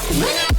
When I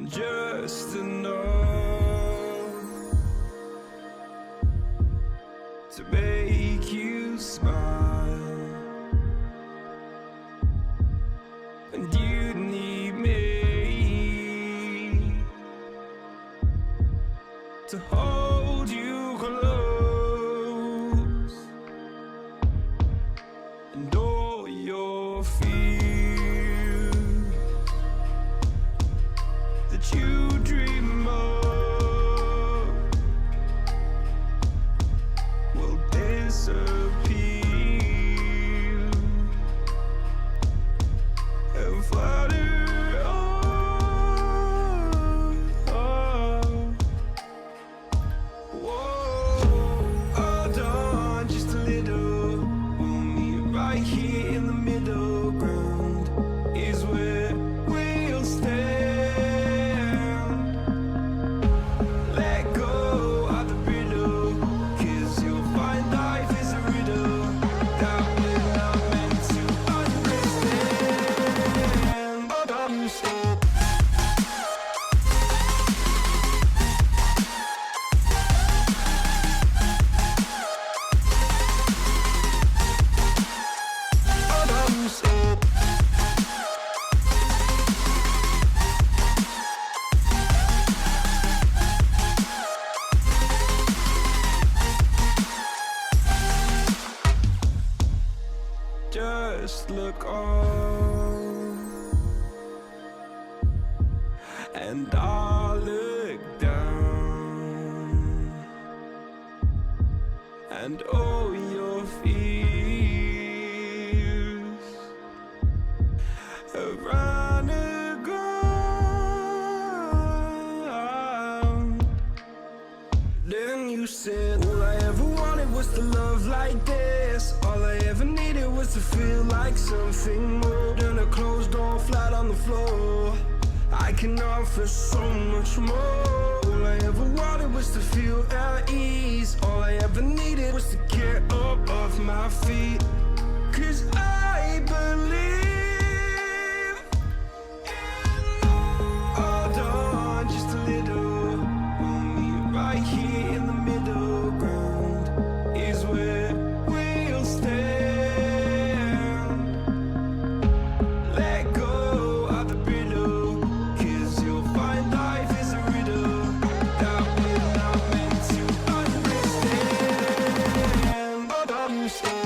just enough to make you smile, and you need me to hold you close, and all your fears that you dream of will disappear and flutter on. Whoa, hold on just a little. We'll meet right here in the middle ground is where we'll stand. Let go of the riddle, 'cause you'll find life is a riddle that we're not meant to understand. But I'm still just look on, and I'll look down, and all your fears around the ground. Then you said, all I ever wanted was to love like this. All I ever needed was to feel like something more than a closed door flat on the floor. I can offer so much more. All I ever wanted was to feel at ease. All I ever needed was to get up off my feet. 'Cause I believe in love. Hold on just a little. We'll meet right here in the middle ground is where we'll stand. Let go of the riddle, 'cause you'll find life is a riddle that we're not meant to understand. But I'm still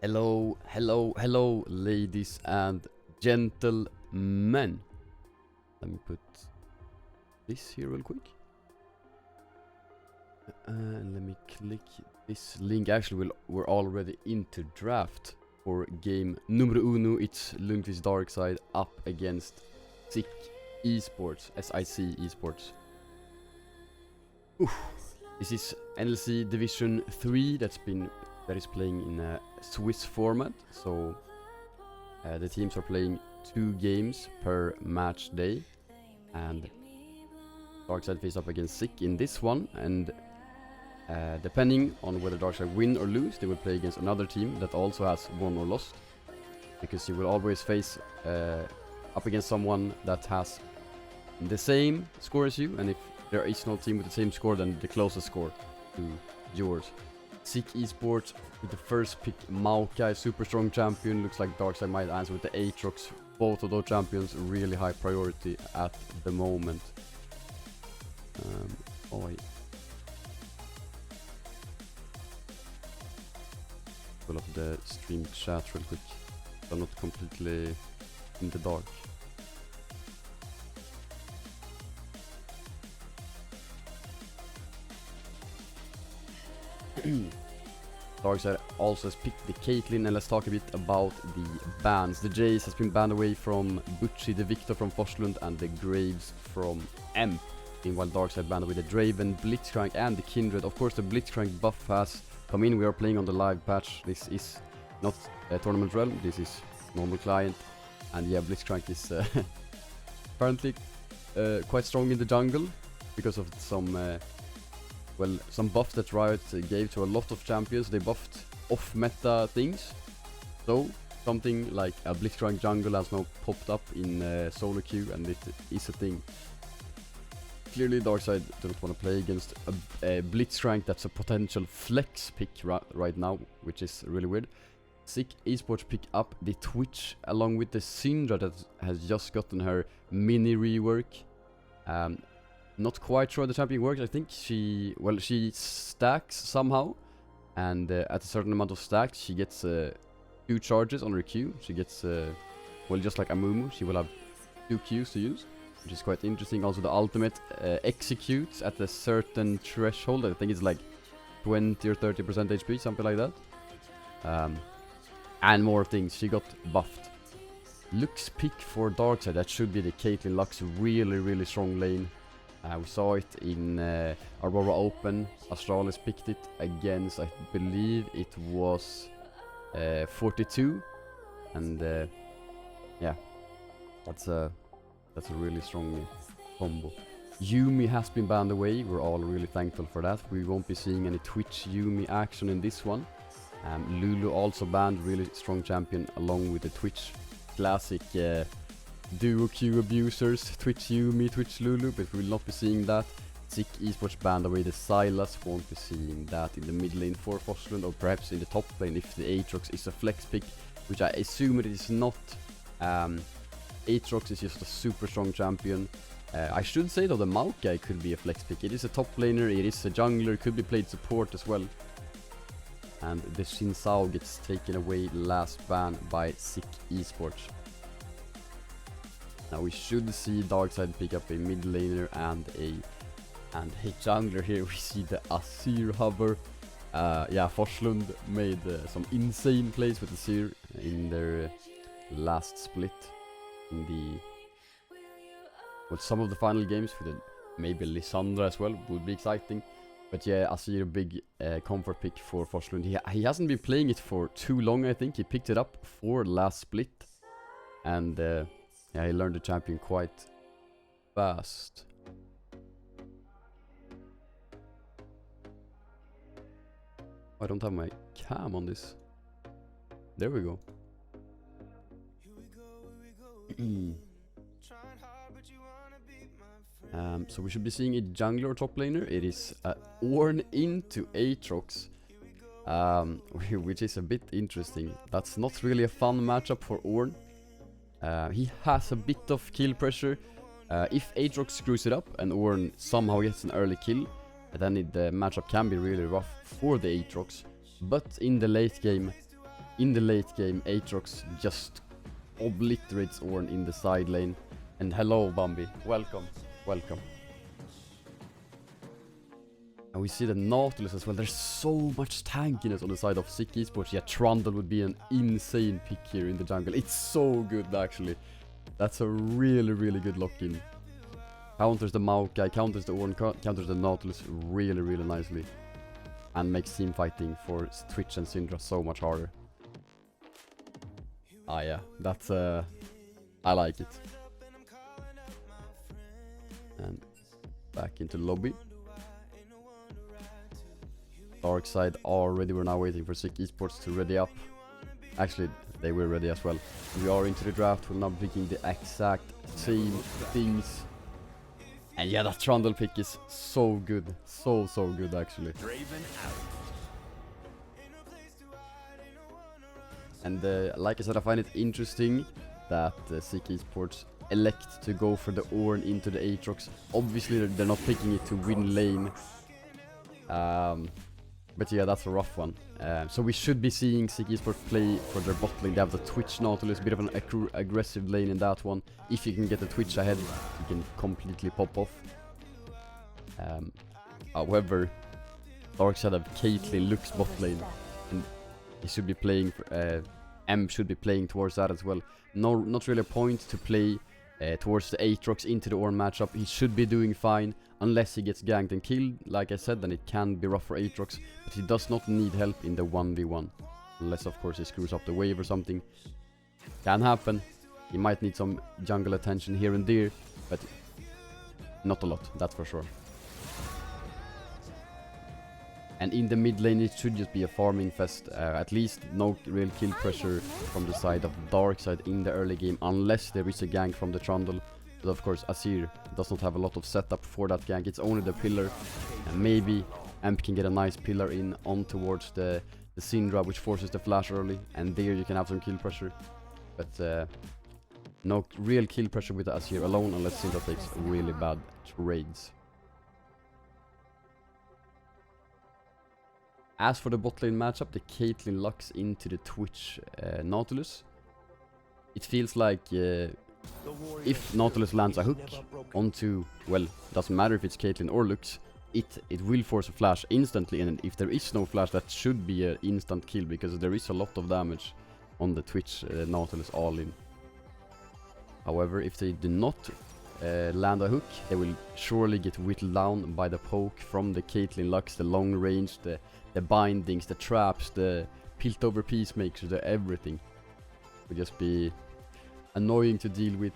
Hello, hello, hello, ladies and gentlemen. Let me put this here real quick. And let me click this link. Actually, we're already into draft for game numero uno. It's Lundqvist Darkside up against SIC Esports, SIC Esports. Oof. This is NLC Division 3 that is playing in a Swiss format, so the teams are playing 2 games per match day, and Darkside face up against SIC in this one, and depending on whether Darkside win or lose, they will play against another team that also has won or lost, because you will always face up against someone that has the same score as you, and if there is no team with the same score, then the closest score to yours. SIC Esports with the first pick, Maokai, super strong champion. Looks like Darkside might answer with the Aatrox. Both of those champions really high priority at the moment. Pull up the stream chat real quick. I'm not completely in the dark. Darkside also has picked the Caitlyn, and let's talk a bit about the bans. The Jace has been banned away from Butchie, the Victor from Forslund, and the Graves from Emp. Meanwhile, Darkside banned away the Draven, Blitzcrank, and the Kindred. Of course, the Blitzcrank buff has come in. We are playing on the live patch. This is not a tournament realm, this is normal client. And yeah, Blitzcrank is apparently quite strong in the jungle because of some some buffs that Riot gave to a lot of champions. They buffed off-meta things. So, something like a Blitzcrank jungle has now popped up in solo queue, and it is a thing. Clearly, Darkside don't want to play against a Blitzcrank that's a potential flex pick right now, which is really weird. SIC Esports pick up the Twitch along with the Syndra that has just gotten her mini rework. Not quite sure the champion works. I think she stacks somehow, and at a certain amount of stacks she gets 2 charges on her Q. She gets just like Amumu, she will have 2 Qs to use, which is quite interesting. Also the ultimate executes at a certain threshold. I think it's like 20 or 30% HP, something like that. And more things. She got buffed. Lux pick for Darkside. That should be the Caitlyn Lux. Really strong lane. We saw it in Aurora Open. Astralis picked it against, I believe it was 42, and yeah, that's a really strong combo. Yumi has been banned away. We're all really thankful for that. We won't be seeing any Twitch Yumi action in this one. Lulu also banned, really strong champion along with the Twitch classic duo Q abusers, Twitch Yumi, Twitch Lulu, but we will not be seeing that. SIC Esports banned away the Sylas, won't be seeing that in the mid lane for Forslund, or perhaps in the top lane if the Aatrox is a flex pick, which I assume it is not. Aatrox is just a super strong champion. I should say though the Maokai could be a flex pick. It is a top laner, it is a jungler, could be played support as well. And the Xin Zhao gets taken away last ban by SIC Esports. Now we should see Darkside pick up a mid laner and a jungler here. We see the Azir hover. Yeah, Forslund made some insane plays with Azir in their last split. In some of the final games, with maybe Lissandra as well would be exciting. But yeah, Azir, big comfort pick for Forslund. He hasn't been playing it for too long, I think. He picked it up for last split. And yeah, he learned the champion quite fast. I don't have my cam on this. There we go. So we should be seeing a jungler or top laner. It is Ornn into Aatrox, which is a bit interesting. That's not really a fun matchup for Ornn. He has a bit of kill pressure. If Aatrox screws it up and Ornn somehow gets an early kill, then the matchup can be really rough for the Aatrox. But in the late game, Aatrox just obliterates Ornn in the side lane. And hello, Bambi, welcome. And we see the Nautilus as well. There's so much tankiness on the side of SIC Esports. Yeah, Trundle would be an insane pick here in the jungle. It's so good, actually. That's a really good lock-in. Counters the Maokai, counters the Ornn, counters the Nautilus really nicely. And makes team fighting for Twitch and Syndra so much harder. Ah yeah, that's I like it. And back into lobby. Darkside are ready. We're now waiting for SIC Esports to ready up. Actually, they were ready as well. We are into the draft. We're now picking the exact same things. And yeah, that Trundle pick is so good. So good, actually. And like I said, I find it interesting that SIC Esports elect to go for the Ornn into the Aatrox. Obviously, they're not picking it to win lane. But yeah, that's a rough one. So we should be seeing SIC Esports play for their bot lane. They have the Twitch Nautilus, bit of an aggressive lane in that one. If you can get the Twitch ahead, you can completely pop off. However, Darkside have Caitlyn, Lux bot lane, and he should be playing for, M should be playing towards that as well. No, not really a point to play towards the Aatrox into the Ornn matchup. He should be doing fine, unless he gets ganked and killed. Like I said, then it can be rough for Aatrox, but he does not need help in the 1v1. Unless of course he screws up the wave or something. Can happen. He might need some jungle attention here and there, but not a lot, that's for sure. And in the mid lane it should just be a farming fest, at least no real kill pressure from the side of Darkside in the early game, unless there is a gank from the Trundle. But of course Azir does not have a lot of setup for that gank, it's only the pillar, and maybe Amp can get a nice pillar in on towards the Syndra, which forces the flash early, and there you can have some kill pressure. But no real kill pressure with the Azir alone, unless Syndra takes really bad trades. As for the bot lane matchup, the Caitlyn Lux into the Twitch Nautilus. It feels like if Nautilus lands a hook onto, well, doesn't matter if it's Caitlyn or Lux, it will force a flash instantly, and if there is no flash, that should be an instant kill, because there is a lot of damage on the Twitch Nautilus all in. However, if they do not land a hook, they will surely get whittled down by the poke from the Caitlyn Lux, the long range, the bindings, the traps, the pilt over peacemakers, the everything. Would just be annoying to deal with.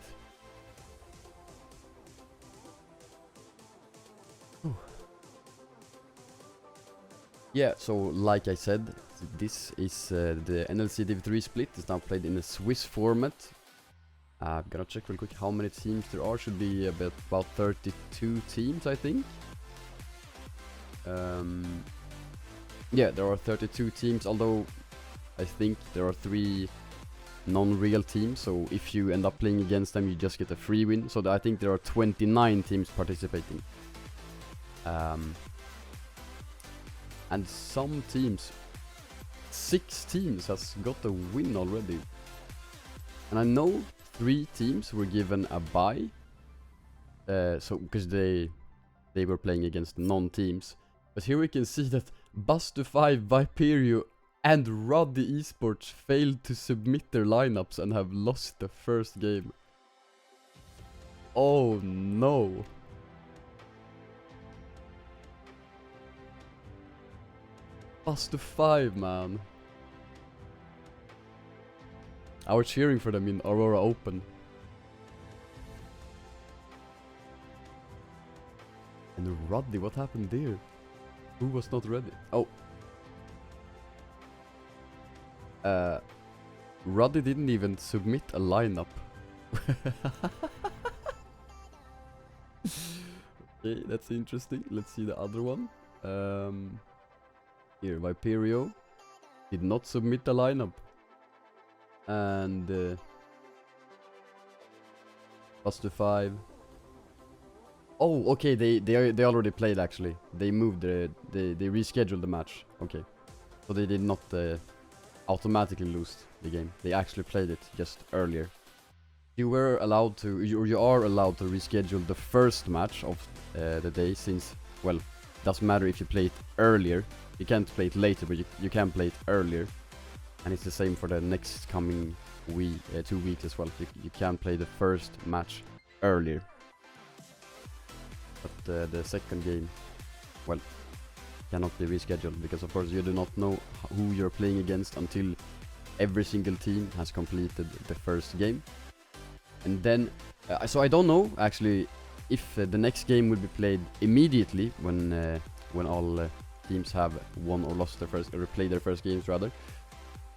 Yeah, so like I said, this is the NLC Div 3 split. It's now played in a Swiss format. I'm gonna check real quick how many teams there are. Should be about 32 teams, I think. Yeah, there are 32 teams, although I think there are 3 non-real teams, so if you end up playing against them, you just get a free win. So I think there are 29 teams participating. And some teams, 6 teams has got a win already. And I know 3 teams were given a bye, so because they were playing against non-teams. But here we can see that Buster5, Viperio and Roddy Esports failed to submit their lineups and have lost the first game. Oh no. Buster5, man. I was cheering for them in Aurora Open. And Roddy, what happened there? Who was not ready? Oh. Roddy didn't even submit a lineup. Okay, that's interesting. Let's see the other one. Here, Viperio did not submit a lineup. And Buster5. Oh, okay, they already played actually. They moved they rescheduled the match. Okay. So they did not automatically lose the game. They actually played it just earlier. You were allowed to, you are allowed to reschedule the first match of the day, since, well, it doesn't matter if you play it earlier. You can't play it later, but you can play it earlier. And it's the same for the next coming 2 weeks as well. You can play the first match earlier. But the second game, well, cannot be rescheduled, because of course you do not know who you're playing against until every single team has completed the first game. And then, so I don't know actually if the next game will be played immediately when all teams have won or lost their first, or played their first games rather.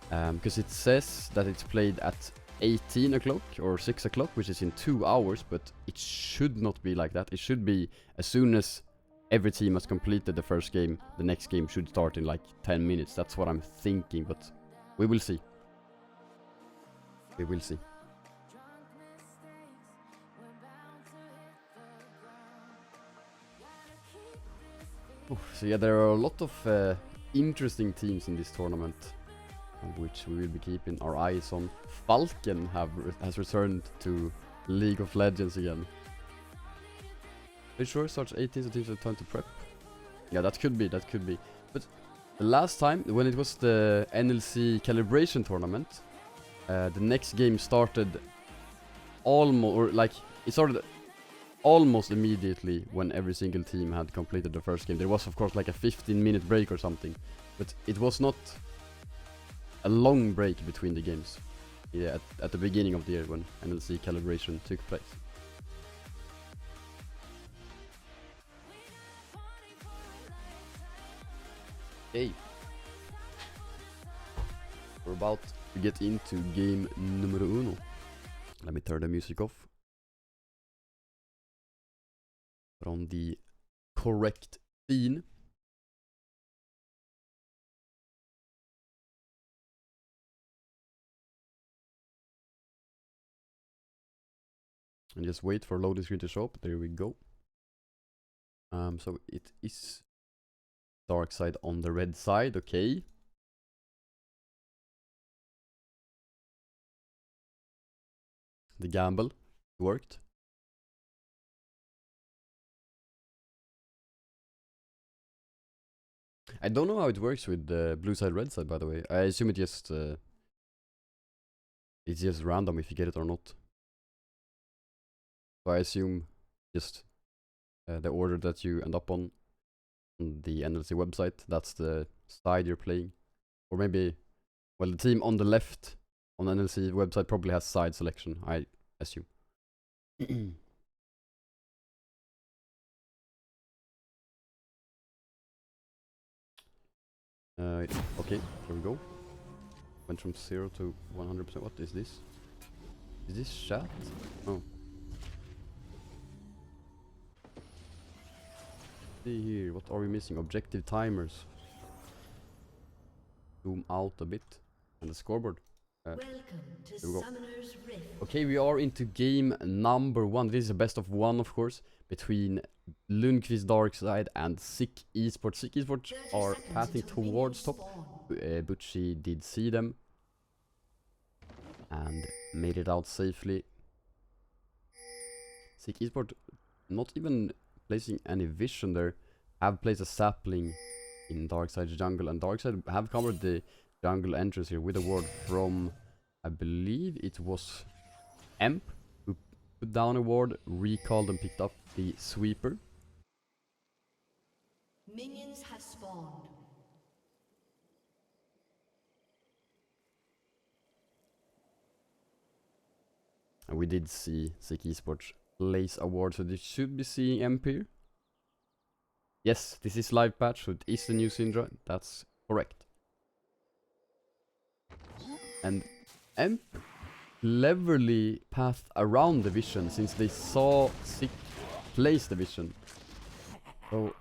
Because it says that it's played at 18 o'clock or 6 o'clock, which is in 2 hours, but it should not be like that. It should be as soon as every team has completed the first game, the next game should start in like 10 minutes. That's what I'm thinking, but we will see. We will see. So yeah, there are a lot of interesting teams in this tournament, which we will be keeping our eyes on. Falcon has returned to League of Legends again. Are you sure such 18 teams have time to prep? Yeah, that could be. But the last time, when it was the NLC calibration tournament, the next game started it started almost immediately when every single team had completed the first game. There was of course like a 15-minute break or something, but it was not a long break between the games. Yeah, at the beginning of the year when NLC calibration took place. Okay. We're about to get into game numero uno. Let me turn the music off. Put on the correct scene. And just wait for loading screen to show up. There we go. So it is Darkside on the red side, okay. The gamble worked. I don't know how it works with the blue side, red side, by the way. I assume it's just random if you get it or not. So I assume just the order that you end up on the NLC website, that's the side you're playing. Or maybe, well, the team on the left on the NLC website probably has side selection, I assume. Okay, here we go. Went from 0 to 100%. What is this? Is this chat? Oh. See here, what are we missing? Objective timers. Zoom out a bit. And the scoreboard. Welcome to Summoner's Rift. Okay, we are into game number 1. This is a best of 1, of course, between Lundqvist Darkside and SIC Esports. SIC Esports are pathing towards top. Butchie did see them and made it out safely. SIC Esports not even placing any vision there. Have placed a sapling in Darkside's jungle, and Darkside have covered the jungle entrance here with a ward from, I believe it was Emp, who put down a ward, recalled and picked up the sweeper. Minions have spawned. And we did see SIC Esports place a ward, so they should be seeing Emp here. Yes, this is live patch, so it is the new Syndra, that's correct. And Emp cleverly pathed around the vision since they saw SIC place the vision. So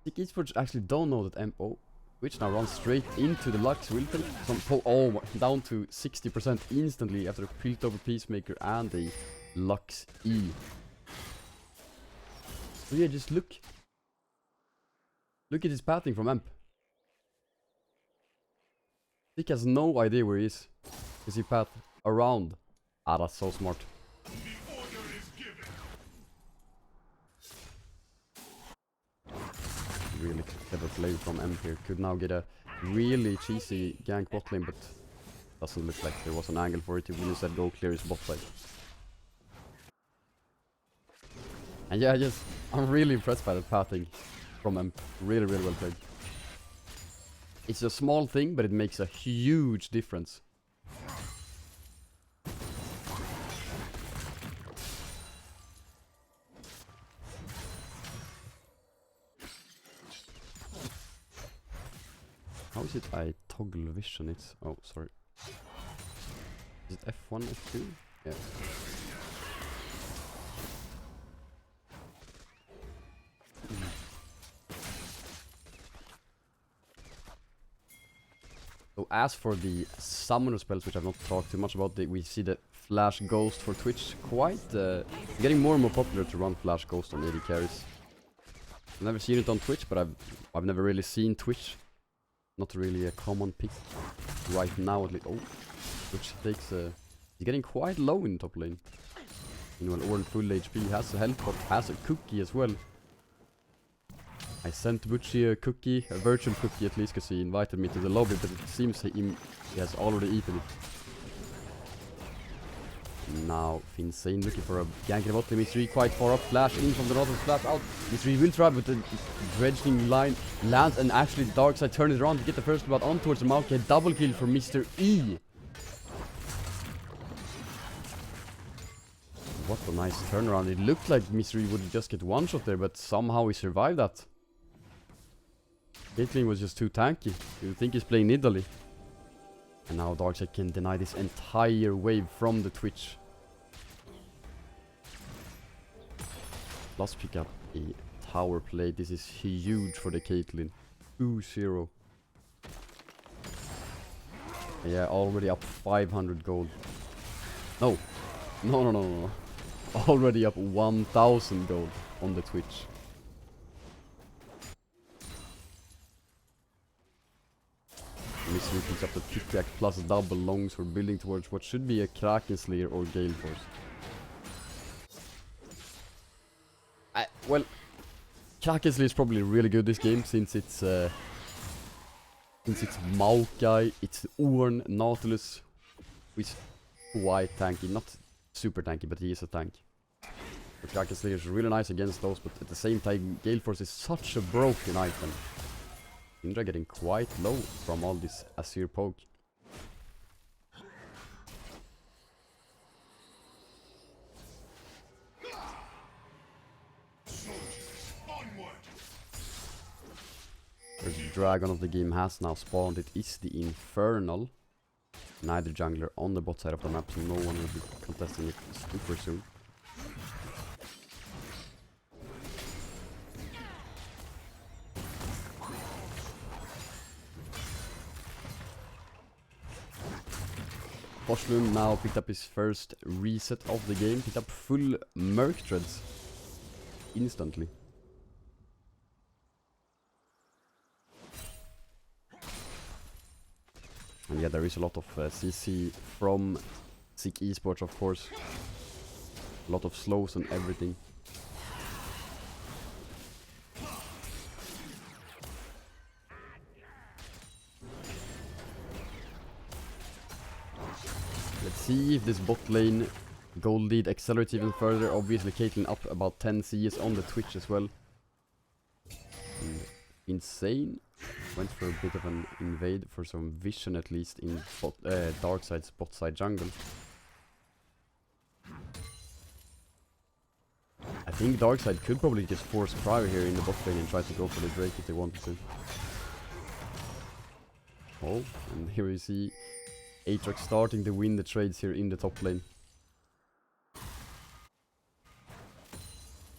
SIC Esports actually don't know that Emp, which now runs straight into the Lux, will take some down to 60% instantly after a pilt over Peacemaker and a Lux E. So yeah, just look at his pathing from Emp. SIC has no idea where he is, because he pathed around. Ah, that's so smart. Really clever play from Emp here. Could now get a really cheesy gank bot lane, but doesn't look like there was an angle for it. He will instead go clear his bot side. And yeah, I'm really impressed by the pathing from Emp. Really well played. It's a small thing, but it makes a huge difference. How is it I toggle vision? It's... oh, sorry. Is it F1, F2? Yeah. So as for the summoner spells, which I've not talked too much about, we see the Flash Ghost for Twitch quite getting more and more popular to run Flash Ghost on AD carries. I've never seen it on Twitch, but I've never really seen Twitch Not really a common pick right now at least. Oh, which takes he's getting quite low in top lane. Meanwhile, Ornn full HP, has a health but has a cookie as well. I sent Butchie a cookie, a virtual cookie at least, because he invited me to the lobby, but it seems he has already eaten it. Now, Finsane looking for a gank in the bottom. Mystery quite far up. Flash in from the north, flash out. Mystery will try, but the dredging line lands, and actually Darkside turns around to get the first blood on towards the Maokai. Double kill for Mr. E. What a nice turnaround. It looked like Mystery would just get one shot there, but somehow he survived that. Caitlyn was just too tanky. You think he's playing Nidalee. And now Darkside can deny this entire wave from the Twitch. Let's pick up a tower play. This is huge for the Caitlyn. 2-0. Yeah, already up 500 gold. No. No. Already up 1000 gold on the Twitch. Mystery picks up the pickaxe plus double longs for building towards what should be a Kraken Slayer or Gale Force. Well, Kraken Slayer is probably really good this game since it's Maokai, it's Ornn, Nautilus, which is quite tanky, not super tanky, but he is a tank. The Kraken Slayer is really nice against those, but at the same time, Gale Force is such a broken item. Indra getting quite low from all this Azir poke. The dragon of the game has now spawned. It is the Infernal. Neither jungler on the bot side of the map, so no one will be contesting it super soon. Forslund now picked up his first reset of the game, picked up full Merc Treads instantly. And yeah, there is a lot of CC from SIC Esports, of course. A lot of slows and everything. Let's see if this bot lane gold lead accelerates even further. Obviously Caitlyn up about 10 CS on the Twitch as well. And Insane went for a bit of an invade for some vision at least in Darkside's bot side jungle. I think Darkside could probably just force Prior here in the bot lane and try to go for the Drake if they wanted to. Oh, and here we see Aatrox starting to win the trades here in the top lane.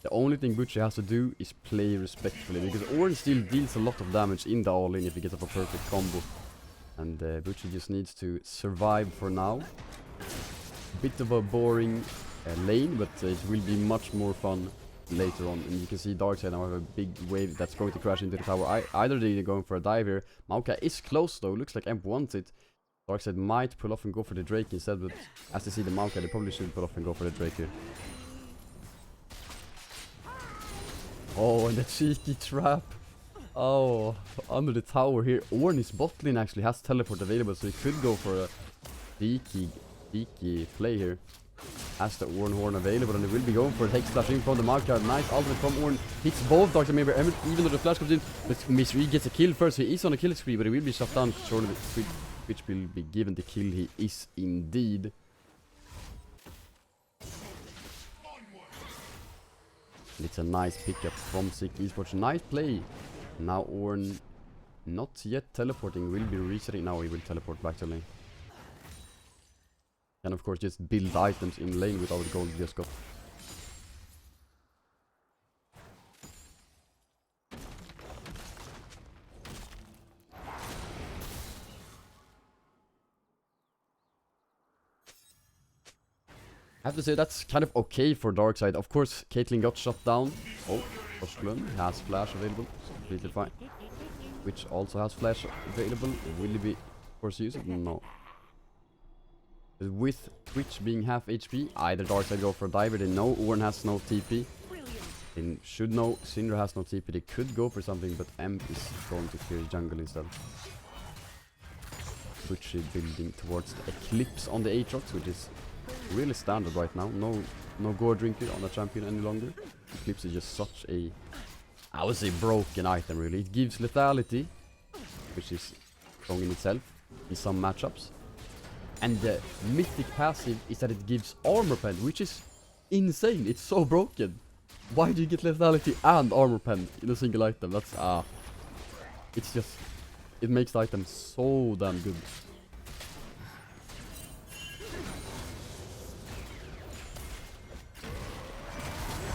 The only thing Butchie has to do is play respectfully, because Ornn still deals a lot of damage in the all-in if he gets up a perfect combo. And Butchie just needs to survive for now. Bit of a boring lane, but it will be much more fun later on. And you can see Darkside now have a big wave that's going to crash into the tower. Either they're going for a dive here. Maokai is close though, looks like Emp wants it. Darkside might pull off and go for the Drake instead, but as they see the Maokai, they probably should pull off and go for the Drake here. Oh, and the cheeky trap. Oh, under the tower here. Ornn's bot lane actually has teleport available, so he could go for a cheeky play here. Has the Ornn horn available, and they will be going for a Hex Slash in from the Maokai. Nice ultimate from Ornn. Hits both Darkside, maybe even though the flash comes in. But Mystery gets a kill first. He is on a kill spree, but he will be shut down. Surely which will be given the kill. He is indeed. It's a nice pickup from SIC Esports. Nice play. Now Ornn, not yet teleporting, will be resetting. Now he will teleport back to lane. And of course just build items in lane with all the gold he just got. I have to say that's kind of okay for Darkside. Of course, Caitlyn got shot down. Oh, Forslund has flash available. It's completely fine. which also has flash available. Will he be, of course, use it? No. With Twitch being half HP, either Darkside go for a diver. They know Orn has no TP. They should know Syndra has no TP. They could go for something, but Emp is going to clear jungle instead. Twitch is building towards the Eclipse on the Aatrox, which is really standard right now. No Gore Drinker on the champion any longer. Eclipse is just such a, I would say, broken item really. It gives lethality, which is strong in itself in some matchups. And the mythic passive is that it gives armor pen, which is insane. It's so broken. Why do you get lethality and armor pen in a single item? That's it's just, it makes the item so damn good.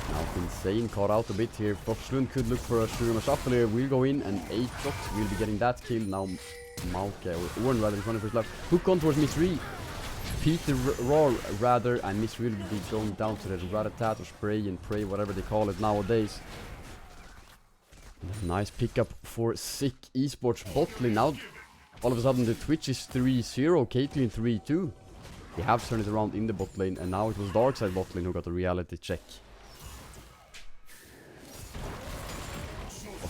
Now Insane caught out a bit here. Lund could look for a Shurima Shuffle here. Will go in and Aatrox will be getting that kill. Now Mauke, or Orn rather, is running for his life. Hook on towards Miss Ree. Peter Roar rather, and Miss Ree will be going down to the Rat-a-tat or Spray and Pray, whatever they call it nowadays. Nice pickup for SIC Esports bot lane. Now all of a sudden the Twitch is 3-0, Caitlyn 3-2. They have turned it around in the bot lane, and now it was Darkside bot lane who got a reality check.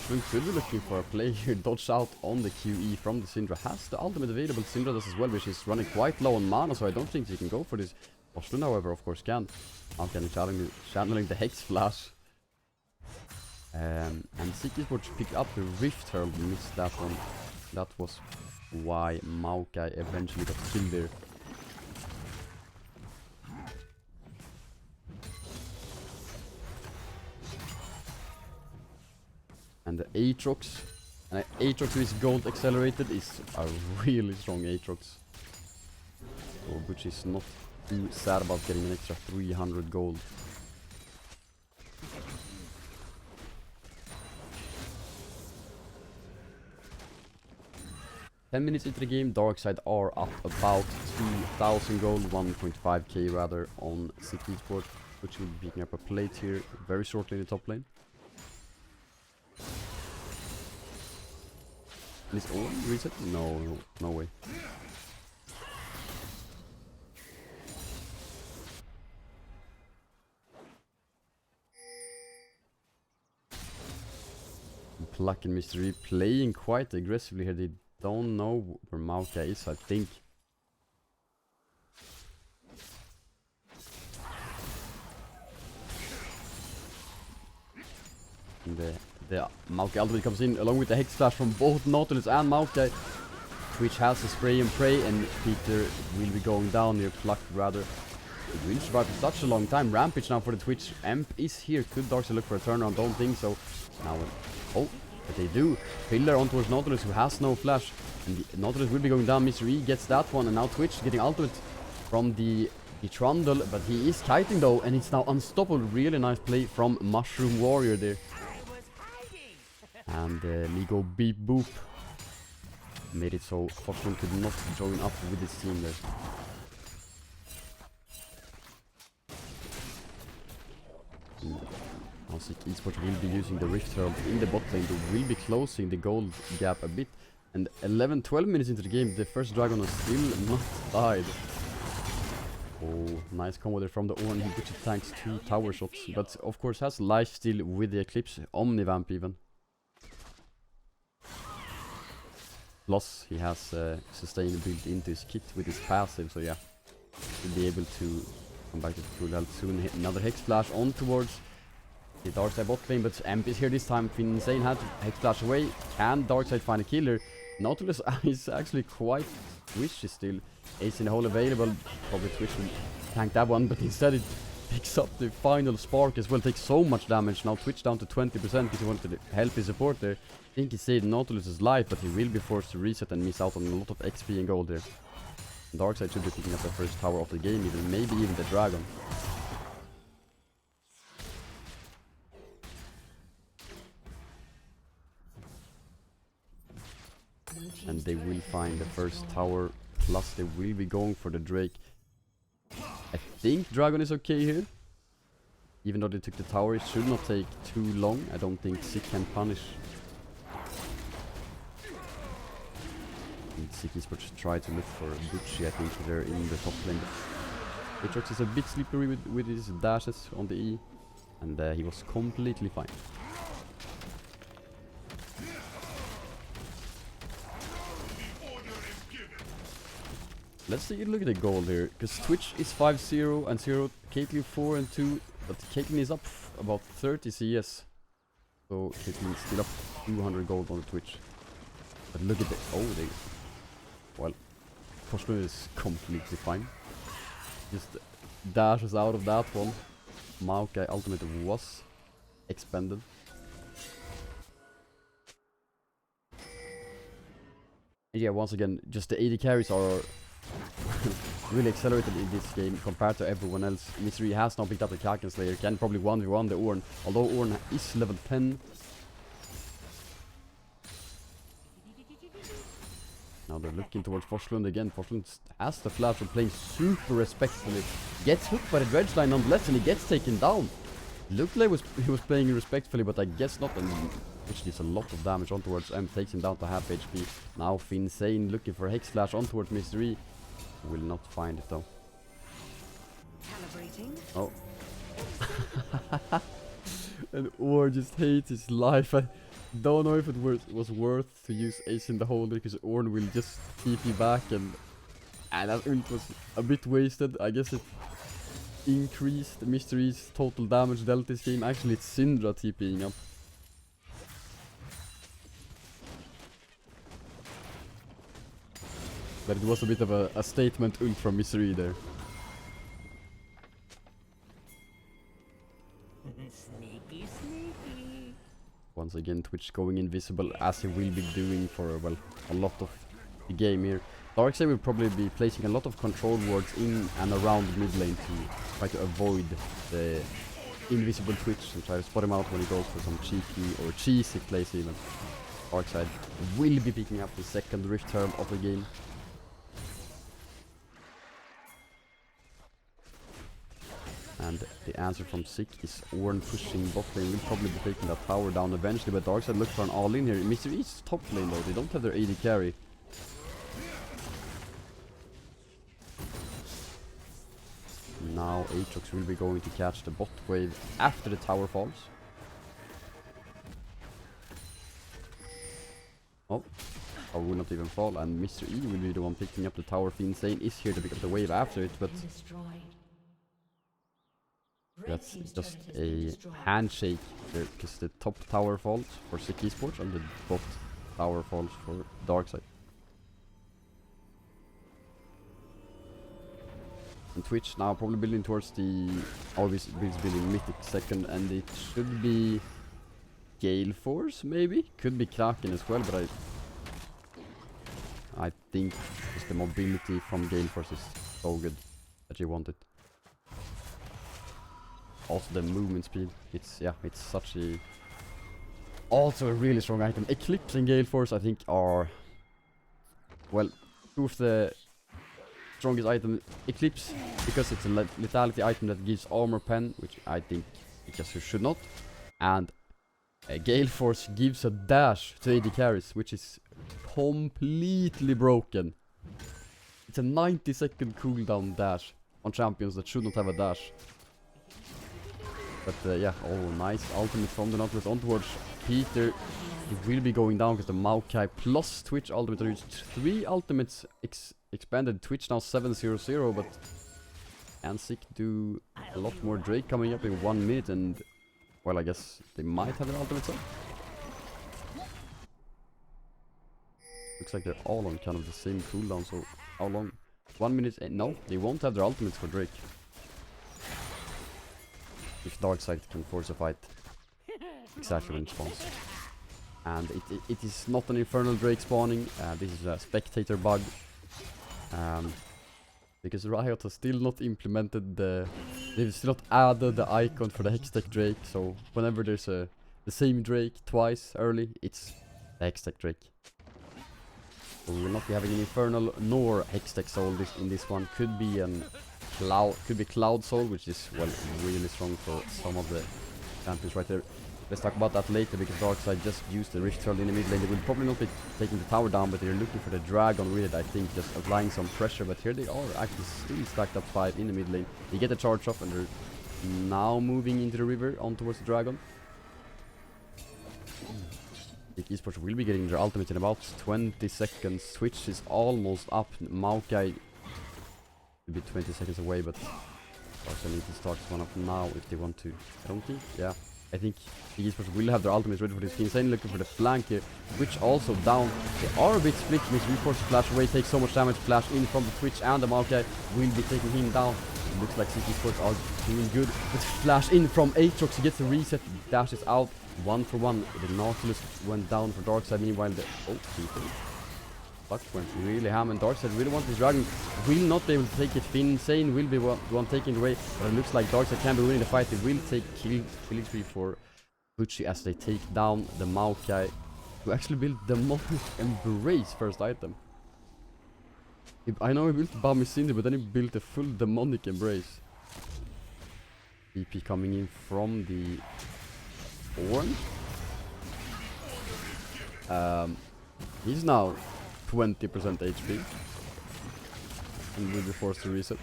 Lund could be looking for a play here, dodge out on the QE from the Syndra. Has the ultimate available, Syndra does as well, which is running quite low on mana, so I don't think she can go for this. Lund, however, of course can. Now can channeling the Hex Flash. And SIC Esports picked up the Rift Herald, missed that one. That was why Maokai eventually got killed there. And the Aatrox, and Aatrox who is gold accelerated, is a really strong Aatrox. So, which is not too sad about getting an extra 300 gold. Ten minutes into the game, Darkside are up about 2,000 gold, 1.5k rather, on SIC Esports, which will be picking up a plate here very shortly in the top lane. Is all reset? No, no way. Pluck and Mystery playing quite aggressively here. They don't know where Maokai is, I think. And the Maokai ultimate comes in along with the Hex Flash from both Nautilus and Maokai. Twitch has a Spray and Pray, and Peter will be going down here. Pluck rather. It will survive for such a long time. Rampage now for the Twitch. Emp is here. Could Darkside look for a turnaround? Don't think so. Now, oh, but they do. Pillar on towards Nautilus, who has no flash. And the Nautilus will be going down. Mr. E gets that one, and now Twitch getting ultimate from the Trundle, but he is kiting though, and it's now unstoppable. Really nice play from Mushroom Warrior there. And Ligo Beep Boop made it so Fortune could not join up with his team there. Now SIC Esports will be using the Rift Herald in the bot lane. They will be closing the gold gap a bit. And 11-12 minutes into the game, the first dragon has still not died. Oh, nice combo there from the Orn, which tanks 2 tower shots. But of course has life steal with the Eclipse, Omnivamp even. Plus he has sustain built into his kit with his passive, so yeah, he'll be able to come back to full health soon. Hit another Hex Flash on towards the Darkside bot lane, but Emp is here this time. Insane had Hex Flash away. Can Darkside find a killer? Nautilus is actually quite squishy still. Ace in the hole available. Probably Twitch will tank that one, but instead it picks up the final spark as well. Takes so much damage. Now Twitch down to 20% because he wanted to help his support there. I think he saved Nautilus's life, but he will be forced to reset and miss out on a lot of XP and gold there. Darkside should be picking up the first tower of the game, even maybe even the dragon. And they will find the first tower, plus they will be going for the Drake. I think dragon is okay here. Even though they took the tower, it should not take too long. I don't think SIC can punish And SIC Esports try to look for Butchie, I think they're in the top lane. Aatrox is a bit slippery with his dashes on the E, and he was completely fine. Let's take a look at the goal here, because Twitch is 5-0 and 0, Caitlyn 4 and 2, but Caitlyn is up about 30 CS. So Caitlyn is still up 200 gold on the Twitch. But look at the... oh, they... well, Koshno is completely fine. Just dashes out of that one. Maokai ultimate was expended. And yeah, once again, just the AD carries are really accelerated in this game compared to everyone else. Mystery has now picked up the Kraken Slayer, can probably 1v1 the Ornn, although Ornn is level 10. Now they're looking towards Forslund again. Forslund has the flash and playing super respectfully. Gets hooked by the dredge line nonetheless, and he gets taken down. Looked like he was playing respectfully, but I guess not, and which deals a lot of damage on towards M, takes him down to half HP. Now Finsane looking for Hex Flash on towards Mystery. Will not find it though. Calibrating. Oh. And Ornn just hates his life. I don't know if it was worth to use Ace in the Holder, because Ornn will just TP back, and that ult was a bit wasted. I guess it increased Mystery's total damage dealt this game. Actually, it's Syndra TPing up. But it was a bit of a statement ult from Mystery there. Sneaky, sneaky. Once again, Twitch going invisible, as he will be doing for, well, a lot of the game here. Darkside will probably be placing a lot of control wards in and around the mid lane to try to avoid the invisible Twitch and try to spot him out when he goes for some cheeky or cheesy plays even. Darkside will be picking up the second Rift Herald of the game. And the answer from SIC is Ornn pushing bot lane. Will probably be taking that tower down eventually, but Darkside look for an all-in here. Mystery is top lane though, they don't have their AD carry. Now Aatrox will be going to catch the bot wave after the tower falls. Oh, tower will not even fall, and Mr. E will be the one picking up the tower. Finsane is here to pick up the wave after it, but that's just a handshake there, because the top tower falls for SIC Esports and the bot tower falls for Darkside. And Twitch now probably building towards the... always building Mythic second, and it should be Gale Force maybe? Could be Kraken as well, but I think just the mobility from Gale Force is so good that you want it. Also the movement speed, it's such a... also a really strong item. Eclipse and Gale Force I think are... well, two of the strongest item. Eclipse because it's a lethality item that gives armor pen, which I think because you should not. And Gale Force gives a dash to AD carries, which is completely broken. It's a 90-second cooldown dash on champions that should not have a dash. But yeah, oh nice ultimate from the Nautilus on towards Peter. He will be going down because the Maokai plus Twitch ultimate reached 3 ultimates expanded. Twitch now 7-0-0, but can SIC do a lot more Drake coming up in 1 minute, and well, I guess they might have their ultimates up. Looks like they're all on kind of the same cooldown, so how long? 1 minute? No, they won't have their ultimates for Drake. If Darkside can force a fight exactly when it spawns. And it is not an Infernal Drake spawning, this is a spectator bug. Because Riot has still not implemented they've still not added the icon for the Hextech Drake, so whenever there's the same Drake twice early, it's the Hextech Drake. So we will not be having an Infernal nor Hextech Soul in this one. Could be Cloud Soul, which is, well, really strong for some of the champions right there. Let's talk about that later, because Darkside just used the Rift Herald in the mid lane. They will probably not be taking the tower down, but they're looking for the dragon with it, I think, just applying some pressure. But here they are actually still stacked up 5 in the mid lane. They get the charge off and they're now moving into the river on towards the dragon. I think Esports will be getting their ultimate in about 20 seconds. Switch is almost up. Maokai will be 20 seconds away, but also need to start this one up now if they want to. I don't think, yeah. I think the Esports will have their ultimates ready for this. Insane looking for the flank here, which also down. They are a bit split. Miss reforce flash away, takes so much damage. Flash in from the Twitch, and the Maokai will be taking him down. It looks like SIC Esports are doing good. But flash in from Aatrox, he gets the reset, dashes out. 1 for 1. The Nautilus went down for Darkside. Meanwhile, the Buck went really ham, and Darkside really wants this dragon. Will not be able to take it. Insane will be the one taking it away, but it looks like Darkside can be winning the fight. They will take killing spree for Butchie as they take down the Maokai, who actually built the Demonic Embrace first item. I know he built Bami Cinder, but then he built a full Demonic Embrace. EP coming in from the orange. He's now 20% HP and will be forced to reset.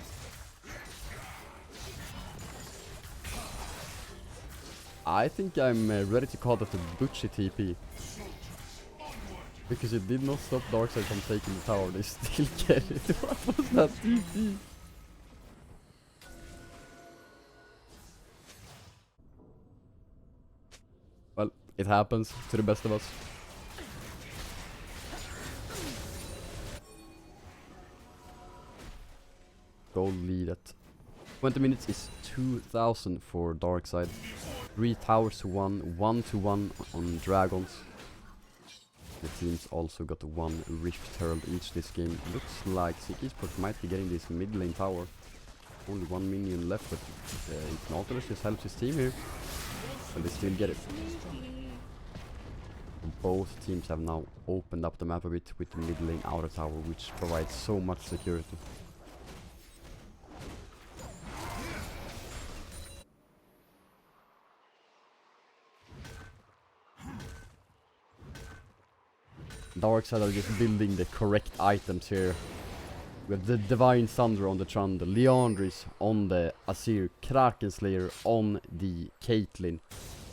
I think I'm ready to call that the Butchie TP, because it did not stop Darkside from taking the tower. They still get it. What was that TP? Well, it happens to the best of us. Gold lead at 20 minutes is 2000 for Darkside. 3 towers to 1, 1 to 1 on dragons. The teams also got 1 Rift Herald each this game. Looks like SIC Esports might be getting this mid lane tower. Only 1 minion left, but Nautilus just helps his team here. And they still get it. Both teams have now opened up the map a bit with the mid lane outer tower, which provides so much security. Darkside are just building the correct items here. We have the Divine Thunder on the Trundle, Leandris on the Azir, Kraken Slayer on the Caitlyn.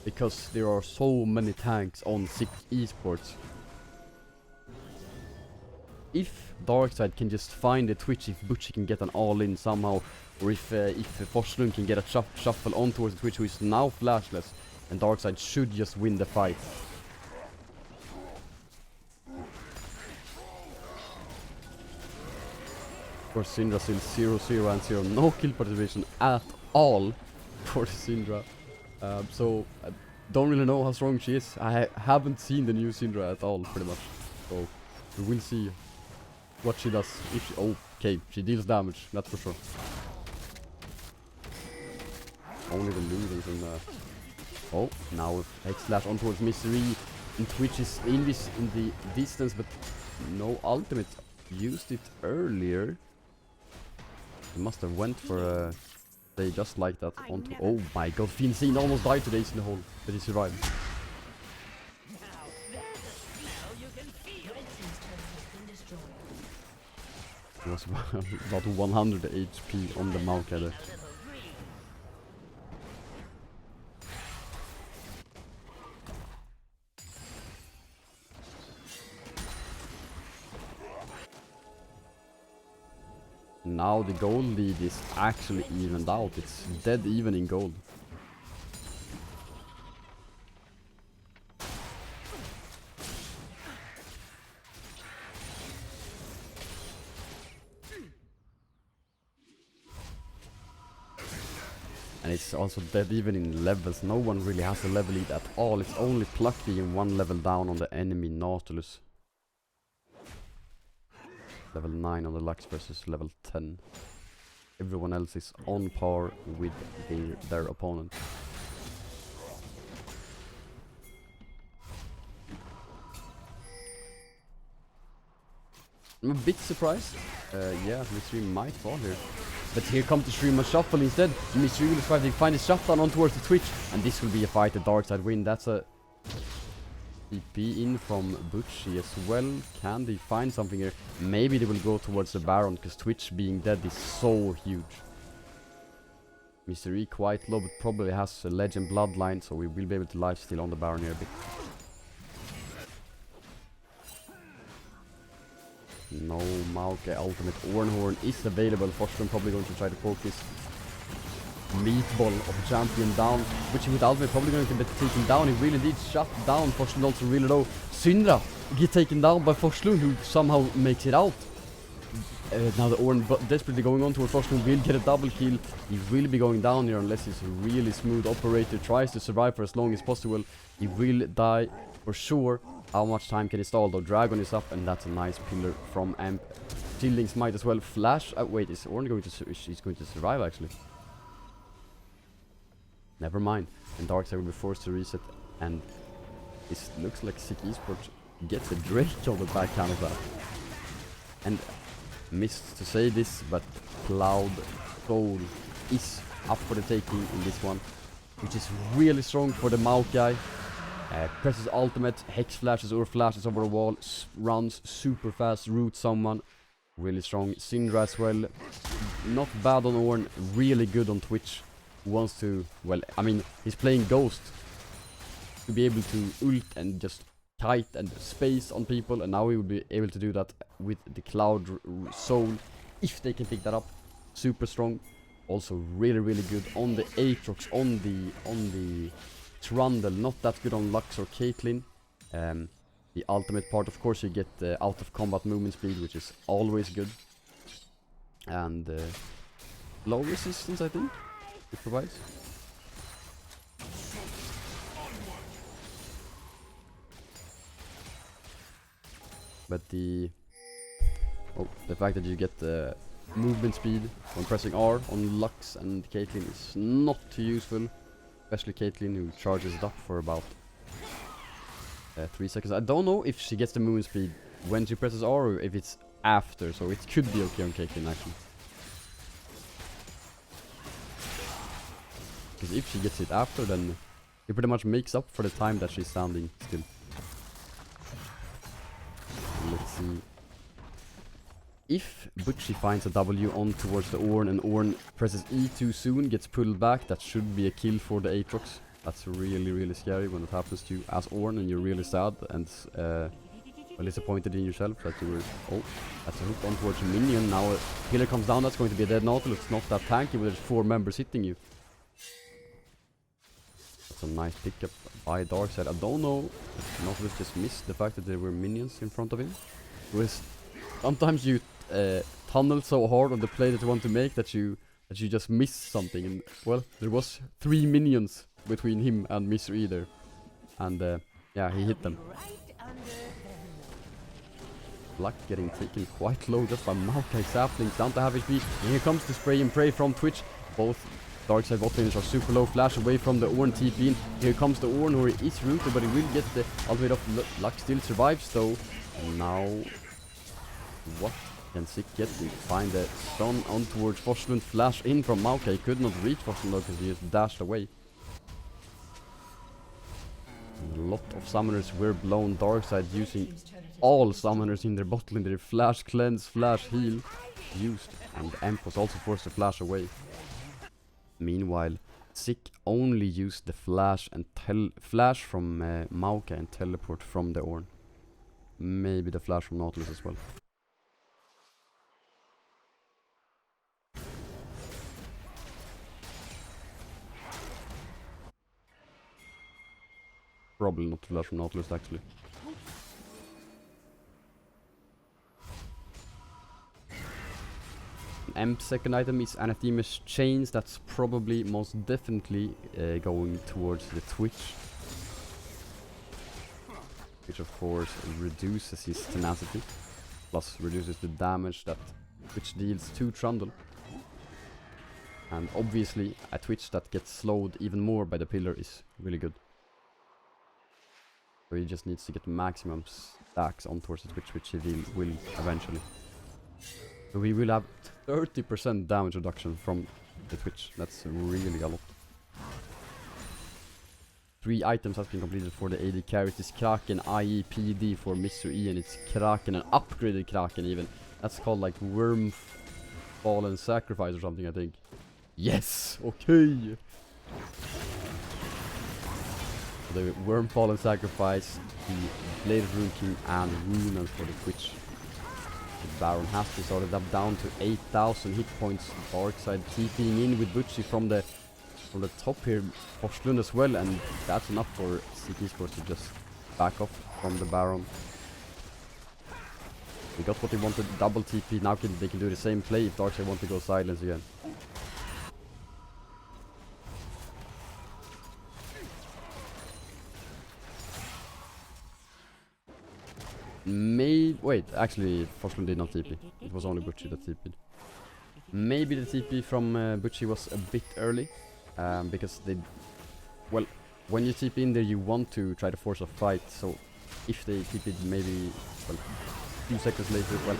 Because there are so many tanks on SIC Esports. If Darkside can just find a Twitch, if Butchie can get an all-in somehow, or if Forslund can get a shuffle on towards the Twitch, who is now flashless, and Darkside should just win the fight. For Syndra still 0-0 and 0. No kill participation at all for Syndra. So I don't really know how strong she is. I haven't seen the new Syndra at all, pretty much. So we will see what she does. If she, okay, she deals damage, that's for sure. Only the Lundqvist in the... Oh, now X-Slash on towards Misery. And Twitch is in the distance, but no ultimate. Used it earlier. He must have went for a play just like that onto... Oh my god, Finseen almost died today in the hole, but he survived. He was about 100 HP on the Maokai there. Now the gold lead is actually evened out. It's dead even in gold. And it's also dead even in levels. No one really has a level lead at all. It's only Plucky in 1 level down on the enemy Nautilus. Level 9 on the Lux versus level 10. Everyone else is on par with their opponent. I'm a bit surprised. Yeah, Mystery might fall here. But here comes the streamer shuffle instead. Mr. will try to find his shutdown on towards the Twitch, and this will be a fight, the Darkside win. That's a TP in from Butchie as well. Can they find something here? Maybe they will go towards the Baron, because Twitch being dead is so huge. Mr. E quite low, but probably has a legend bloodline, so we will be able to lifesteal on the Baron here a bit. No Maokai ultimate Ornhorn is available. Forslund probably going to try to poke this meatball of a champion down, which with ultimate probably going to be taken down. He really did shut down. Forslund also really low. Syndra get taken down by Forslund, who somehow makes it out. Now the Orn desperately going on towards Forslund, will get a double kill. He will be going down here unless he's a really smooth operator, tries to survive for as long as possible. He will die for sure. How much time can he stall though? Dragon is up, and that's a nice pillar from Amp. Chillings might as well flash. Wait, is Orn going to she's going to survive actually? Never mind. And Darkside will be forced to reset, and it looks like SIC Esports gets a Drake on the backhand of that. And missed to say this, but Cloud Soul is up for the taking in this one, which is really strong for the Maokai. Presses ultimate, hex flashes or flashes over a wall, runs super fast, roots someone. Really strong. Syndra as well. Not bad on Orn, really good on Twitch. Wants to, well, I mean, he's playing Ghost to be able to ult and just kite and space on people, and now he will be able to do that with the Cloud Soul if they can pick that up. Super strong. Also really good on the Aatrox, on the Trundle, not that good on Lux or Caitlyn. The ultimate part, of course, you get out of combat movement speed, which is always good. And low resistance, I think, it provides. But the fact that you get movement speed when pressing R on Lux and Caitlyn is not too useful. Especially Caitlyn, who charges it up for about 3 seconds. I don't know if she gets the movement speed when she presses R or if it's after, so it could be okay on Caitlyn actually. Because if she gets it after, then it pretty much makes up for the time that she's standing still. Let's see. If Butchie finds a W on towards the Orn and Orn presses E too soon, gets pulled back, that should be a kill for the Aatrox. That's really scary when it happens to you as Orn, and you're really sad and well, disappointed in yourself that you were... Oh, that's a hook on towards a minion. Now a killer comes down, that's going to be a dead Nautilus. It's not that tanky when there's 4 members hitting you. That's a nice pickup by Darkside. I don't know if Nautilus just missed the fact that there were minions in front of him. Sometimes you tunnel so hard on the play that you want to make that you just miss something, and well, there was 3 minions between him and Mr. E there, and yeah, he hit them. Luck getting taken quite low just by Maokai saplings down to half HP. And here comes the spray and pray from Twitch. Both Darkside bot laners are super low. Flash away from the Orn TP in. Here comes the Orn, who is rooted, but he will get the ultimate of Luck. Still survives though. And now, what can SIC get? We find the stun on towards Forslund. Flash in from Maokai. Could not reach Forslund though because he just dashed away. And a lot of summoners were blown. Darkside using all summoners in their bottle in their flash cleanse, flash heal used, and Amp was also forced to flash away. Meanwhile, SIC only used the flash and flash from Maokai and teleport from the Orn. Maybe the flash from Nautilus as well. Probably not flash from Nautilus actually. Amp's second item is Anathema's Chains. That's probably most definitely going towards the Twitch, which of course reduces his tenacity, plus reduces the damage that Twitch deals to Trundle. And obviously a Twitch that gets slowed even more by the pillar is really good. So he just needs to get maximum stacks on towards the Twitch, which he will eventually. So we will have 30% damage reduction from the Twitch. That's really a lot. 3 items has been completed for the AD carry. It is Kraken, IEPD for Mr. E, and it's Kraken, an upgraded Kraken even. That's called like Worm Fallen Sacrifice or something, I think. Yes! Okay! The Worm Fallen Sacrifice, the Blade Rune King, and Runan for the Twitch. The Baron has been sorted up down to 8,000 hit points. Darkside TPing in with Butchie from the top here. Forslund as well, and that's enough for SIC Esports to just back off from the Baron. They got what they wanted, double TP. Now they can do the same play if Darkside want to go silence again. Wait, actually Forslund did not TP. It was only Butchie that TP'd. Maybe the TP from Butchie was a bit early. Because they... Well, when you TP in there you want to try to force a fight. So if they TP'd maybe... Well, a few seconds later, well...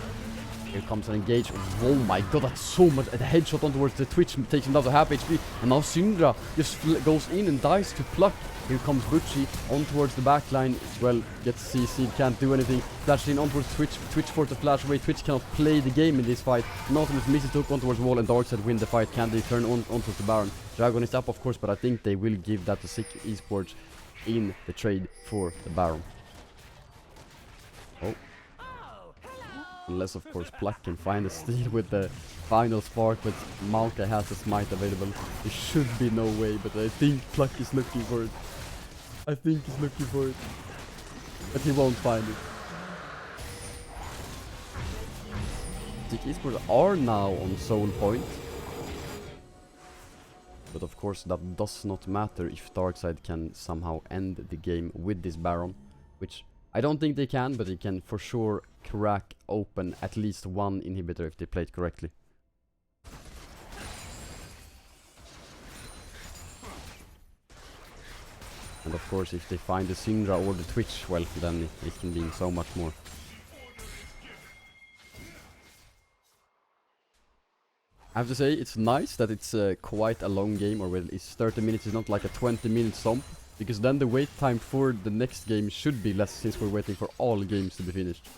Here comes an engage. Oh my god, that's so much. The headshot on towards the Twitch takes him down to half HP. And now Syndra just goes in and dies to pluck. Here comes Butchie on towards the backline. Well, gets CC, can't do anything. Flashes in on towards Twitch. Twitch forced to flash away. Twitch cannot play the game in this fight. Nautilus misses hook on towards the wall, and Darkside win the fight. Can they turn on towards the Baron? Dragon is up, of course, but I think they will give that to SIC Esports in the trade for the Baron. Oh. Unless, of course, Pluck can find a steal with the final spark, but Maokai has a smite available. There should be no way, but I think Pluck is looking for it. I think he's looking for it. But he won't find it. SIC Esports are now on soul point. But of course that does not matter if Darkside can somehow end the game with this Baron. Which I don't think they can, but they can for sure crack open at least one inhibitor if they play it correctly. And of course if they find the Syndra or the Twitch, well then it can mean so much more. I have to say it's nice that it's quite a long game, or well, it's 30 minutes, it's not like a 20-minute stomp. Because then the wait time for the next game should be less, since we're waiting for all games to be finished.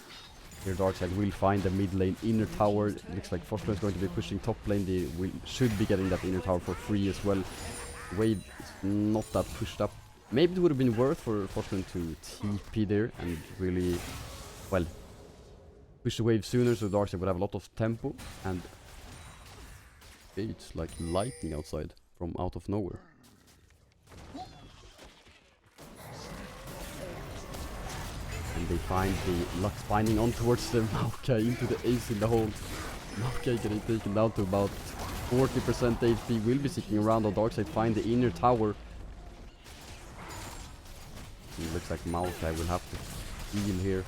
Here Darkside will find the mid lane inner tower. It looks like Forslund is going to be pushing top lane. They should be getting that inner tower for free as well. Wave is not that pushed up. Maybe it would have been worth for Forslund to TP there and really, well, push the wave sooner so Darkside would have a lot of tempo. And it's like lightning outside from out of nowhere. And they find the Lux binding on towards the Maokai into the ace in the hole. Maokai getting taken down to about 40% HP. Will be sticking around on Darkside, find the inner tower. It looks like Maokai will have to heal here.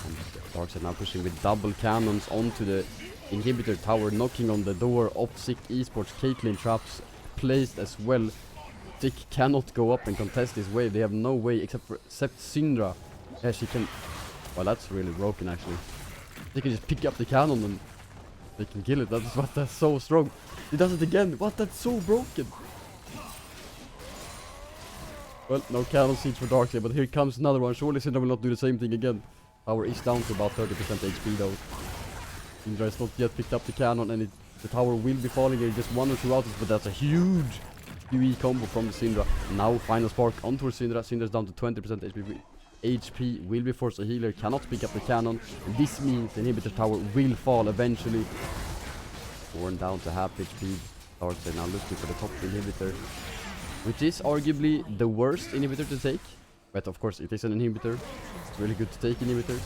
And Darkside now pushing with double cannons onto the inhibitor tower, knocking on the door of SIC Esports. Caitlyn traps placed as well. SIC cannot go up and contest this wave. They have no way except Syndra. Yeah, she can... Well, that's really broken actually. They can just pick up the cannon and they can kill it. That's so strong. He does it again. What? That's so broken. Well, no cannon siege for Darkside, but here comes another one. Surely Syndra will not do the same thing again. Tower is down to about 30% HP though. Syndra has not yet picked up the cannon, and the tower will be falling here. Just 1 or 2 outs, but that's a huge UE combo from the Syndra. Now final spark onto Syndra. Syndra's down to 20% HP. HP will be forced a healer, cannot pick up the cannon. And this means the inhibitor tower will fall eventually. Worn down to half HP. Darkside now looking for the top inhibitor, which is arguably the worst inhibitor to take. But of course it is an inhibitor. It's really good to take inhibitors.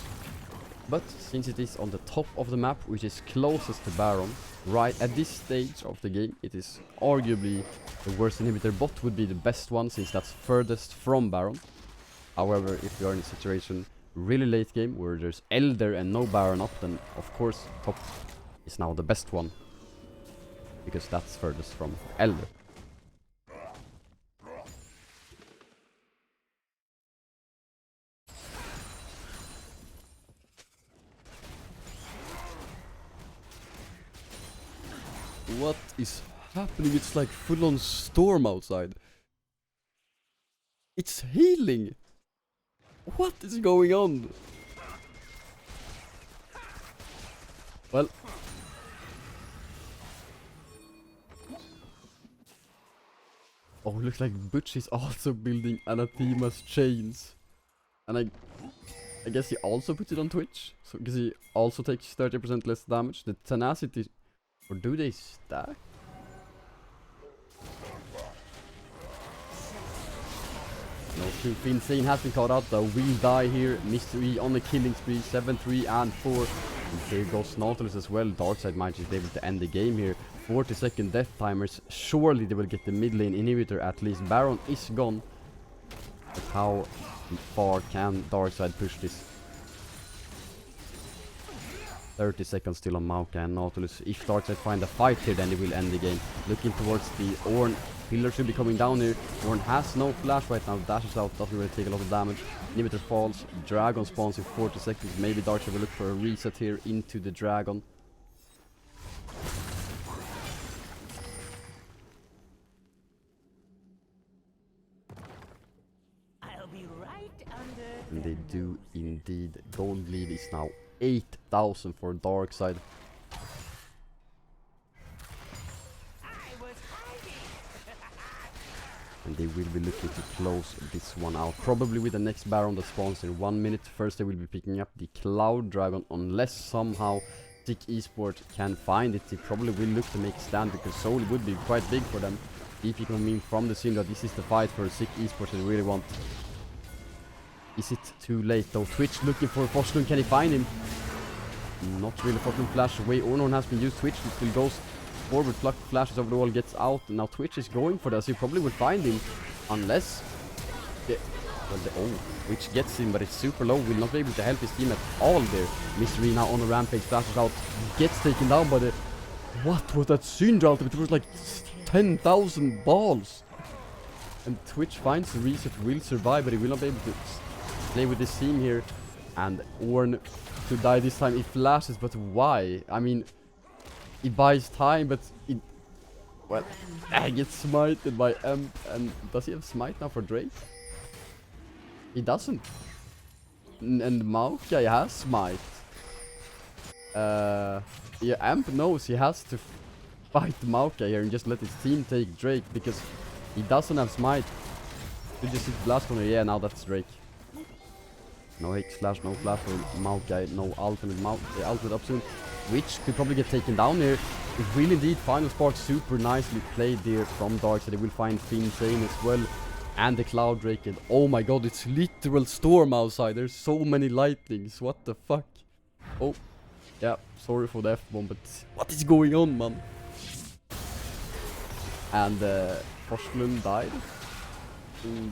But since it is on the top of the map, which is closest to Baron, right at this stage of the game, it is arguably the worst inhibitor. Bot would be the best one, since that's furthest from Baron. However, if you are in a situation really late game where there's Elder and no Baron up, then of course top is now the best one, because that's furthest from Elder. What is happening? It's like full on storm outside. It's healing. What is going on? Well. Oh, looks like Butch is also building Anathema's chains. And I guess he also puts it on Twitch. So because he also takes 30% less damage. The tenacity. Or do they stack? No, Insane has been caught out though. Will die here. Mystery on the killing spree. 7, 3, and 4. And here goes Nautilus as well. Darkside might just be able to end the game here. 40-second death timers. Surely they will get the mid lane inhibitor at least. Baron is gone. But how far can Darkside push this? 30 seconds still on Maokai and Nautilus. If Darkside find a fight here, then they will end the game. Looking towards the Ornn. Pillar should be coming down here. Ornn has no flash right now. Dashes out. Doesn't really take a lot of damage. Inhibitor falls. Dragon spawns in 40 seconds. Maybe Darkside will look for a reset here into the Dragon. I'll be right under. And they do indeed. Gold lead is now 8,000 for Darkside. And they will be looking to close this one out. Probably with the next Baron that spawns in 1 minute. First they will be picking up the Cloud Dragon. Unless somehow SIC Esports can find it. They probably will look to make a stand because Soul would be quite big for them. DP coming in from the Syndra. This is the fight for SIC Esports they really want. Is it too late though? Twitch looking for Forslund. Can he find him? Not really. Forslund flash away. Ornn has been used. Twitch still goes forward. Pluck flashes over the wall. Gets out. Now Twitch is going for this. He probably will find him. Unless... Twitch gets him, but it's super low. Will not be able to help his team at all there. Mystery now on the rampage. Flashes out. Gets taken down by the... What was that Syndra ultimate? It was like 10,000 balls. And Twitch finds the reset. Will survive, but he will not be able to play with this team here. And Ornn to die this time. He flashes, but why? I mean, he buys time, but it... Well, he gets smited by Emp. And does he have smite now for Drake? He doesn't. And Maokai has smite. Yeah, Amp knows he has to fight Maokai here and just let his team take Drake because he doesn't have smite. He just hit blast on her. Yeah, now that's Drake. No H slash, no flash for Maokai, no ultimate. Ultimate up soon, which could probably get taken down here. It will indeed. Final spark, super nicely played there from Darkside. They will find Insane as well, and the Cloud Drake. And oh my god, it's literal storm outside. There's so many lightnings. What the fuck? Oh, yeah. Sorry for the F-bomb, but what is going on, man? And Forslund died. And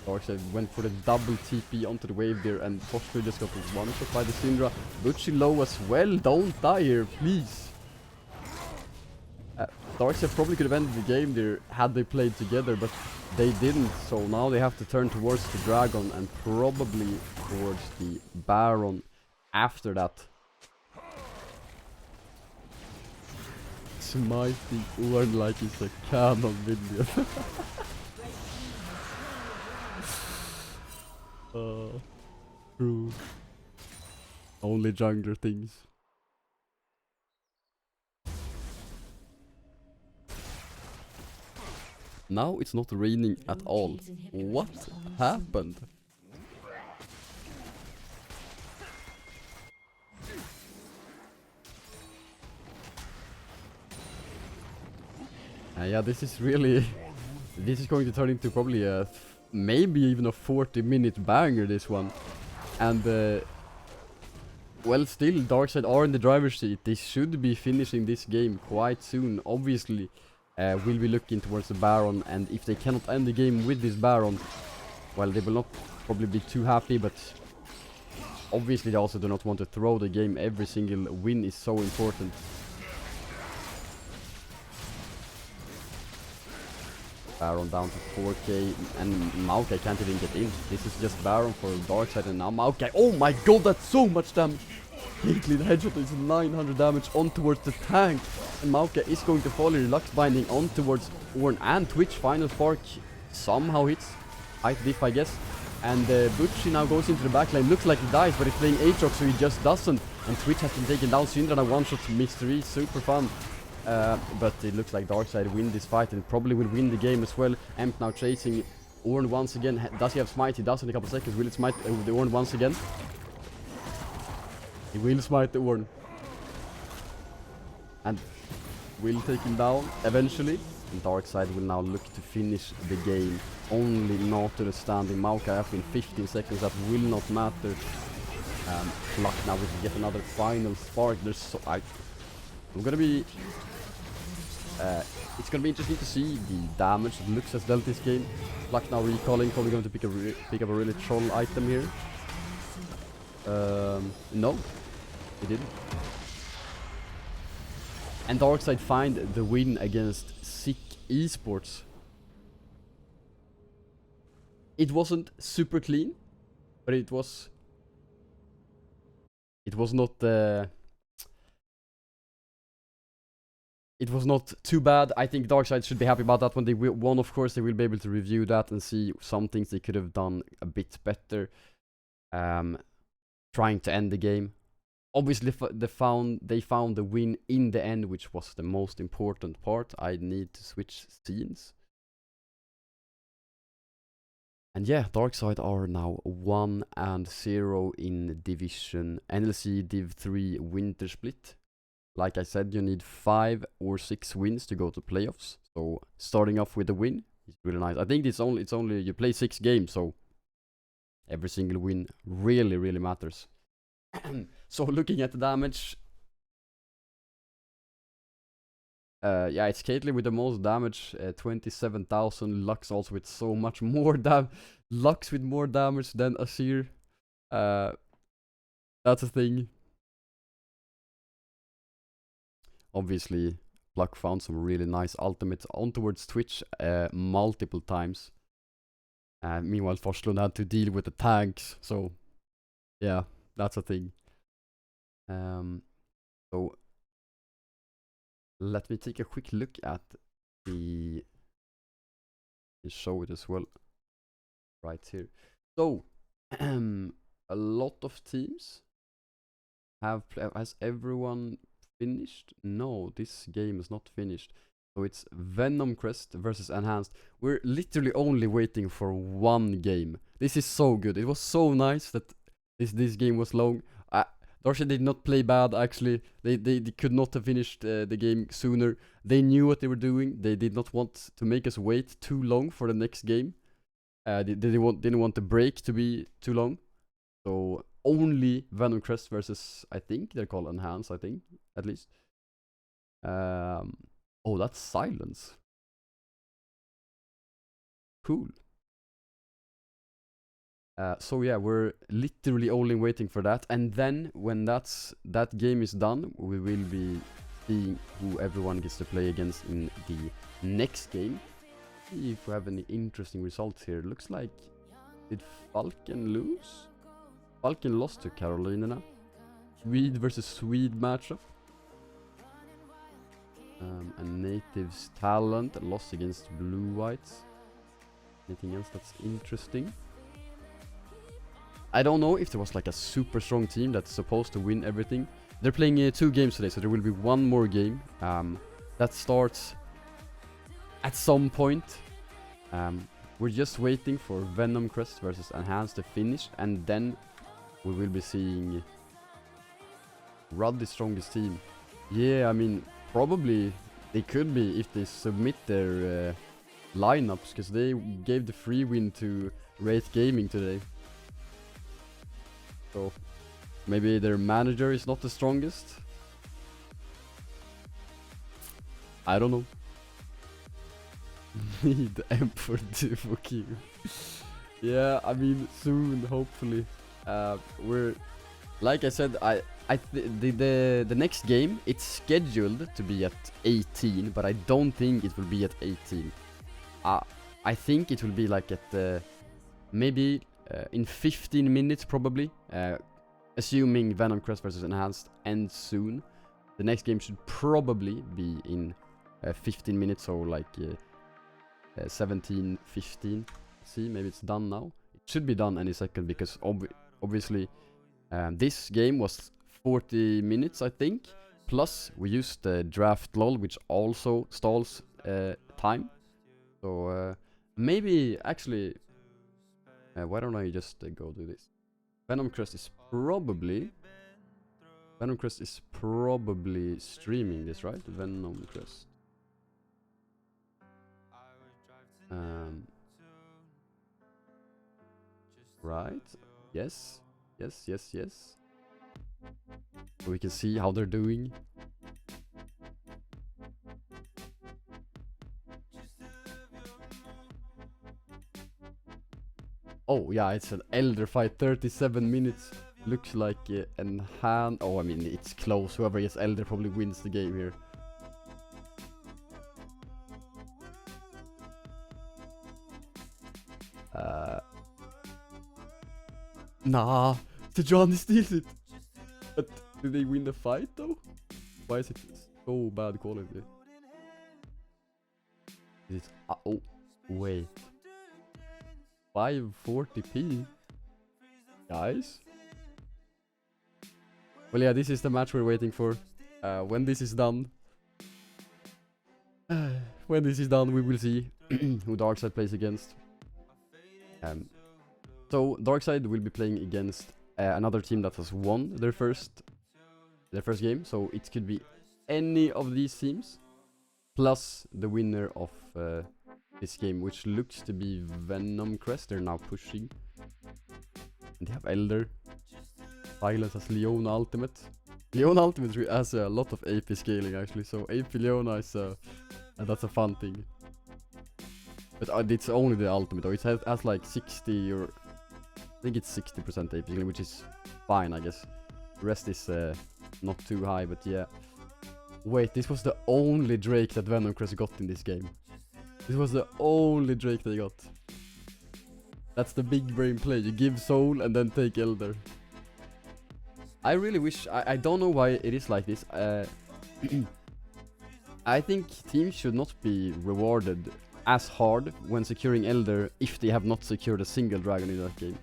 Darkside went for the double TP onto the wave there, and Forslund just got one shot by the Syndra. Butchie low as well. Don't die here, please. Darkside probably could have ended the game there had they played together, but they didn't. So now they have to turn towards the Dragon and probably towards the Baron after that. Smiting Ornn like it's a canon minion. True. Only jungler things. Now it's not raining at all. What happened? Yeah, this is really... This is going to turn into probably a... maybe even a 40-minute banger, this one. And well, still Darkside are in the driver's seat. They should be finishing this game quite soon. Obviously we'll be looking towards the Baron, and if they cannot end the game with this Baron, well, they will not probably be too happy, but obviously they also do not want to throw the game. Every single win is so important. Baron down to 4k, and Maokai can't even get in. This is just Baron for Darkside, and now Maokai. Oh my god, that's so much damage! Caitlyn headshot is 900 damage on towards the tank. And Mauka is going to fall here. Lux binding on towards Orn and Twitch. Final Spark somehow hits. Height diff, I guess. And Butchie now goes into the backline. Looks like he dies, but he's playing Aatrox, so he just doesn't. And Twitch has been taken down. Syndra now one-shots Mystery. Super fun. But it looks like Darkside win this fight and probably will win the game as well. Emp now chasing Orn once again. Does he have smite? He does in a couple seconds. Will it smite the Orn once again? He will smite the Orn. And will take him down eventually. And Darkside will now look to finish the game. Only not to the standing Mauka after in 15 seconds. That will not matter. Luck now we can get another final spark. There's so I'm gonna be it's gonna be interesting to see the damage that Lux has dealt this game. Luck now recalling, probably going to pick up a really troll item here. No, he didn't. And Darkside find the win against SIC Esports. It wasn't super clean, but it was not it was not too bad. I think Darkside should be happy about that. When they won, of course, they will be able to review that and see some things they could have done a bit better. Trying to end the game. Obviously, they found the win in the end, which was the most important part. I need to switch scenes. And yeah, Darkside are now 1-0 in Division NLC Div 3 Winter Split. Like I said, you need 5 or 6 wins to go to playoffs. So starting off with a win is really nice. I think it's only you play 6 games, so every single win really matters. So looking at the damage, yeah, it's Caitlyn with the most damage, 27,000. Lux also with so much more Lux with more damage than Azir. That's a thing. Obviously, Pluck found some really nice ultimates on towards Twitch multiple times. Meanwhile, Forslund had to deal with the tanks, so yeah, that's a thing. So let me take a quick look at the show it as well right here. So a lot of teams has everyone finished? No, this game is not finished. So it's Venom Crest versus Enhanced. We're literally only waiting for one game. This is so good. It was so nice that this game was long. Darkside did not play bad, actually. They could not have finished the game sooner. They knew what they were doing. They did not want to make us wait too long for the next game. They didn't want the break to be too long. So only Venom Crest versus, I think they're called Enhance, I think, at least. Oh, that's Silence. Cool. So yeah, we're literally only waiting for that, and then when that game is done, we will be seeing who everyone gets to play against in the next game. See if we have any interesting results here. Looks like, did Falcon lose? Falcon lost to Carolina. Swede versus Swede matchup. And Native's Talent lost against Blue Whites. Anything else that's interesting? I don't know if there was like a super strong team that's supposed to win everything. They're playing 2 games today, so there will be one more game that starts at some point. We're just waiting for Venom Crest versus Enhance to finish, and then we will be seeing Ruddy's strongest team. Yeah, I mean, probably they could be if they submit their lineups, because they gave the free win to Wraith Gaming today. So maybe their manager is not the strongest. I don't know. Need M for Q. Yeah, I mean soon, hopefully. We're, like I said, the next game, it's scheduled to be at 18, but I don't think it will be at 18. I think it will be like at maybe in 15 minutes probably. assuming Venom Crest versus Enhanced ends soon, the next game should probably be in 15 minutes, or like 17:15. See, maybe it's done now. It should be done any second, because obviously this game was 40 minutes, I think. Plus, we used the draft lol, which also stalls time. So maybe actually, why don't I just go do this? Venom Crest is probably streaming this, right? Venom Crest. Right. Yes. So we can see how they're doing. Oh yeah, it's an Elder fight, 37 minutes. Looks like enhanced. Oh, I mean, it's close. Whoever gets Elder probably wins the game here. Nah, Johnny steals it. But do they win the fight though? Why is it so bad quality? Is it? Oh, wait. 540p, guys. Well, yeah, this is the match we're waiting for. When this is done, we will see who Darkside plays against. So Darkside will be playing against another team that has won their first game. So it could be any of these teams, plus the winner of this game, which looks to be Venom Crest. They're now pushing. And they have Elder. Silence has Leona Ultimate. Leona Ultimate has a lot of AP scaling actually, so AP Leona is that's a fun thing. But it's only the ultimate though. It has like 60, or I think it's 60% AP scaling, which is fine, I guess. The rest is not too high, but yeah. Wait, this was the only Drake that Venom Crest got in this game. This was the only Drake they got. That's the big brain play. You give Soul and then take Elder. I really wish... I don't know why it is like this. I think teams should not be rewarded as hard when securing Elder if they have not secured a single dragon in that game.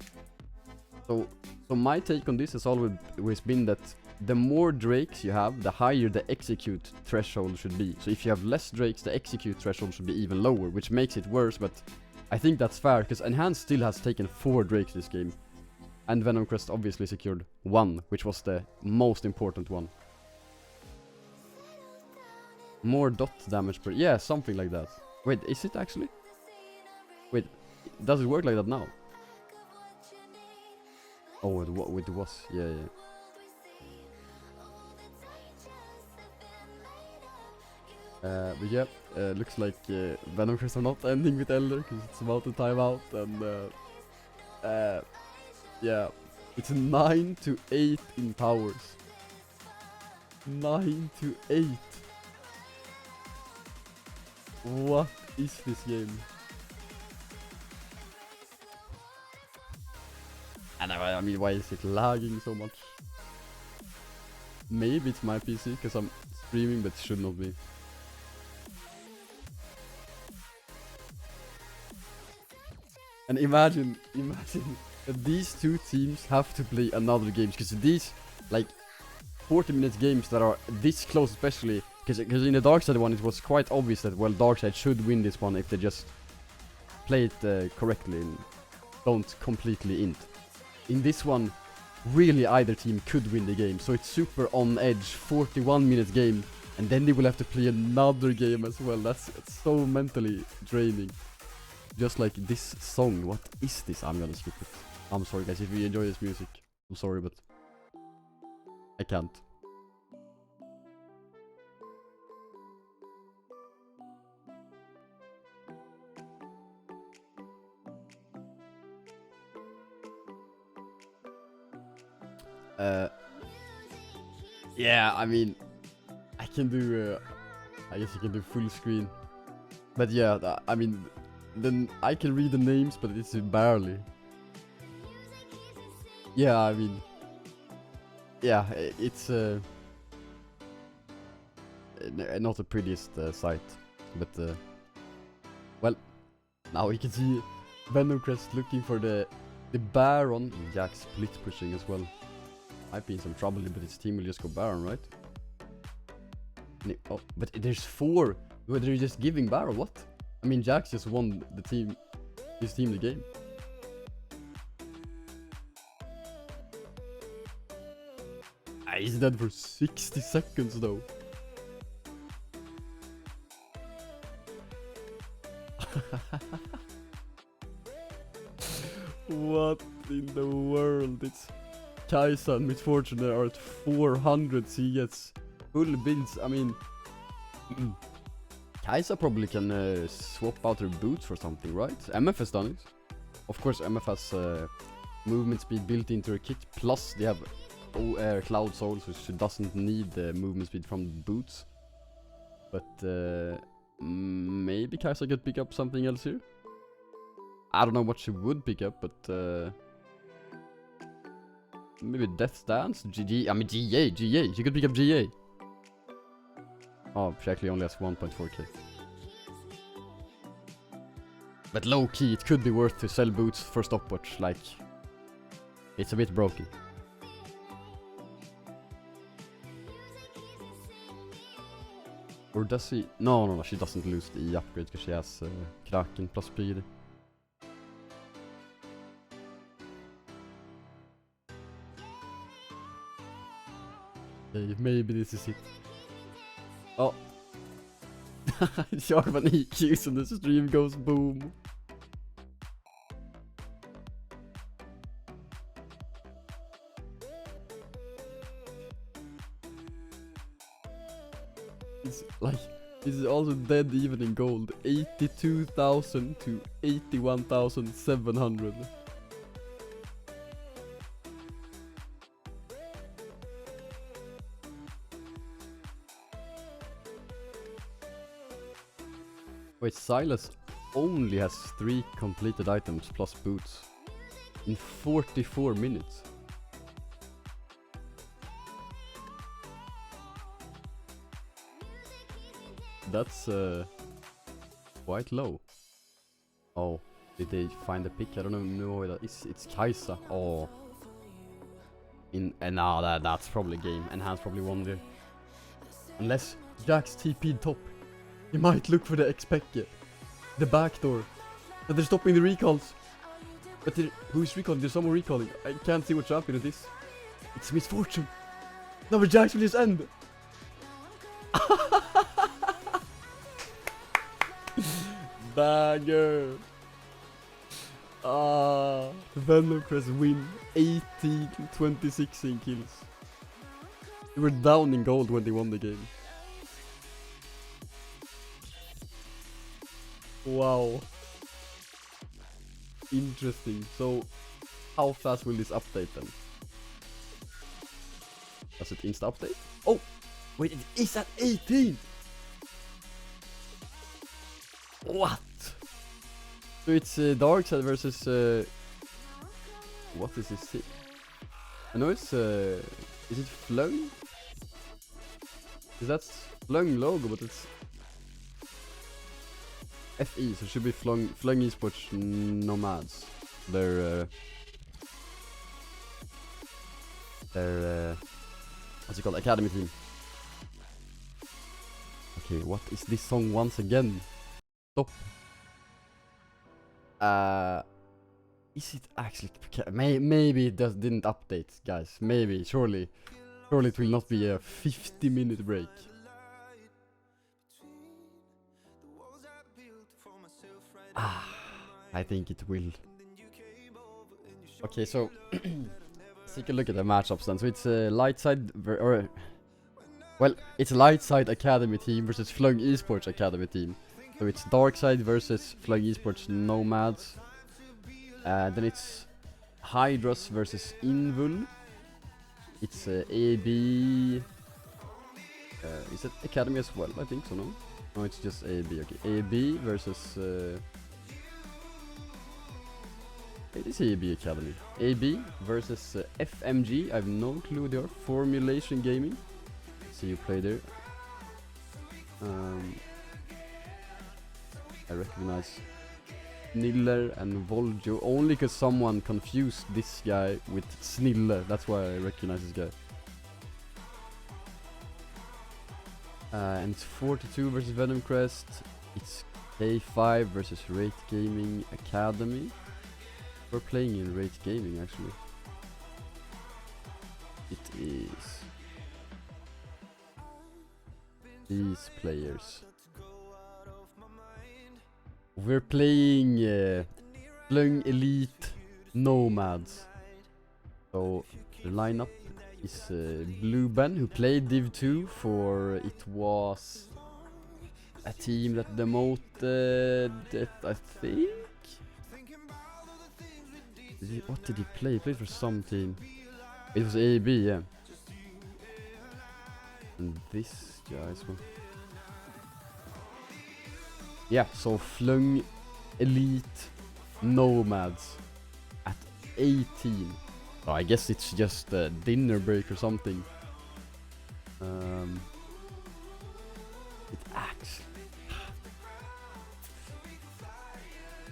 So my take on this has always been that the more Drakes you have, the higher the execute threshold should be. So if you have less Drakes, the execute threshold should be even lower, which makes it worse, but I think that's fair, because Enhanced still has taken 4 Drakes this game. And Venom Crest obviously secured 1, which was the most important one. More dot damage per... Yeah, something like that. Wait, is it actually? Wait, does it work like that now? Oh, it was. Yeah. But yeah, looks like Venom Crest are not ending with Elder, because it's about to time out, and yeah, it's 9-8 in powers. 9-8. What is this game? And I mean, why is it lagging so much? Maybe it's my PC, because I'm streaming, but it should not be. And imagine that these two teams have to play another game, because these like 40-minute games that are this close, especially because in the Darkside one it was quite obvious that, well, Darkside should win this one if they just play it correctly and don't completely int. In this one, really either team could win the game, so it's super on edge, 41-minute game, and then they will have to play another game as well. That's so mentally draining. Just like this song, what is this? I'm gonna skip it. I'm sorry guys, if you enjoy this music, I'm sorry, but I can't. Yeah, I mean, I can do, I guess you can do full screen. But yeah, I mean, then I can read the names, but it's barely. Yeah, I mean, yeah, it's not the prettiest sight, but well, now we can see Venomcrest looking for the Baron. Jack split pushing as well. Might be in some trouble, but his team will just go Baron, right? Oh, but there's 4. Whether they're just giving Baron, what? I mean, Jax just won his team the game. He's dead for 60 seconds though. What in the world? It's Kaisa and Misfortune that are at 400 CS. Full builds, I mean... Kaisa probably can swap out her boots for something, right? MF has done it. Of course, MF has movement speed built into her kit, plus they have Cloud Soul, so she doesn't need the movement speed from the boots. But maybe Kaisa could pick up something else here. I don't know what she would pick up, but maybe Death Dance? GA, GA, she could pick up GA. Oh, she actually only has 1.4k. But low key, it could be worth to sell boots for stopwatch, like, it's a bit broken. Or does she? No, she doesn't lose the E upgrade because she has Kraken plus speed. Okay, maybe this is it. Oh. Jarvan EQs and the stream goes boom. It's like, this is also dead even in gold. 82,000 to 81,700. Wait, Silas only has 3 completed items plus boots in 44 minutes. That's quite low. Oh, did they find a pick? I don't know who that is. It's Kaisa. Oh. Nah, that's probably game. Enhance probably won there. Unless Jax TP'd top. He might look for the X-Peke. The back door. And they're stopping the recalls. But who's recalling? There's someone recalling. I can't see what champion it is. It's Misfortune. No, but Jax will just end. Bagger. Venomcrest win 18-26 in kills. They were down in gold when they won the game. Wow. Interesting. So, how fast will this update then? Does it insta update? Oh! Wait, it is at 18! What? So it's Darkside versus what is this? I know it's is it Flung? Is that Flung logo, but it's FE, so it should be Flung Esports Nomads. They're what's it called? Academy team. Okay, what is this song once again? Stop. Is it actually? Maybe it didn't update, guys. Maybe, surely it will not be a 50-minute break. I think it will. Okay, so let's take a look at the matchups then. So it's Lightside it's Lightside Academy team versus Flung Esports Academy team. So it's Darkside versus Flung Esports Nomads. Then it's Hydras versus Invul. It's AB. Is it Academy as well? I think so, no? No, it's just AB. Okay, AB versus It is AB Academy. AB versus FMG. I have no clue they are. Formulation Gaming. See you play there. I recognize Sniller and Voljo only because someone confused this guy with Sniller. That's why I recognize this guy. And it's 42 versus Venom Crest. It's K5 versus Rate Gaming Academy. We're playing in Rate Gaming actually. It is these players. We're playing Flung Elite Nomads. So the lineup is Blue Ben, who played Div 2 for it was a team that demoted it, I think. What did he play? He played for some team. It was AB, yeah. And this guy's one. Yeah, so Flung Elite Nomads at 18. So I guess it's just a dinner break or something. It actually...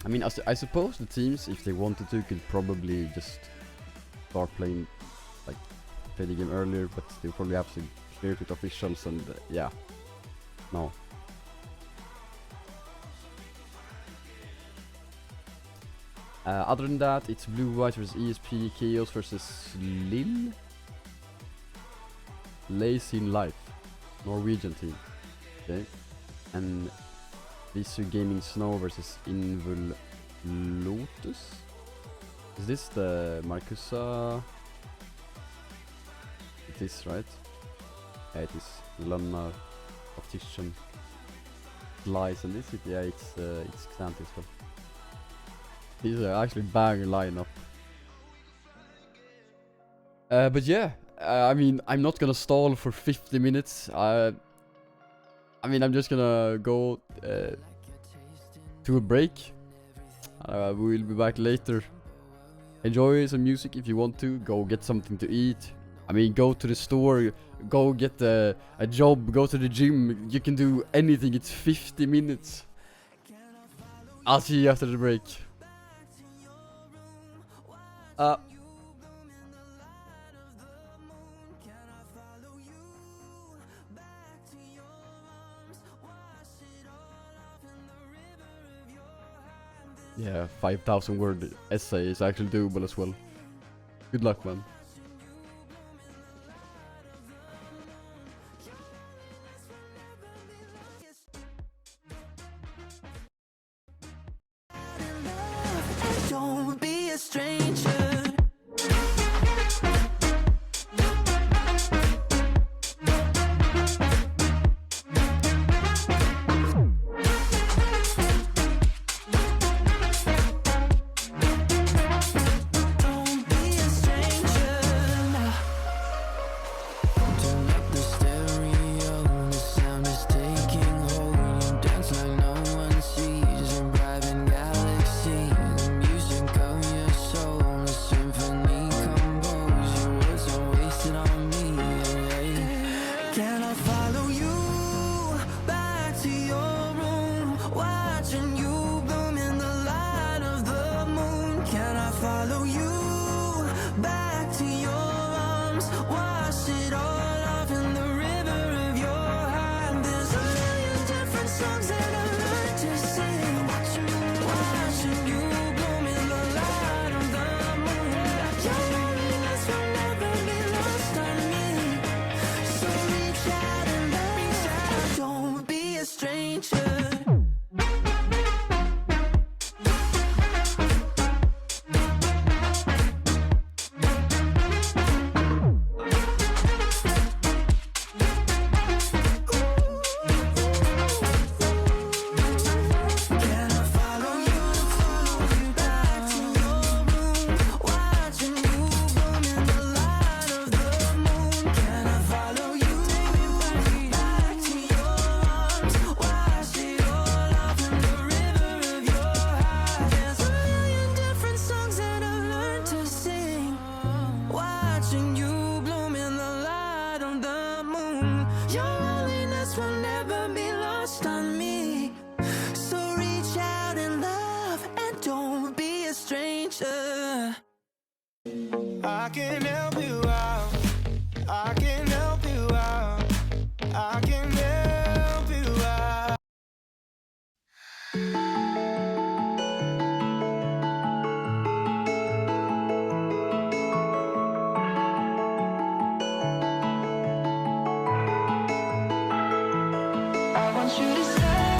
I mean, I suppose the teams, if they wanted to, could probably just start playing, like, play the game earlier, but they probably have to clear it with officials and, yeah. No. Other than that, it's Blue White versus ESP, Chaos versus Lil. Lazy in Life, Norwegian team. Okay. And Visu Gaming Snow versus Invul Lotus. Is this the Marcusa? It is, right? Yeah, it is. Lunnar, Optician, Slice, and this it? Yeah, it's Xantis. These are actually bang lineup. But yeah, I mean, I'm not gonna stall for 50 minutes. I mean, I'm just gonna go to a break. We'll be back later. Enjoy some music if you want to. Go get something to eat. I mean, go to the store. Go get a job. Go to the gym. You can do anything. It's 50 minutes. I'll see you after the break. Yeah, 5,000 word essay is actually doable as well. Good luck, man. Don't be a stranger. want you to stay.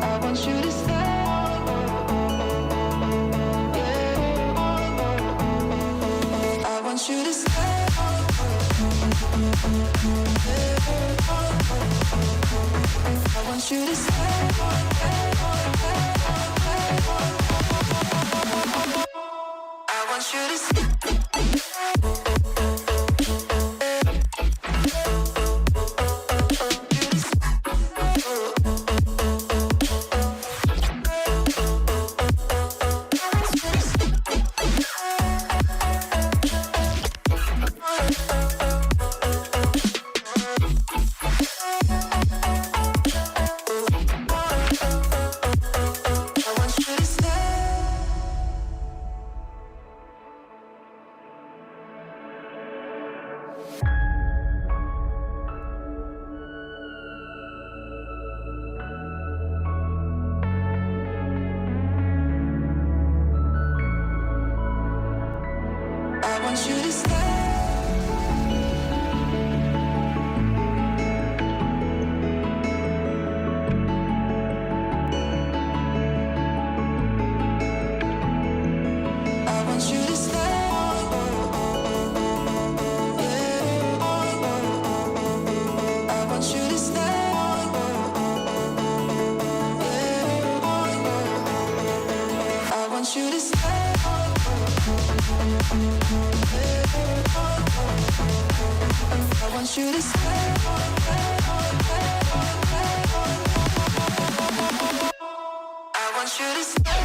I want you to stay. I want you to stay. I want you to stay. I want you to stay. I want you to stay. I want you to stay. I want you to stay. I want you to stay. I want you to stay. I want you to stay.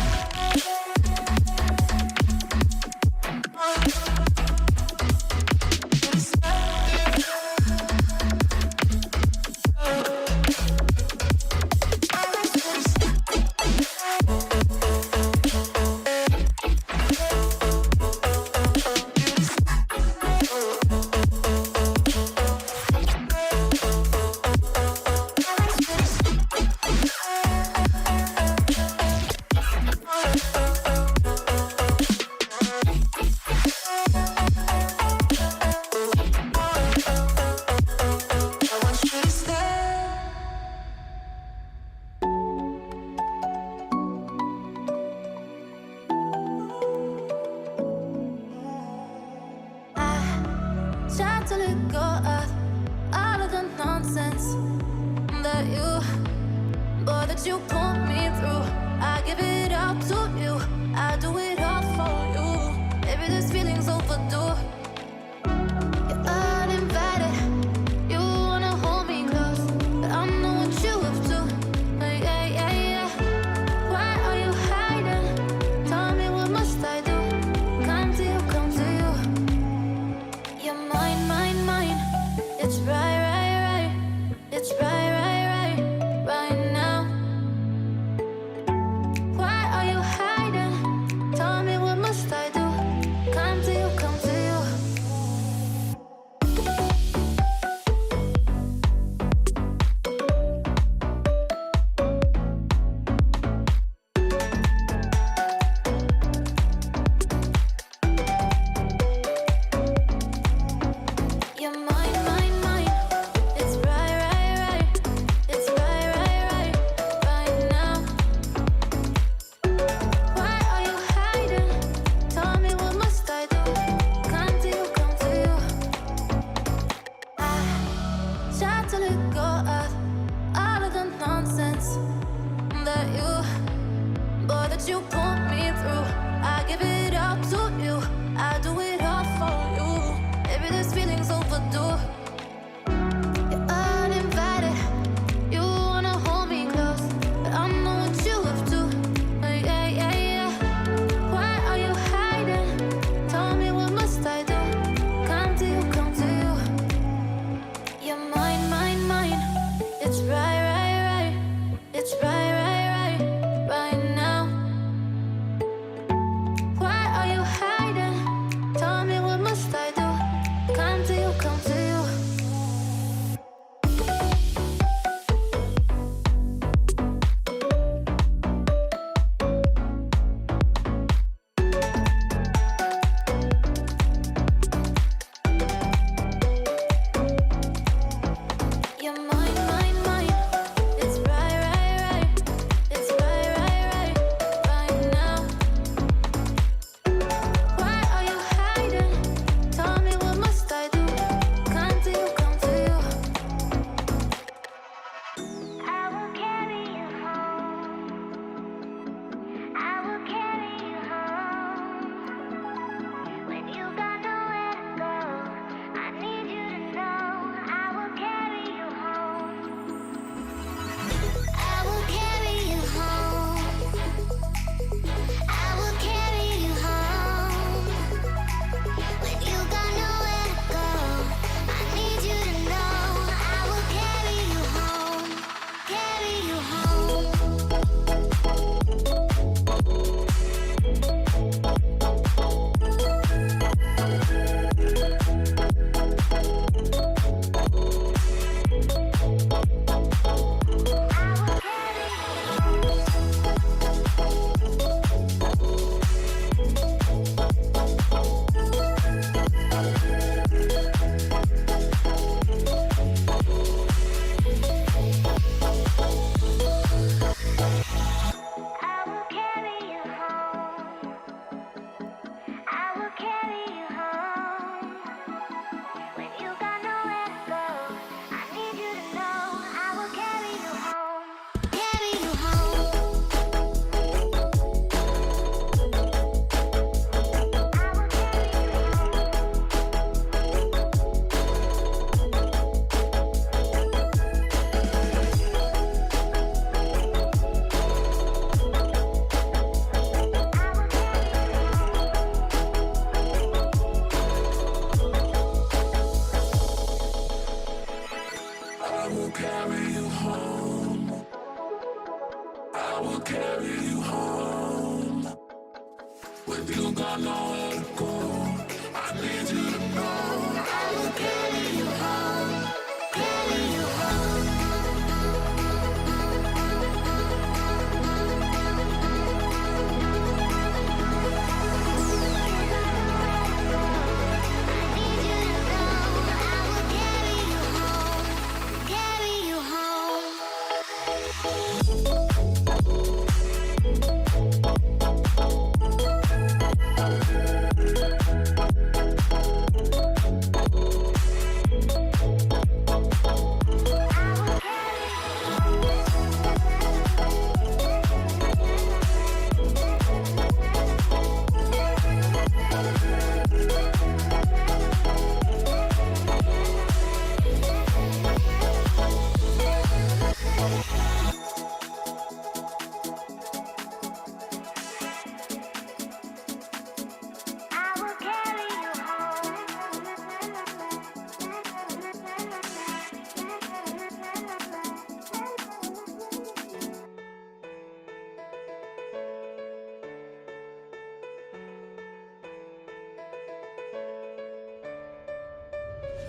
Try to let go of all of the nonsense that you put me through. I give it all to you. I do it all for you. Maybe this feeling's overdue. You're uninvited. You wanna hold me close, but I know what you have to. Yeah, yeah, yeah. Why are you hiding? Tell me what must I do? Come to you, come to you. You're mine, mine, mine. It's right, right, right. It's right, right, right, right now. Why are you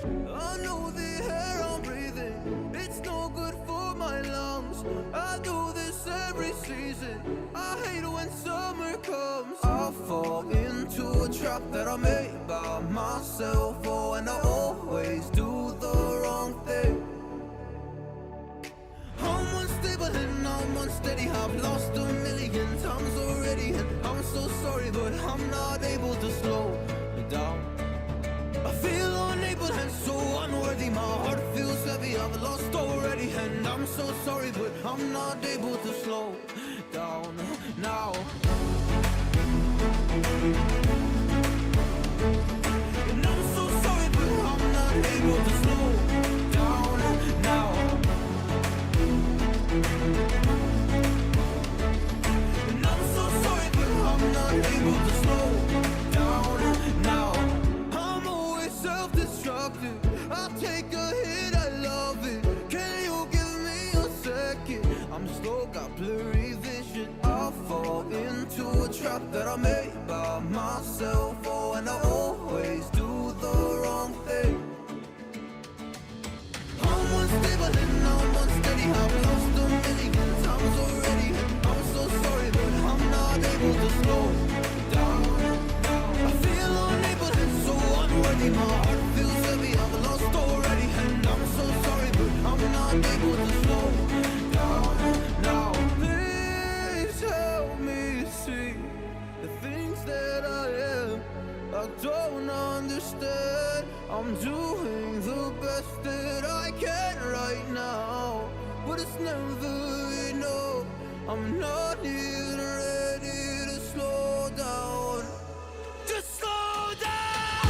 I know the air I'm breathing, it's no good for my lungs. I do this every season, I hate when summer comes. I fall into a trap that I made by myself. Oh, and I always do the wrong thing. I'm unstable and I'm unsteady, I've lost a million times already, and I'm so sorry, but I'm not able to slow down. I feel unable and so unworthy, my heart feels heavy, I've lost already, and I'm so sorry, but I'm not able to slow down now. And I'm so sorry, but I'm not able to slow down now. And I'm so sorry, but I'm not able to slow down now. I'm always self-destructive, I take a hit, I love it. Can you give me a second? I'm slow, got blurry vision. I fall into a trap that I made by myself. Oh, and I always do the wrong thing. I'm unstable and I'm unsteady, I've lost a million times already, and I'm so sorry, but I'm not able to slow down. I feel unable and so unworthy, my heart feels heavy, I've lost already, and I'm so sorry, but I'm not able to slow down now. Please help me see the things that I am, I don't understand. I'm doing the best that I can right now, but it's never enough. I'm not even ready to slow down. Just slow down.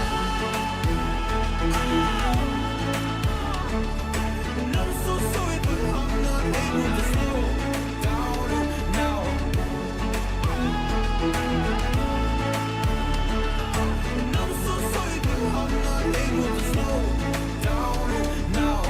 And I'm so sorry, but I'm not able to slow down now. And I'm so sorry, but I'm not able to slow down now.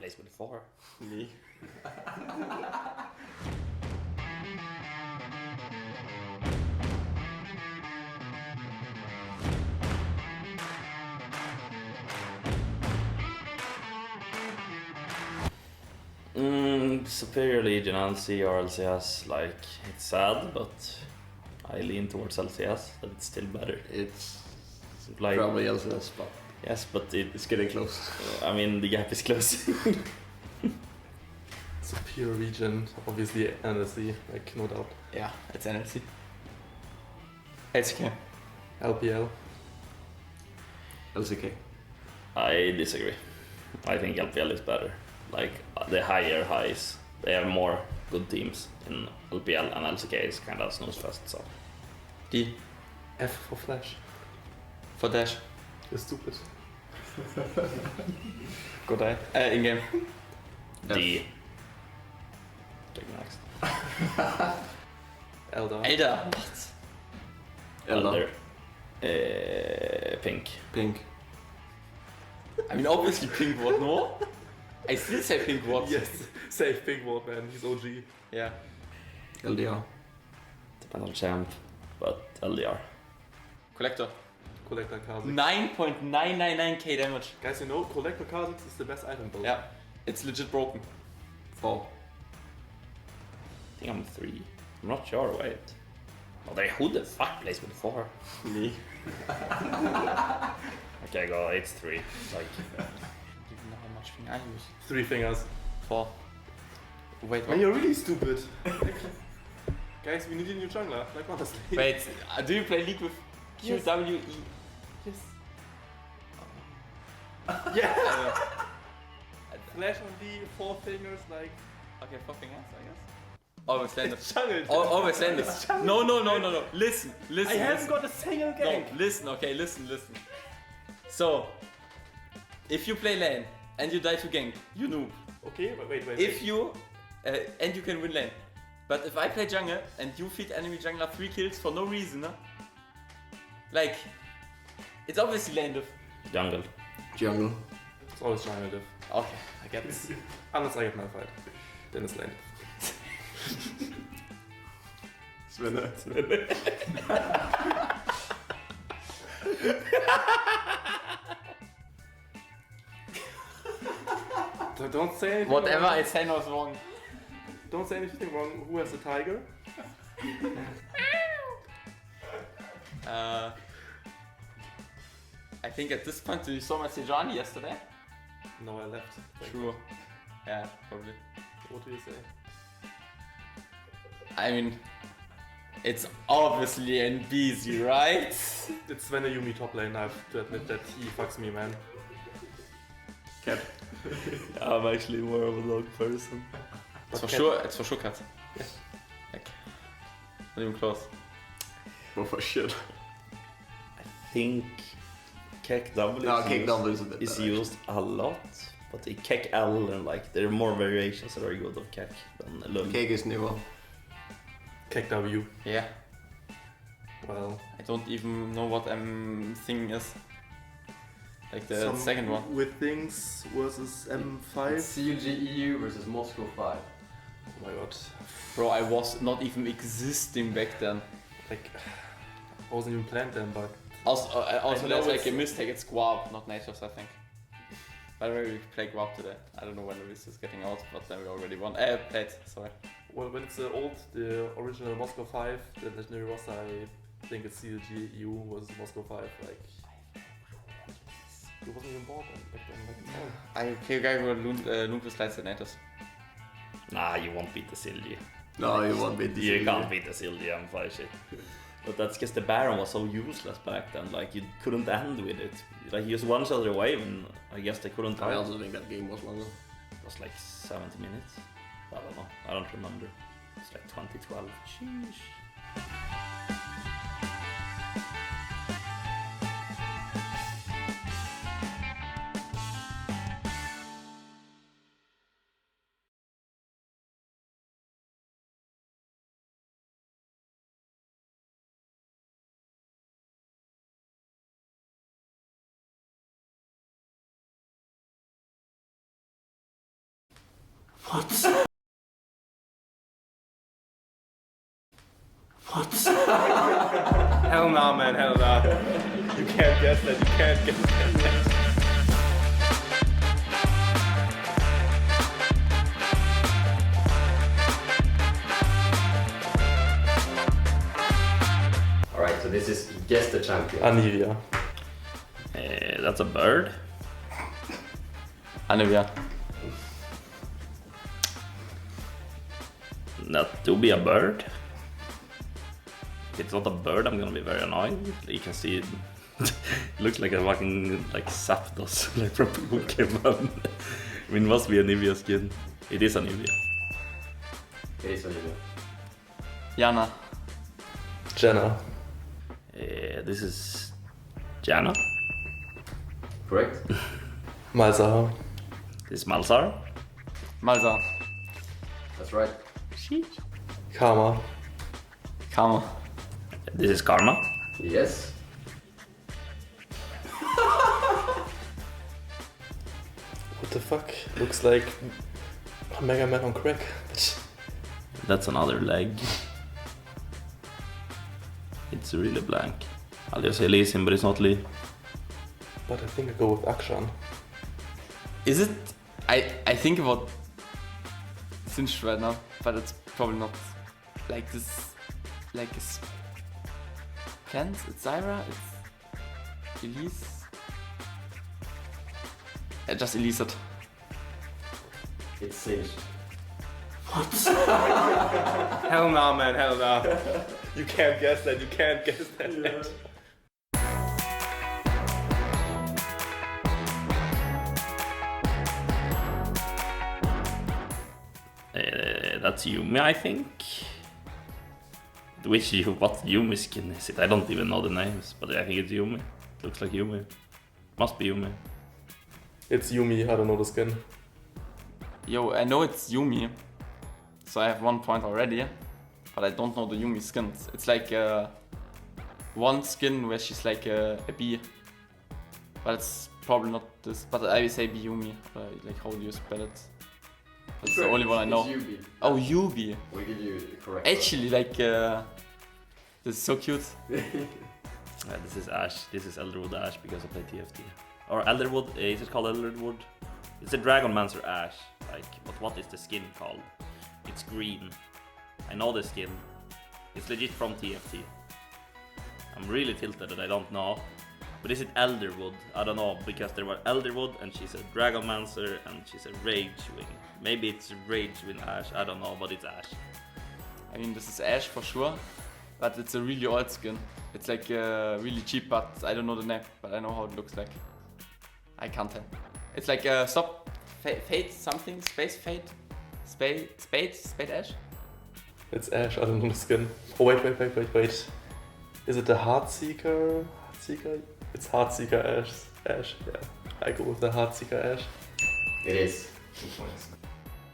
plays with 4? Me. Superior Legion, NLC or LCS, like, it's sad, but I lean towards LCS, that it's still better. It's Like, probably LCS, but yes, but it's getting close. I mean, the gap is close. Superior region, obviously NLC, like no doubt. Yeah, it's NLC. SIC. LPL. LCK. I disagree. I think LPL is better. Like, the higher highs, they have more good teams in LPL, and LCK is kind of snooze fest, so. D. F for Flash. For Dash. You're stupid. Good eye. In-game. D. Take next. Elder. Elder. What? Elder. Pink. Pink. I mean, obviously Pink Ward, no? I still say Pink Ward. Yes, safe Pink Ward, man. He's OG. Yeah. LDR. Depends on champ, but LDR. Collector. Collector Kha'Zix. 9.999k damage. Guys, you know, Collector Kha'Zix is the best item build. Yeah. It's legit broken. 4. I think I'm 3. I'm not sure, wait. Oh, who the fuck plays with 4? Me. Okay, go, it's 3. Like, I don't even know how much thing I use. 3 fingers. 4. Wait, Man, what? you're really stupid. Guys, we need a new jungler. Like, honestly. Wait, do you play League with QWE? Yes. Yeah. Flash on D, 4 fingers, like. Okay, 4 fingers, I guess. Always land It's jungle. Always land No. Listen. I haven't got a single No, gank. listen. So, if you play lane and you die to gank, you noob. Okay, but wait. If you and you can win lane. But if I play jungle and you feed enemy jungler 3 kills for no reason, like, it's obviously lane diff. jungle. Jungle. It's always jungle diff. Okay, I get this. Unless I get malfight. Then it's lane. Svenne. Don't say anything Whatever wrong. I say was wrong. Don't say anything wrong. Who has the tiger? I think at this point you saw my Sejani yesterday. No, I left. True. Yeah, probably. What do you say? I mean, it's obviously NBZ, right? It's Svenne Yumi top lane. I have to admit that he fucks me, man. Cat. I'm actually more of a dog person. It's for Cat- sure cat. Yeah. Like, not even close. Oh for shit. I think Kek W No, Kek W is a bit is better, used a lot, but the Kek L and like there are more variations that are good of Kek than Lund. Cake is newer. Kek W. Yeah. Well, I don't even know what thing is. Like the some second one. with things versus M5. CUG EU versus Moscow 5. Oh my god. Bro, I was not even existing back then. Like, I wasn't even planned then, but Also, I know there's like it's- a mistake. It's Guap, not Natives, I think. By the way, we play Guap today. I don't know when this is getting out, but then we already won. Played, sorry. well, when it's the original Moscow 5, the legendary roster, I think it's CLG EU versus Moscow 5. Like, it wasn't even bought back then. Like, Okay, guy who Lundqvist likes the Natives. Nah, you won't beat the Silgi. No, you won't beat the You Silgi. can't beat the Silgi M5 shit. But that's because the Baron was so useless back then, like you couldn't end with it. Like you just one shot their wave and I guess they couldn't I end. also think that game was longer. It was like 70 minutes. I don't know, I don't remember. It's like 2012. Sheesh. Hell nah, man, hell nah. You can't guess that, you can't guess that. Alright, so this is Guess the Champion. Anivia. That's a bird. Anivia. That to be a bird. If it's not a bird, I'm gonna be very annoyed. You can see it. It looks like a fucking like Zapdos, like from Pokemon. I mean, it must be a Nivea skin. It is a Nivea. It is Olivia. Jana. Jenna. This is Jana. Correct? Malzahar. This is Malzar. Malza. That's right. Karma. Karma. This is Karma. Yes. What the fuck? Looks like a Mega Man on crack. That's another leg. It's really blank. I'll just say Lee Sin, but it's not Lee. But I think I go with Akshan. Is it? I think about Sinch right now, but it's probably not like this. Like it's Kent, it's Zyra, it's Elise. I just Elise it. It's Sage. Hell nah, man, hell nah. You can't guess that, you can't guess that. That's Yumi, I think. What Yumi skin is it? I don't even know the names, but I think it's Yumi. It looks like Yumi. Must be Yumi. It's Yumi, I don't know the skin. Yo, I know it's Yumi, so I have 1 point already, but I don't know the Yumi skins. It's like one skin where she's like a bee, but it's probably not this. But I will say be Yumi, like how do you spell it? That's the only one I know. It's Yubi. Oh, Yubi. We give you the correct. Actually, like this is so cute. This is Ash. This is Elderwood Ash because I play TFT. Or Elderwood, is it called Elderwood? It's a Dragonmancer Ash. Like, but what is the skin called? It's green. I know the skin. It's legit from TFT. I'm really tilted that I don't know. But is it Elderwood? I don't know, because there were Elderwood and she's a Dragonmancer and she's a Ragewing. Maybe it's Ragewing Ash, I don't know, but it's Ash. I mean, this is Ash for sure, but it's a really old skin. It's like really cheap, but I don't know the name, but I know how it looks like. I can't tell. It's like Fate something, Space Fate? Spade Ash? It's Ash, I don't know the skin. Oh wait. Is it the Heartseeker? Heartseeker? It's Heartseeker Ash, yeah. I go with the Heartseeker Ash. It is.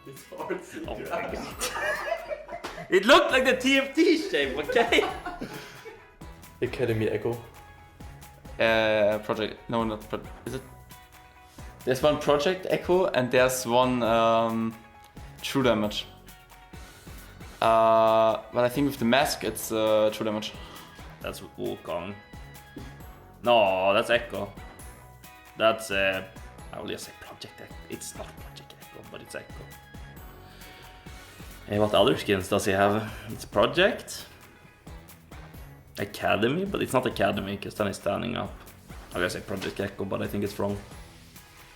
It's Heartseeker. Oh my god. It looked like the TFT shape, okay? Academy Echo. Project, no, not project, is it? There's one Project Echo and there's one True Damage. But I think with the mask it's True Damage. That's Wukong. No, that's Echo. That's I will just say Project Echo. It's not Project Echo, but it's Echo. What other skins does he have? It's Project. Academy, but it's not Academy because then he's standing up. I will say Project Echo, but I think it's wrong.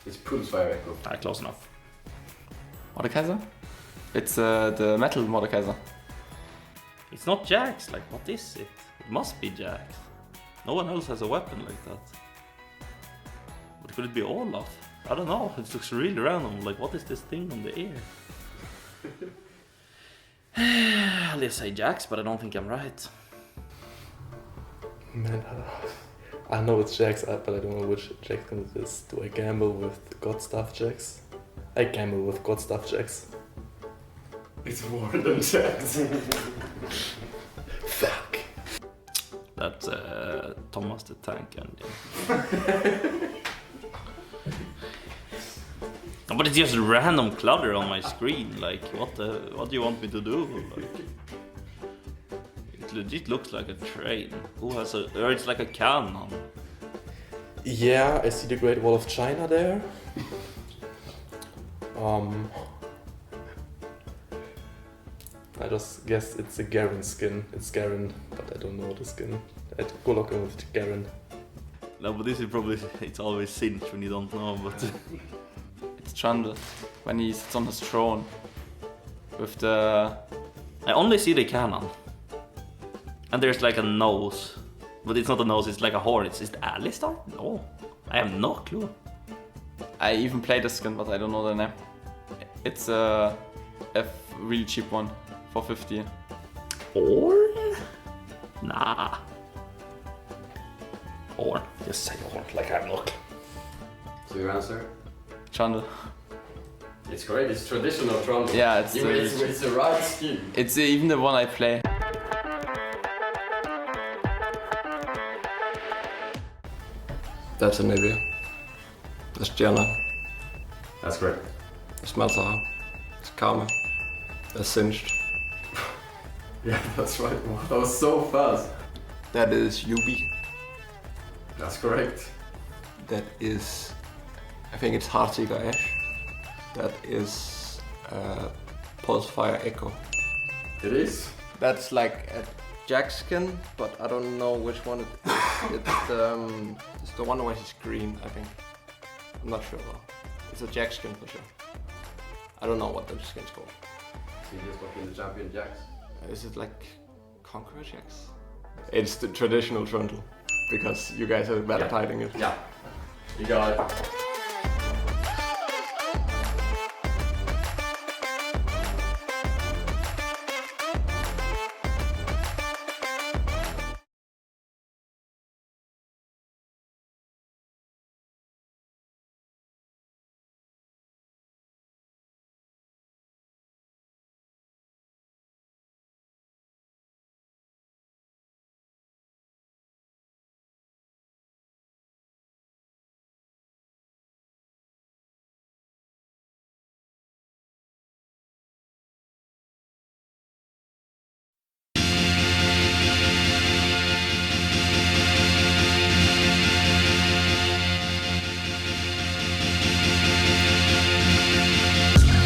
It's Pulsefire Echo. Close enough. Mordekaiser? It's the metal Mordekaiser. It's not Jax, like what is it? It must be Jax. No one else has a weapon like that. But could it be Olaf? I don't know, it looks really random, like what is this thing on the air? I'll just say Jax, but I don't think I'm right. Man, I know it's Jax, but I don't know which Jax it is. Do I gamble with God Stuff Jax? I gamble with God Stuff Jax. It's more than Jax. Fuck. That's Thomas the Tank Engine. But it's just random clutter on my screen. Like, what do you want me to do? Like, it legit looks like a train. Who has a? Or it's like a cannon. Yeah, I see the Great Wall of China there. I just guess it's a Garen skin. It's Garen, but I don't know the skin. I'd go looking with Garen. No, but this is probably, it's always Sinch when you don't know, but... It's Trundle, when he sits on his throne. With the... I only see the cannon. And there's like a nose. But it's not a nose, it's like a horn. Is it Alistar? No. I have no clue. I even played the skin, but I don't know the name. It's a really cheap one, for 50. Horn? Nah. Horn. Just say horn, like I'm not. So your answer? Trundle. It's great, it's traditional Trundle. Yeah, it's it's the right skin. It's even the one I play. That's a navy. That's Jenna. That's great. That's Malzahar. It's Karma. That's Singed. Yeah, that's right. Wow, that was so fast. That is Yubi. That's correct. That is... I think it's Heartseeker Ash. That is... Pulsefire Echo. It is. That's like a Jack skin, but I don't know which one it is. It's the one where he's green, I think. I'm not sure though. It's a Jack skin for sure. I don't know what the skin's called. So you just look in the Champion Jacks. Is it like Conqueror Jacks? It's the traditional Trundle, because you guys are better hiding it. Yeah. You got it.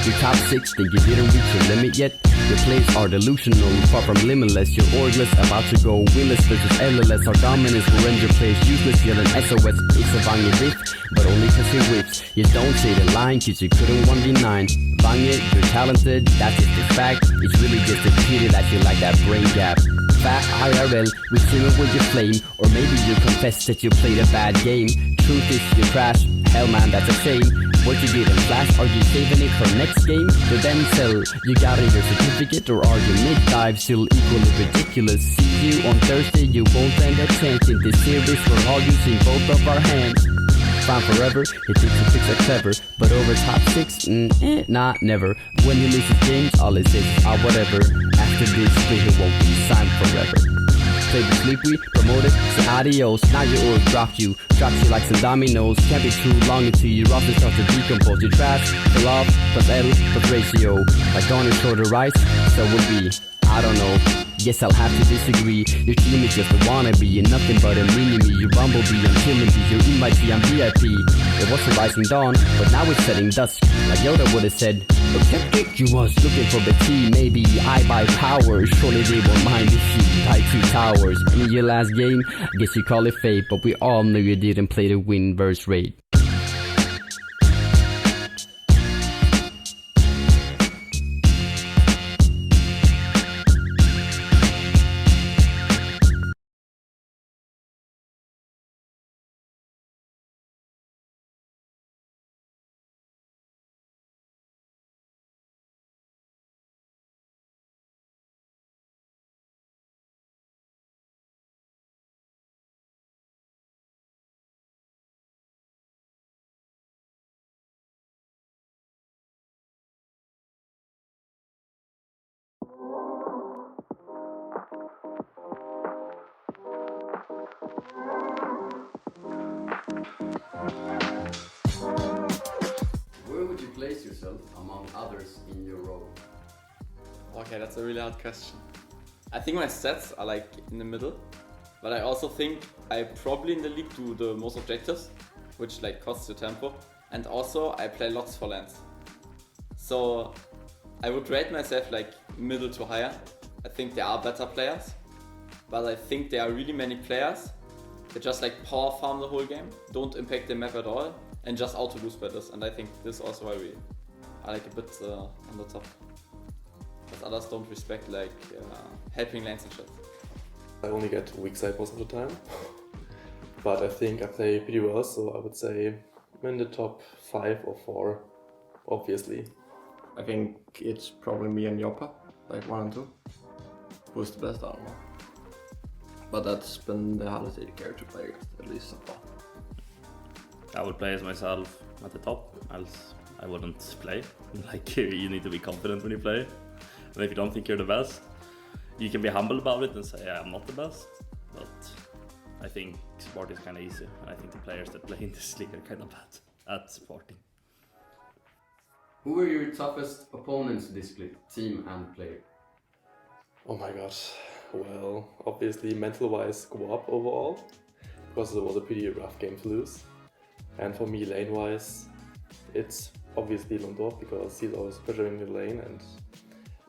Your top 6 think you didn't reach your limit yet? Your plays are delusional, far from limitless. Your orgless about to go winless versus LLS. Our dominance will render plays useless. Yell an SOS, it's a Vange riff, but only cause it whips. You don't say the line cause you couldn't 1v9. Vange, you're talented, that's just a fact. It's really just a pity that you like that brain gap. Fat IRL, we simmer with your flame. Or maybe you confess that you played a bad game. Truth is you trash, hell man that's a shame. What you did in Flash, are you saving it for next game? To then sell, you got your certificate, or are you mid-dive still equally ridiculous? See you on Thursday, you won't stand a chance in this series. We're all using both of our hands. Fine forever, it thinks your picks are clever, but over top 6, nah, never. When you lose his games, all it says is whatever. After this, it won't be signed forever. Play the sleepy, promoted, say adios. Now your org dropped you like some dominoes. Can't be too long until your roster starts to decompose. Your trash, the love, plus L, plus ratio. Like on a shorter rice, so would be. I don't know, guess I'll have to disagree. Your team is just a wannabe, you're nothing but a mini-me. You're bumblebee, I'm killing me, you're in my tea, I'm VIP. It was a rising dawn, but now it's setting dusk. Like Yoda would've said, except you was looking for the tea. Maybe I buy power, surely they won't mind if you buy 2 towers. In your last game, guess you call it fate, but we all knew you didn't play the win verse rate. Where would you play yourself among others in your role? Okay, that's a really hard question. I think my stats are like in the middle, but I also think I probably in the league do the most objectives, which like costs you tempo, and also I play lots for lands. So I would rate myself like middle to higher. I think there are better players, but I think there are really many players that just like power farm the whole game, don't impact the map at all, and just auto lose by this. And I think this is also why we are like a bit on the top. But others don't respect like helping lanes and shit. I only get weak side most of the time, but I think I play pretty well, so I would say I'm in the top 5 or 4, obviously. I think it's probably me and Joppa, like 1 and 2. Who's the best? I don't know. But that's been the hardest character to play against, at least so far. I would play as myself at the top, else I wouldn't play. Like, you need to be confident when you play. And if you don't think you're the best, you can be humble about it and say, yeah, I'm not the best. But I think support is kind of easy. And I think the players that play in this league are kind of bad at supporting. Who were your toughest opponents this split, team and player? Oh my god. Well, obviously mental-wise go up overall, because it was a pretty rough game to lose. And for me, lane-wise, it's obviously Lundqvist, because he's always pressuring the lane, and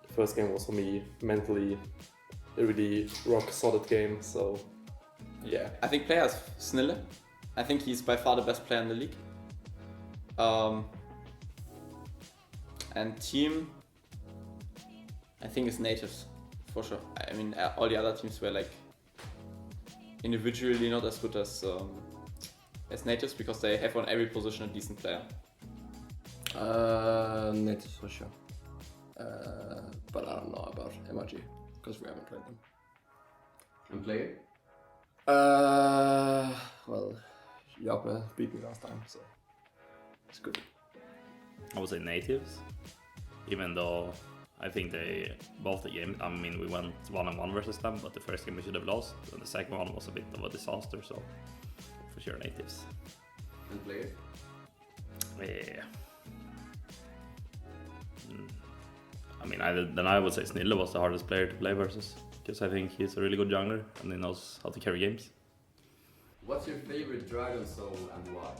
the first game was for me mentally a really rock-solid game, so yeah. I think players Snille. I think he's by far the best player in the league. And team, I think it's natives, for sure. I mean, all the other teams were like individually not as good as natives, because they have on every position a decent player. Natives for sure. But I don't know about MRG, because we haven't played them. And player? Well, Joppa beat me last time, so it's good. I would say natives, even though I think they both the game. I mean, we went 1-1 versus them, but the first game we should have lost, and the second one was a bit of a disaster. So for sure, natives. And player? Yeah. I mean, I would say Snille was the hardest player to play versus, because I think he's a really good jungler and he knows how to carry games. What's your favorite Dragon Soul and why?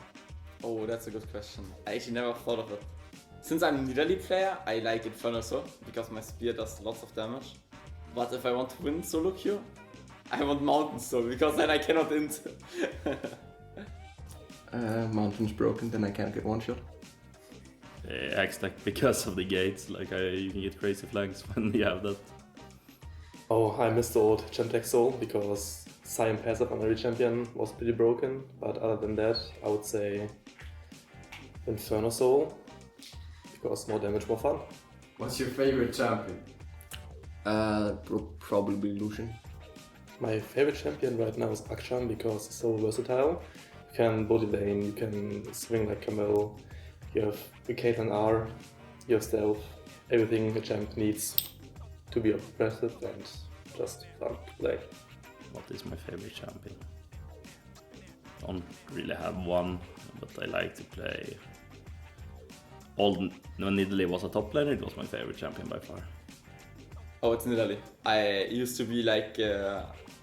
Oh, that's a good question. I actually never thought of it. Since I'm a Nidalee player, I like Inferno Soul, because my spear does lots of damage. But if I want to win solo queue, I want Mountain Soul, because then I cannot int. Mountain's broken, then I can't get one shot. Hextech because of the gates, like you can get crazy flanks when you have that. Oh, I missed the old Gemtech Soul, because Sion passive on every champion was pretty broken, but other than that, I would say Inferno Soul, because more damage, more fun. What's your favorite champion? Probably Lucian. My favorite champion right now is Akshan, because he's so versatile. You can body lane, you can swing like Camille, you have the Caitlyn R, you have stealth, everything a champ needs to be aggressive and just fun to play. What is my favorite champion? Don't really have one, but I like to play. When Nidalee was a top laner, it was my favorite champion by far. Oh, it's Nidalee. I used to be like,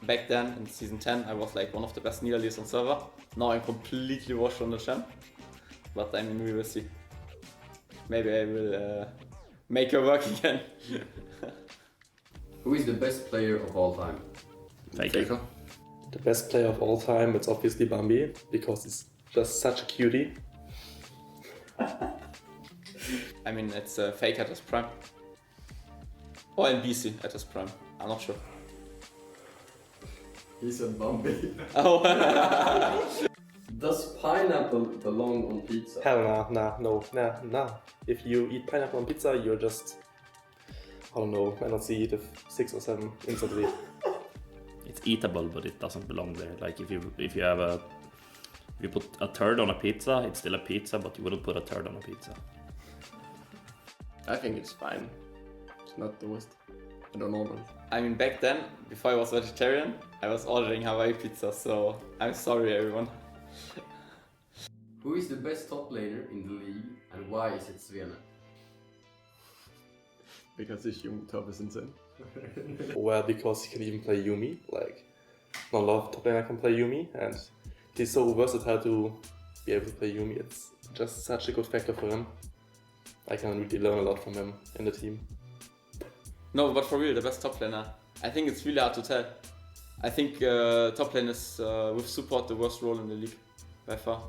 back then in season 10, I was like one of the best Nidalees on server. Now I'm completely washed on the champ. But I mean, we will see. Maybe I will make her work again. Who is the best player of all time? Faker. The best player of all time, it's obviously Bambi, because he's just such a cutie. I mean, it's Fake at his prime. Or NBC at his prime. I'm not sure. He said Bambi. Oh. Does pineapple belong on pizza? Hell nah. If you eat pineapple on pizza, you're just, I don't know, NLC the 6 or 7 instantly. It's eatable, but it doesn't belong there. Like if you put a turd on a pizza, it's still a pizza, but you wouldn't put a turd on a pizza. I think it's fine. It's not the worst. I don't know. I mean, back then, before I was vegetarian, I was ordering Hawaii pizza, so I'm sorry everyone. Who is the best top laner in the league and why is it Svene? Because ich Yumi top ist insane. Well, because he can even play Yumi. Like, not a lot of top laner can play Yumi, and he's so versatile to be able to play Yumi. It's just such a good factor for him. I can really learn a lot from him in the team. No, but for real, the best top laner. I think it's really hard to tell. I think top lane is with support the worst role in the league by far.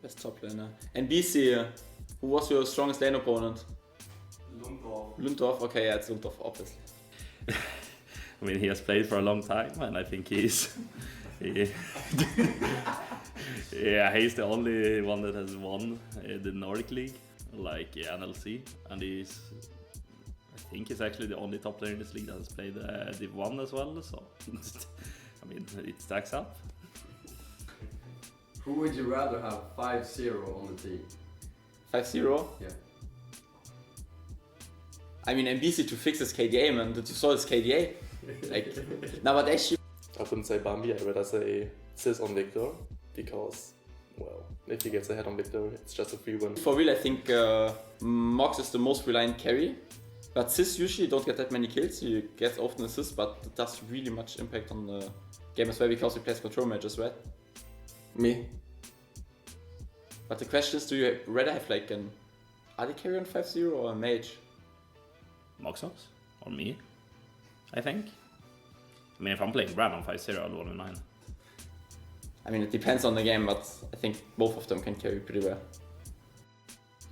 Best top laner. And BC, who was your strongest lane opponent? Lundqvist. Okay, yeah, it's Lundqvist, obviously. I mean, he has played for a long time, and I think he's he's the only one that has won the Nordic League, like NLC, and I think he's actually the only top player in this league that has played Div 1 as well. So I mean, it stacks up. Who would you rather have 5-0 on the team? 5-0? Yeah. I mean, MBC to fix his KDA, man. Did you saw his KDA? Like, no, but actually, I wouldn't say Bambi, I'd rather say Sis on Victor, because, well, if he gets ahead on Victor, it's just a free win. for real, I think Mox is the most reliant carry. But Sis usually don't get that many kills. He gets often assists, but it does really much impact on the game as well because he plays control mages, right? Me. But the question is, do you rather have like an AD carry on 5-0 or a mage? Moxos or me, I think. I mean, if I'm playing Brand on 5-0, I'll 1-9. I mean, it depends on the game, but I think both of them can carry pretty well.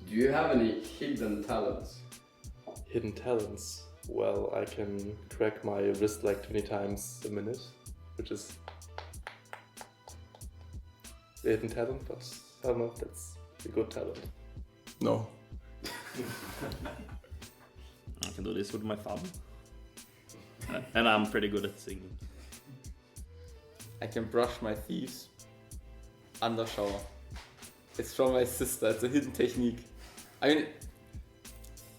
Do you have any hidden talents? Hidden talents? Well, I can crack my wrist like 20 times a minute, which is a hidden talent, but I don't know if that's a good talent. No. I can do this with my thumb. And I'm pretty good at singing. I can brush my thieves under shower. It's from my sister, it's a hidden technique. I mean,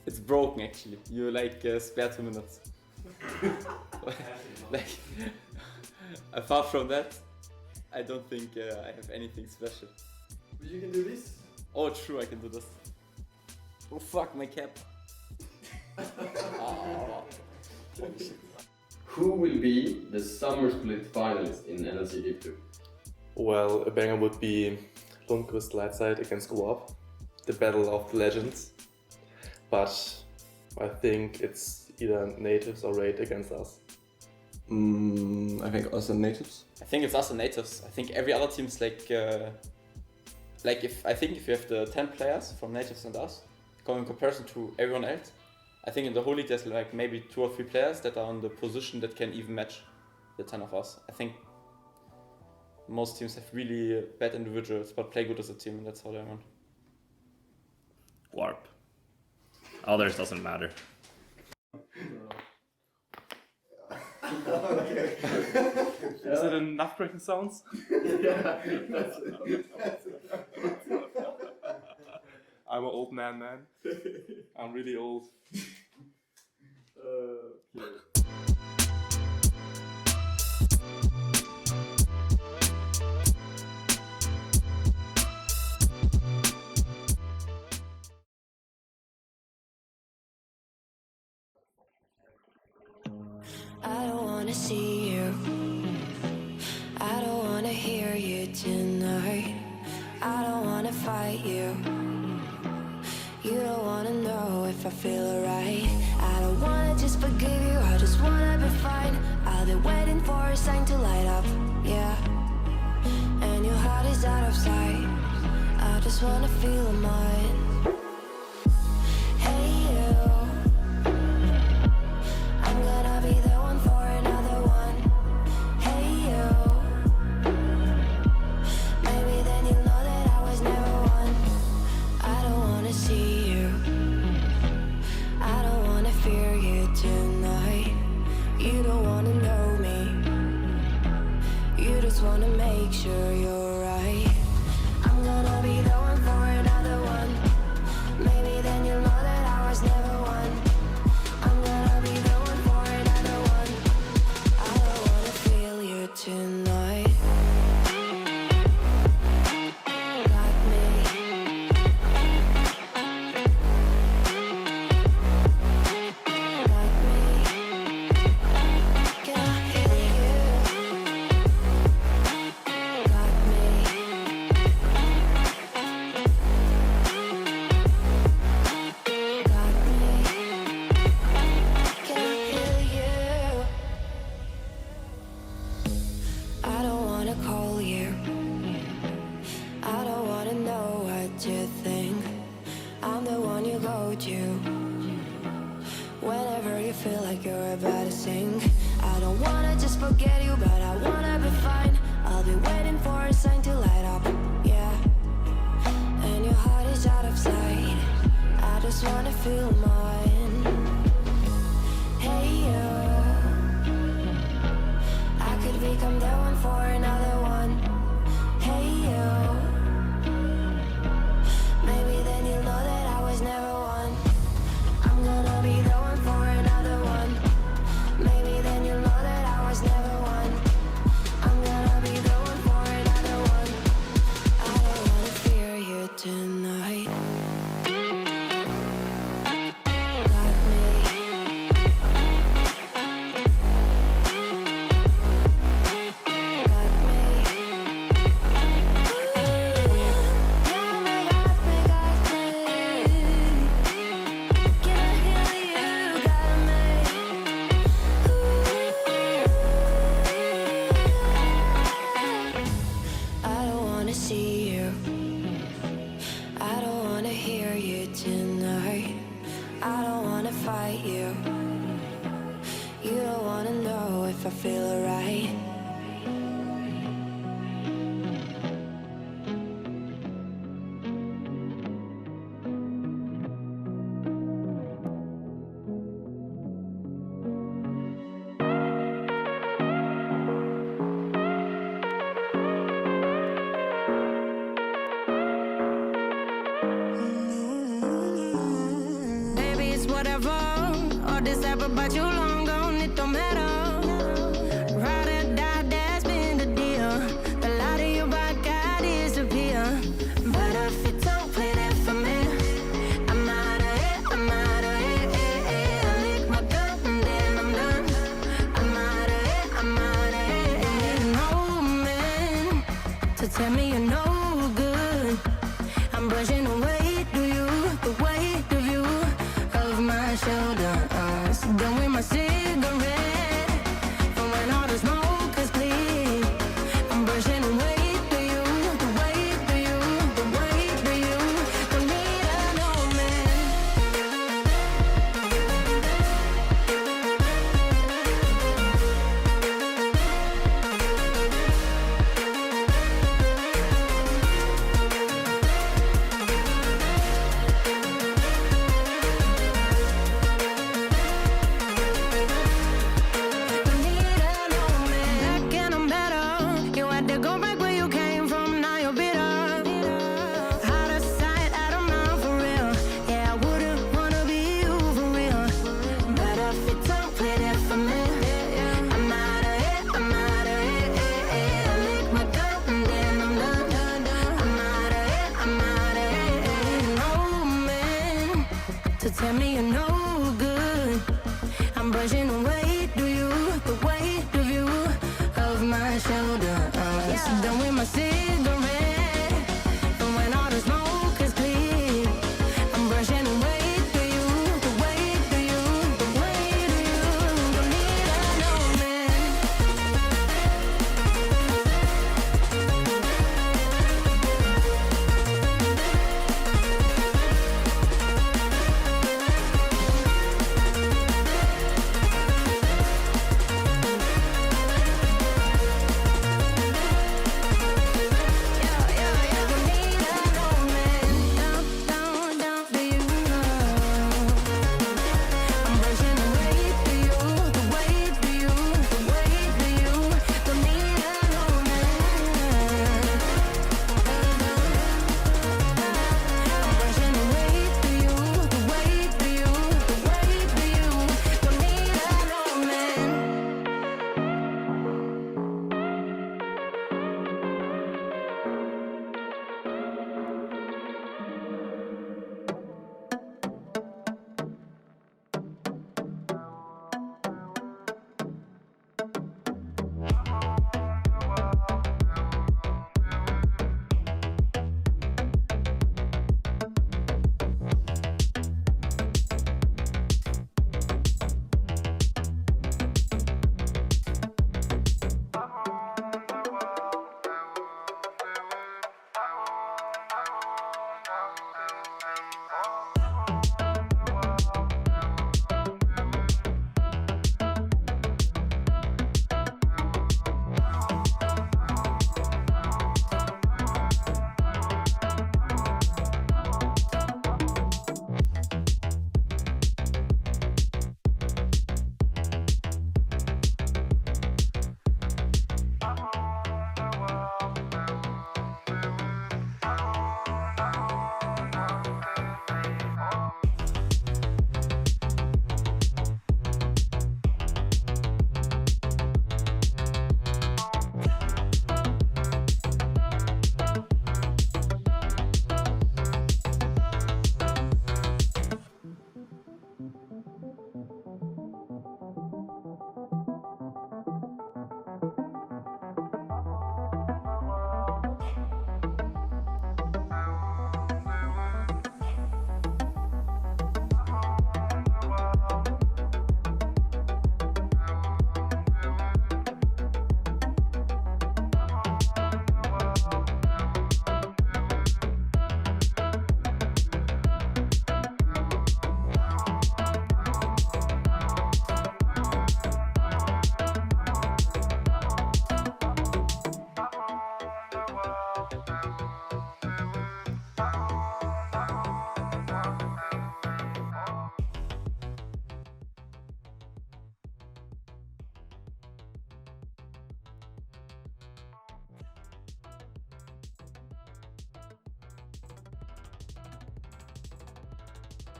it's broken actually. You like spare 2 minutes. Like, apart from that, I don't think I have anything special. But you can do this? Oh, true, I can do this. Oh fuck, my cap. Oh. Who will be the summer split finalist in NLC Div 2? Well, a banger would be Lundqvist Lightside against Guap, the battle of the legends. But I think it's either natives or raid against us. I think us and natives. I think it's us and natives. I think every other team's like if you have the 10 players from natives and us, in comparison to everyone else, I think in the whole league there's like maybe 2 or 3 players that are in the position that can even match the 10 of us. I think most teams have really bad individuals but play good as a team, and that's how they win. Warp. Others doesn't matter. Is it enough breaking sounds? I'm an old man. I'm really old. I don't wanna see you. I don't wanna hear you tonight. I don't wanna fight you. You don't wanna know if I feel alright. I don't wanna just forgive you, I just wanna be fine. I've been waiting for a sign to light up, yeah. And your heart is out of sight. I just wanna feel mine. Hey you, I'm gonna be the one for another one. Hey you, maybe then you'll know that I was never one. I don't wanna see you, I don't wanna fear you tonight. You don't wanna know me, you just wanna make sure you're right. I'm gonna be the one for another one. to go to. Whenever you feel like you're about to sink, I don't wanna just forget you, but I wanna be fine. I'll be waiting for a sign to light up, yeah. And your heart is out of sight, I just wanna feel mine. Hey you, I could become the one for another one. Hey you, maybe then you'll know that I was never one. I'm gonna be the one for another one. Maybe then you'll know that I was never one. I'm gonna be the one for another one. I don't wanna fear you tonight. Got me. Got me. Yeah, me, got me, got me. Can I hear you? Got me. I don't wanna see you. I don't wanna hear you tonight. I don't wanna fight you. You don't wanna know if I feel alright. Baby, it's whatever. All this ever, but you long gone, it don't matter. Ride or die, that's been the deal. The light of your back, I disappear. But if you don't play that for me, I'm out of it, I'm out of it. I lick my gun and then I'm done. I'm out of it, I'm out of it. No man to tell me you're no good. I'm brushing away, do you, the weight of you, of my shoulders. Done with my cigarette, from when all the smoke is clear. I'm brushing away, do you, the weight of you, the weight of you. Don't need a no man. Don't need a no man. Back and I'm better. You had to go back where you came from, now you're bitter. Out of sight, out of mind for real. Yeah, I wouldn't wanna be you for real. But if you don't play that for me, I'm out of it, I'm out of it. I lick my gun and then I'm done. I'm out of it, I'm out of it. No man to tell me you're no good. I'm brushing away, do you, the weight of you, of my shoulders. Done with my cigarette, from when all the smoke is clear. I'm brushing away, do you, the weight of you, the weight of you. Don't need a no man. Yeah.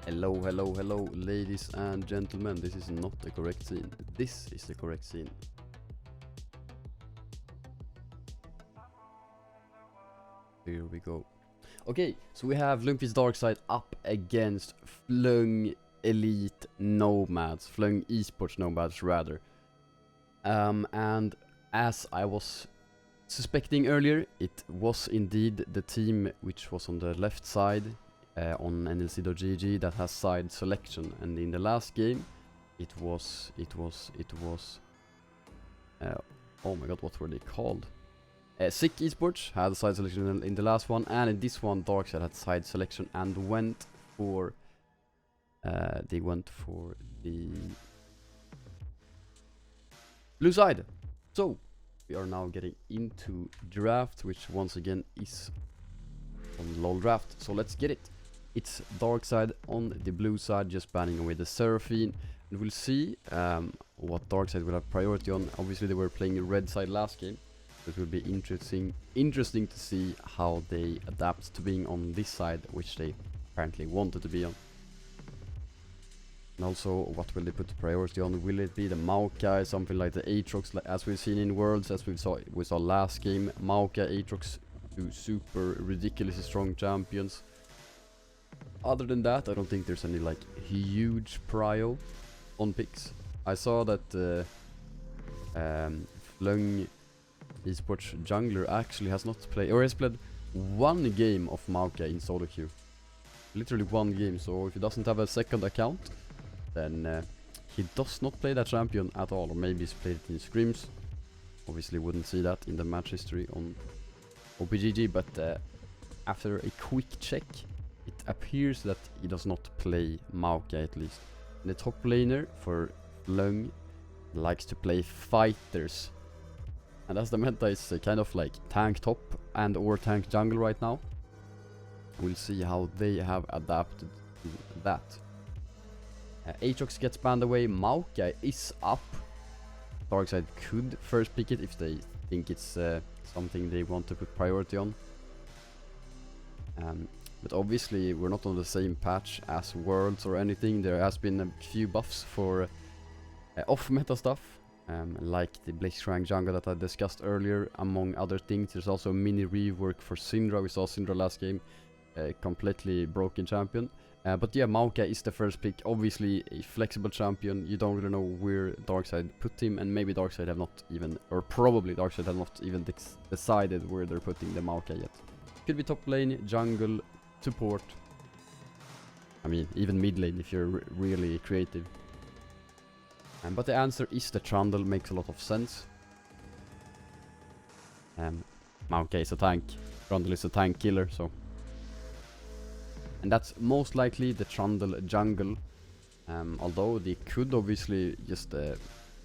Hello, hello, hello, ladies and gentlemen. This is not the correct scene. This is the correct scene. Here we go. Okay, so we have Lundqvist Darkside up against Flung Elite Nomads. Flung Esports Nomads, rather. And as I was suspecting earlier, it was indeed the team which was on the left side on NLC.gg that has side selection, and in the last game it was oh my god, what were they called? SIC Esports had side selection in the last one, and in this one Darkside had side selection and went for they went for the blue side. So we are now getting into draft, which once again is on LOL draft. So let's get it. It's Darkside on the blue side, just banning away the Seraphine, and we'll see what Darkside will have priority on. Obviously they were playing the red side last game, so it will be interesting to see how they adapt to being on this side, which they apparently wanted to be on. And also, what will they put priority on? Will it be the Maokai, something like the Aatrox, as we've seen in Worlds, as we saw last game? Maokai, Aatrox, two super ridiculously strong champions. Other than that, I don't think there's any like huge prio on picks. I saw that Flung Esports jungler actually has not played, or has played one game of Maokai in solo queue. Literally one game, so if he doesn't have a second account, then he does not play that champion at all, or maybe he's played it in scrims. Obviously wouldn't see that in the match history on OPGG, but after a quick check, it appears that he does not play Maokai, at least. And the top laner for Lung likes to play fighters, and as the meta is kind of like tank top and or tank jungle right now, we'll see how they have adapted to that. Aatrox gets banned away, Maokai is up. Darkside could first pick it if they think it's something they want to put priority on. But obviously we're not on the same patch as Worlds or anything. There has been a few buffs for off-meta stuff, like the Blitzcrank jungle that I discussed earlier, among other things. There's also a mini rework for Syndra. We saw Syndra last game, completely broken champion. But yeah, Maokai is the first pick. Obviously a flexible champion. You don't really know where Darkside put him, and maybe Darkside have not even, or probably Darkside have not even decided where they're putting the Maokai yet. Could be top lane, jungle, support. I mean, even mid lane if you're really creative. But the answer is the Trundle, makes a lot of sense. Maokai is a tank, Trundle is a tank killer, so. And that's most likely the Trundle jungle. Although they could obviously just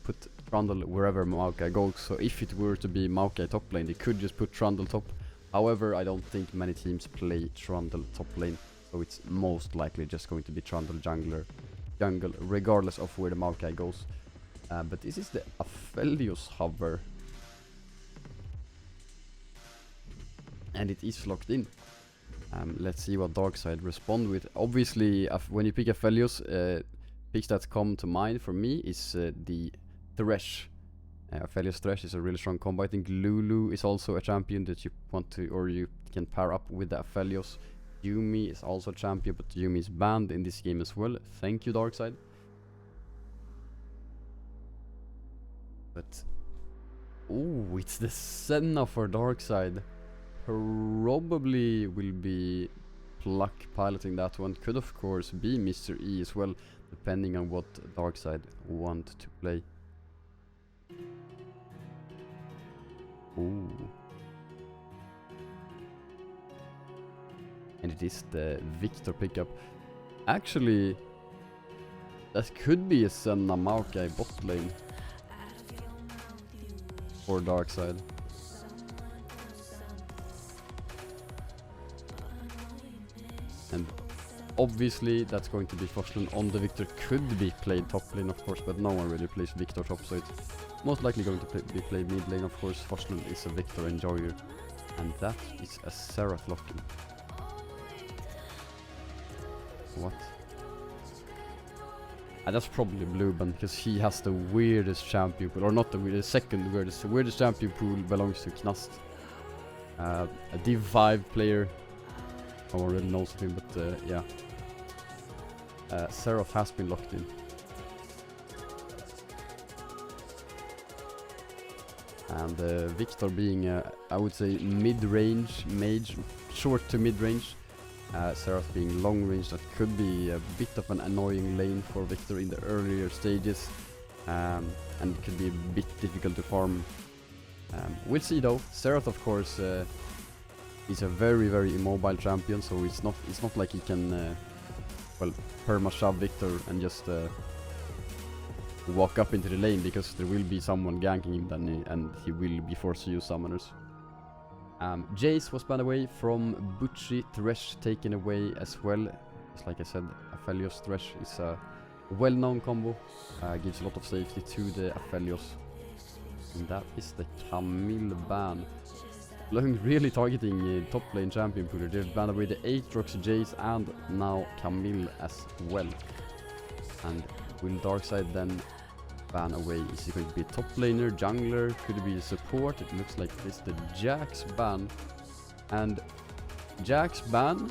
put Trundle wherever Maokai goes. So if it were to be Maokai top lane, they could just put Trundle top. However, I don't think many teams play Trundle top lane, so it's most likely just going to be Trundle jungle, regardless of where the Maokai goes. But this is the Aphelios hover, and it is locked in. Let's see what Darkside respond with. Obviously, when you pick Aphelios, picks that come to mind for me is the Thresh. Aphelios Thresh is a really strong combo. I think Lulu is also a champion that you want to, or you can pair up with the Aphelios. Yuumi is also a champion, but Yuumi is banned in this game as well. Thank you, Darkside. But oh, it's the Senna for Darkside. Probably will be Pluck piloting that one. Could of course be Mr. E as well, depending on what Darkside want to play. Ooh. And it is the Victor pickup. Actually, that could be a Senna Maokai bot lane for Darkside. And obviously that's going to be Forsland on the Victor. Could be played top lane of course, but no one really plays Victor top, so it's most likely going to be played mid lane of course. Forsland is a Victor enjoyer, and that is a Seraph locking. What? That's probably Blueban, because he has the weirdest champion pool, or not the weirdest, second weirdest. The weirdest champion pool belongs to Knast. A Div 5 player. No one really knows of him, but yeah. Seraph has been locked in. And Victor being, I would say, mid-range mage, short to mid-range. Seraph being long-range, that could be a bit of an annoying lane for Victor in the earlier stages. And it could be a bit difficult to farm. We'll see though. Seraph, of course, is a very, very immobile champion, so it's not like he can, well, perma-shove Victor and just walk up into the lane, because there will be someone ganking him then, and he will be forced to use summoners. Jace was banned away from Butchie, Thresh taken away as well. Just like I said, Aphelios Thresh is a well-known combo, gives a lot of safety to the Aphelios. And that is the Camille ban. Lung really targeting top lane champion pooler. They've banned away the Aatrox, Jace, and now Camille as well. And will Darkside then ban away? Is it going to be a top laner, jungler? Could it be a support? It looks like it's the Jax ban. And Jax ban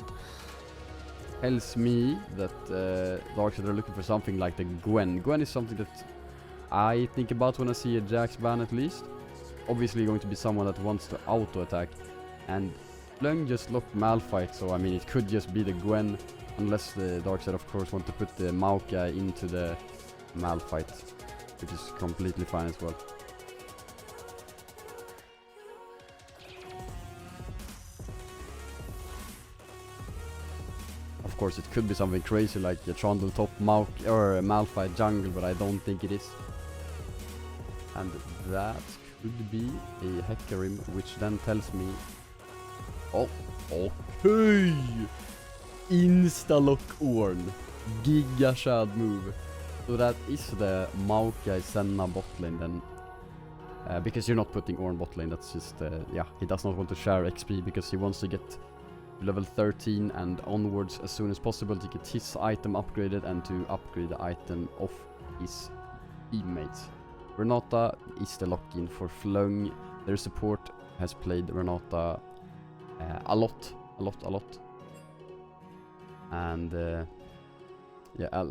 tells me that Darkside are looking for something like the Gwen. Gwen is something that I think about when I see a Jax ban, at least. Obviously going to be someone that wants to auto-attack. And Lung just locked Malphite, so I mean it could just be the Gwen. Unless the Darkside, of course, want to put the Maokai into the Malphite, which is completely fine as well. Of course, it could be something crazy like a Trundle top Maokai or a Malphite jungle, but I don't think it is. And that could be a Hecarim, which then tells me, oh, okay, Insta-lock Ornn, Giga Shad move. So that is the Maokai Senna bot lane then. Because you're not putting Ornn bot lane, that's just, yeah, he does not want to share XP because he wants to get to level 13 and onwards as soon as possible to get his item upgraded and to upgrade the item of his teammates. Renata is the lock-in for Flung. Their support has played Renata a lot. And yeah,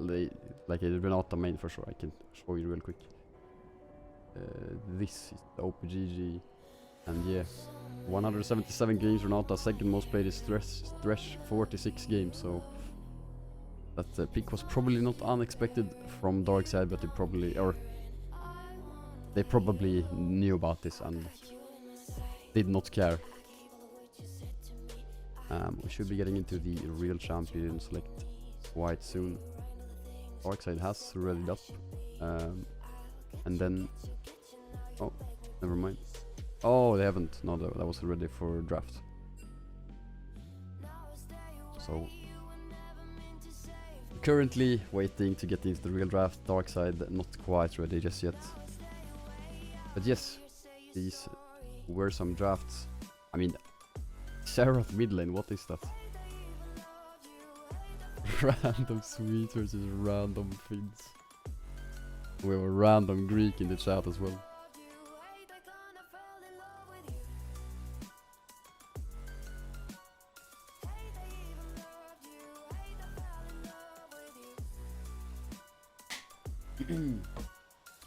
like a Renata main for sure. I can show you real quick. This is the OPGG, and yeah, 177 games. Renata second most played is Thresh 46 games. So that pick was probably not unexpected from Darkside, but they probably knew about this and did not care. We should be getting into the real champion select quite soon. Darkside has readied up. And then... Oh, never mind. Oh, they haven't. No, that was ready for draft. So... currently waiting to get into the real draft. Darkside not quite ready just yet. But yes, these were some drafts. I mean, Seraph mid lane, what is that? Random Sweet versus random Finns. We have a random Greek in the chat as well.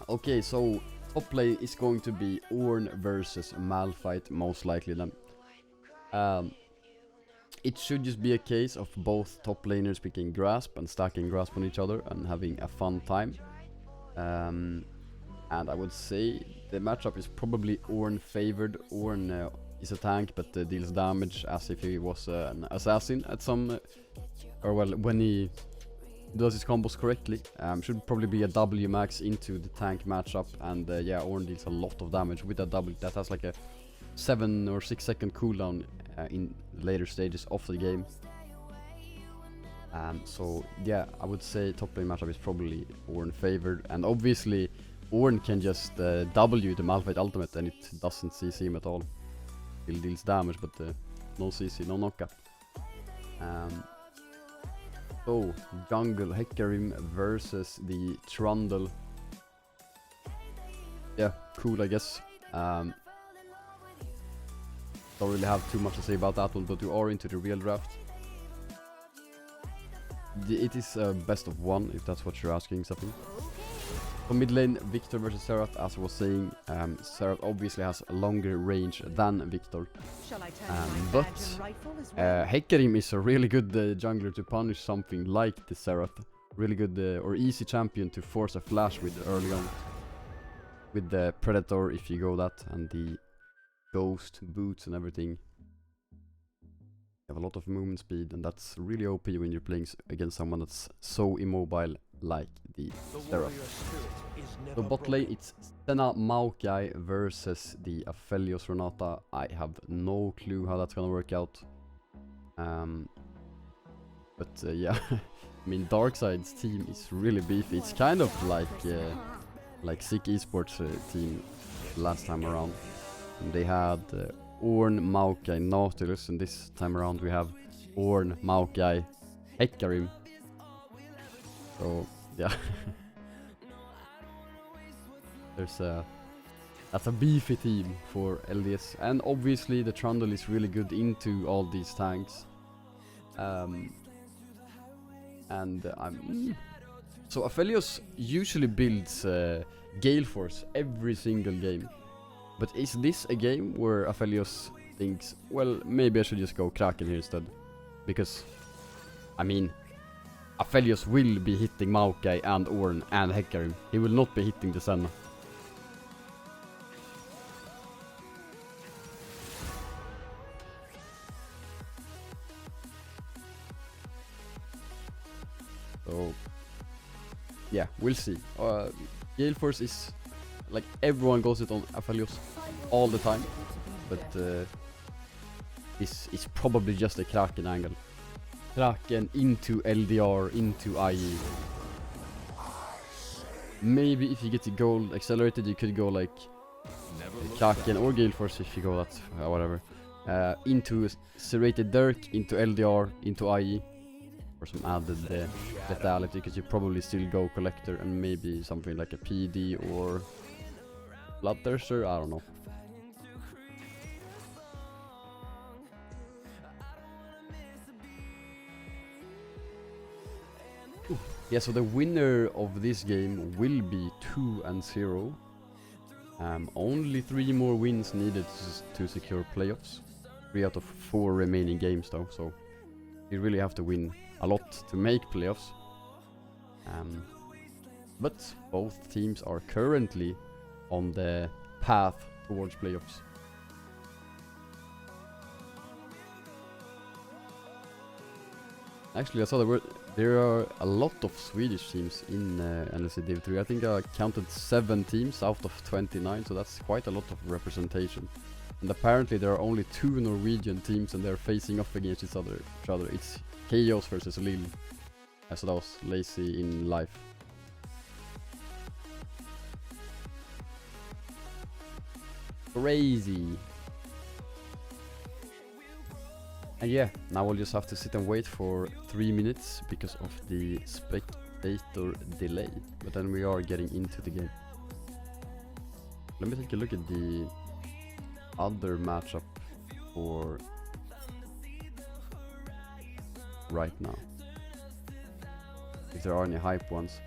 Okay, so top play is going to be Ornn versus Malphite, most likely then. It should just be a case of both top laners picking Grasp and stacking Grasp on each other and having a fun time. And I would say the matchup is probably Ornn favored. Ornn is a tank but deals damage as if he was an assassin at some... or well, when he does his combos correctly. Should probably be a W max into the tank matchup, and yeah, Ornn deals a lot of damage with that W. That has like a 7 or 6 second cooldown in later stages of the game. So yeah, I would say top lane matchup is probably Ornn favored, and obviously Ornn can just W the Malphite ultimate and it doesn't CC him at all. Still deals damage, but no CC, no knockup. So, Jungle Hecarim versus the Trundle. Yeah, cool, I guess. Don't really have too much to say about that one, but we are into the real draft. It is best of one, if that's what you're asking, something. For mid lane, Victor versus Serath, as I was saying, Serath obviously has a longer range than Victor. But Hecarim is a really good jungler to punish something like the Serath. Really good or easy champion to force a flash with early on. With the Predator, if you go that, and the Ghost boots and everything. You have a lot of movement speed, and that's really OP when you're playing against someone that's so immobile like the Serath. So bot lane, it's Senna Maokai versus the Aphelios Renata. I have no clue how that's gonna work out. Yeah, I mean Darkside's team is really beefy. It's kind of like SIC Esports team last time around. And they had Ornn, Maokai, Nautilus, and this time around we have Ornn, Maokai, Hecarim. So yeah, that's a beefy team for LDS, and obviously the Trundle is really good into all these tanks. So Aphelios usually builds Gale Force every single game. But is this a game where Aphelios thinks, well, maybe I should just go Kraken here instead? Because, I mean, Aphelios will be hitting Maokai and Ornn and Hecarim. He will not be hitting the Senna. So, yeah, we'll see. Gale Force is... like everyone goes it on Aphelios all the time, but this is probably just a Kraken angle. Kraken into LDR, into IE. Maybe if you get the gold accelerated, you could go like Kraken or Gale Force if you go that, whatever. Into Serrated Dirk, into LDR, into IE. For some added lethality, because you probably still go Collector and maybe something like a PD or Bloodthirster, I don't know. Yeah, so the winner of this game will be 2-0. Only 3 more wins needed to secure playoffs. 3 out of 4 remaining games though, so you really have to win a lot to make playoffs. But both teams are currently on the path towards playoffs. Actually, I saw there are a lot of Swedish teams in NLC Div 3. I think I counted 7 teams out of 29, so that's quite a lot of representation. And apparently there are only 2 Norwegian teams and they're facing off against each other. It's Chaos versus Lille. So that was lazy in life. Crazy. And yeah, now we'll just have to sit and wait for 3 minutes because of the spectator delay. But then we are getting into the game. Let me take a look at the other matchup for right now, if there are any hype ones.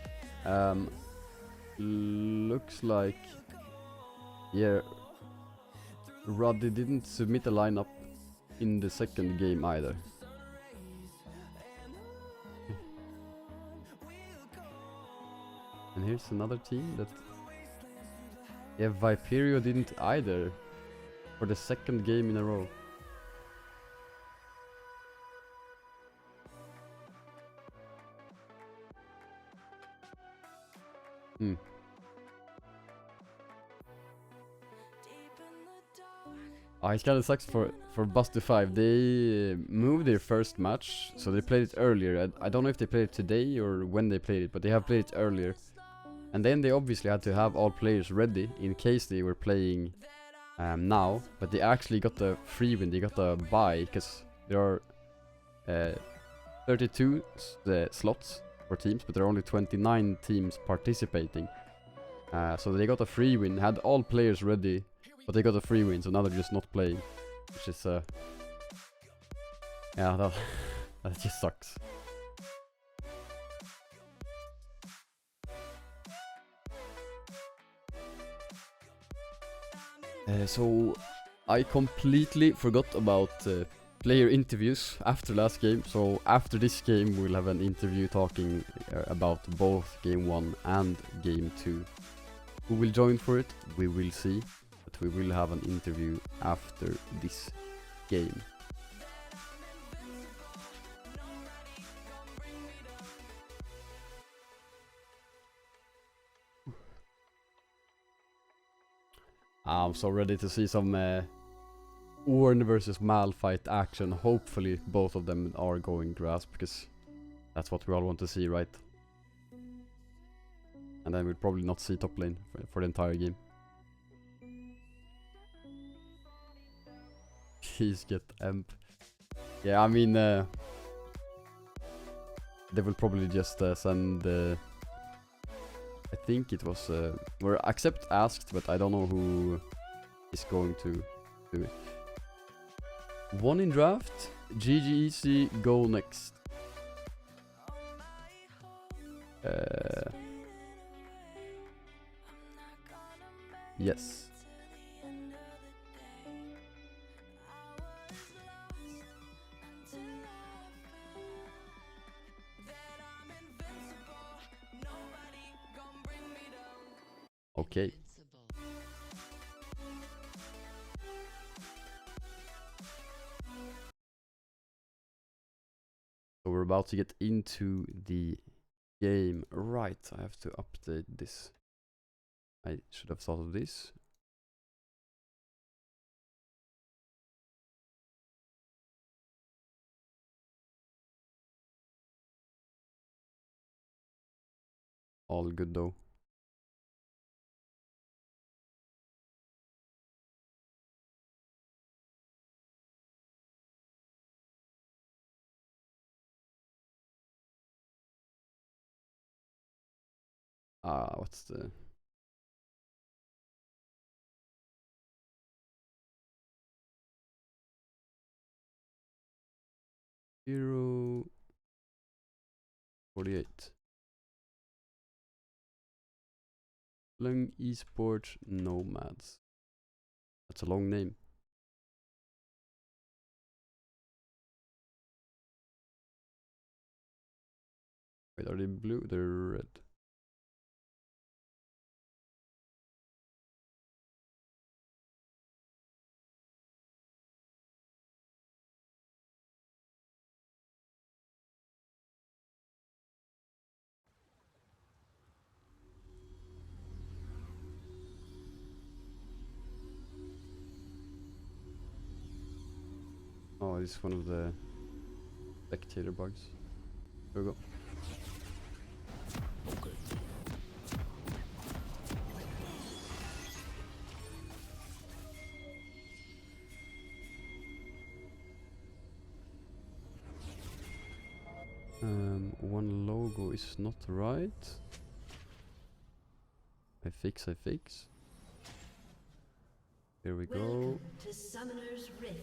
Looks like, yeah, Ruddy didn't submit a lineup in the second game either. And here's another team that, yeah, Viperio didn't either for the second game in a row. It kinda sucks for Buster 5. They moved their first match, so they played it earlier. I don't know if they played it today or when they played it, but they have played it earlier. And then they obviously had to have all players ready in case they were playing now. But they actually got the free win, they got the bye, because there are 32 slots for teams, but there are only 29 teams participating. So they got a free win, had all players ready, but they got a free win, so now they're just not playing. Which is, yeah, that just sucks. So I completely forgot about player interviews after last game. So after this game we'll have an interview talking about both game 1 and game 2. Who will join for it? We will see. But we will have an interview after this game. I'm so ready to see some Orn versus Malphite action. Hopefully both of them are going grass, because that's what we all want to see, right? And then we'll probably not see top lane for the entire game. Please get Emp. Yeah, I mean, they will probably just send I think it was where accept asked, but I don't know who is going to do it. 1 in draft, GGEC, go next. Yes. Okay. So we're about to get into the game. Right, I have to update this. I should have thought of this. All good though. What's the... Hero 48. Esports Nomads. That's a long name. Wait, are they blue? They're red. Oh, this is one of the spectator bugs. There we go. One logo is not right. I fix. Here we go. To Summoner's Rift.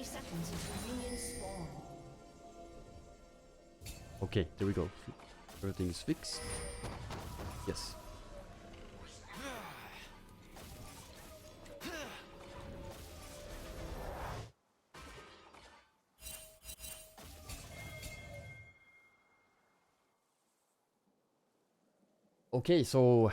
Seconds until minions spawn. Okay, there we go. Everything is fixed. Yes. Okay, so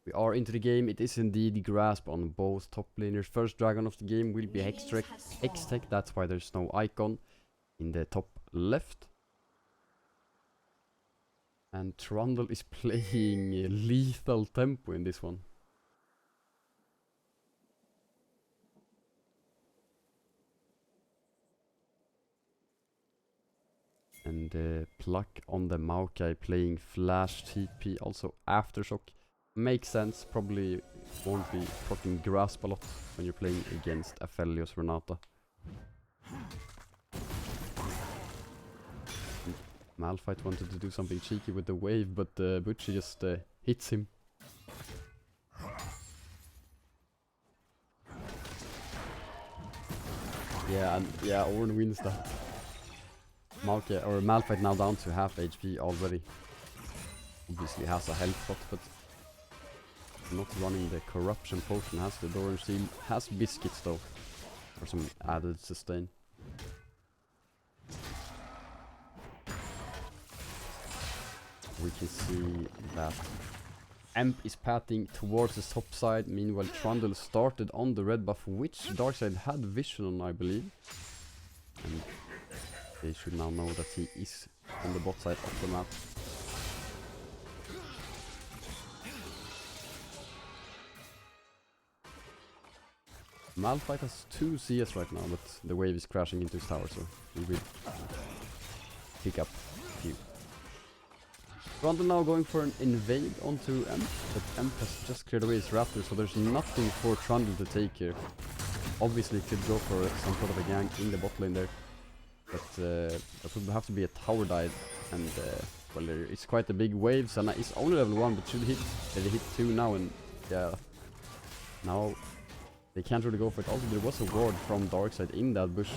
we are into the game. It is indeed grasp on both top laners. First dragon of the game will be Hextech. That's why there's no icon in the top left. And Trundle is playing lethal tempo in this one. And Pluck on the Maokai playing Flash TP, also Aftershock. Makes sense, probably won't be fucking grasp a lot when you're playing against Aphelios Renata. Malphite wanted to do something cheeky with the wave, but Butchie just hits him. Yeah, and yeah, Ornn wins that. Malphite now down to half HP already. Obviously has a health pot, but not running the corruption potion. Has the orange seal, has biscuits though, for some added sustain. We can see that Emp is patting towards the top side. Meanwhile, Trundle started on the red buff, which Darkside had vision on, I believe. And they should now know that he is on the bot side of the map. Malphite has 2 CS right now, but the wave is crashing into his tower, so he will pick up a few. Trundle now going for an invade onto Emp, but Emp has just cleared away his raptor, so there's nothing for Trundle to take here. Obviously could go for some sort of a gank in the bot lane there, but that would have to be a tower dive, and well, it's quite a big wave. Senna is only level 1, but should hit, they hit 2 now, and yeah, now they can't really go for it. Also, there was a ward from Darkside in that bush.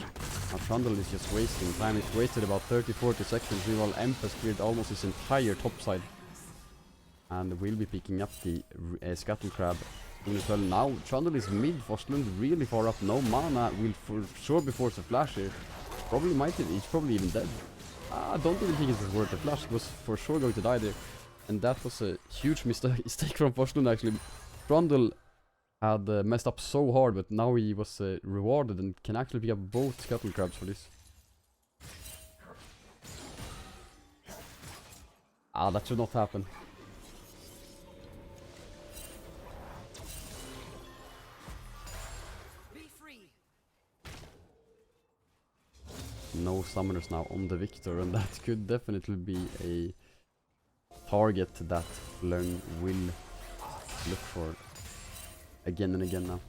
Now Trundle is just wasting time. It's wasted about 30-40 seconds. Meanwhile, Emp has cleared almost his entire top side. And will be picking up the Scuttle Crab in as well. Now Trundle is mid, Forslund really far up. No mana, will for sure be forced to flash here. Probably might, he's probably even dead. I don't even think it was worth the flash. He was for sure going to die there. And that was a huge mistake from Forslund actually. Trundle had messed up so hard, but now he was rewarded and can actually pick up both Scuttle Crabs for this. Ah, that should not happen. No summoners now on the Victor, and that could definitely be a target that Lung will look for again and again now.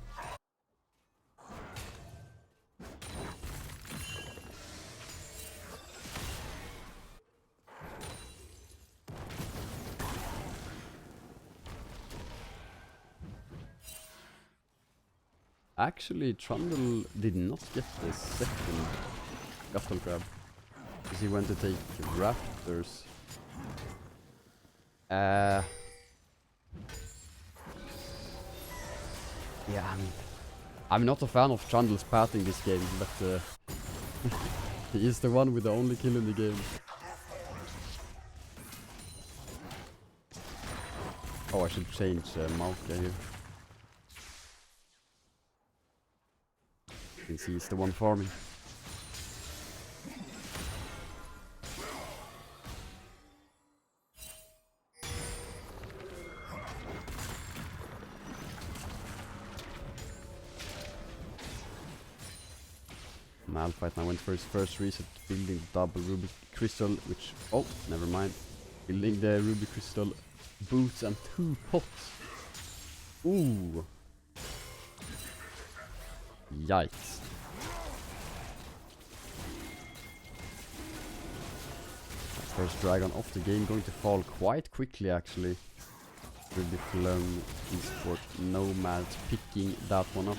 Actually, Trundle did not get the second Scuttle Crab, because he went to take Raptors. Yeah, I'm not a fan of Trundle's pathing this game, but he is the one with the only kill in the game. Oh, I should change Malka here. Since he's the one farming. Malphite now went for his first reset, building double Ruby Crystal, which, oh, never mind. Building the Ruby Crystal boots and 2 pots. Ooh. Yikes. First dragon off the game, going to fall quite quickly actually. Ruby Flung Esports Nomads picking that one up.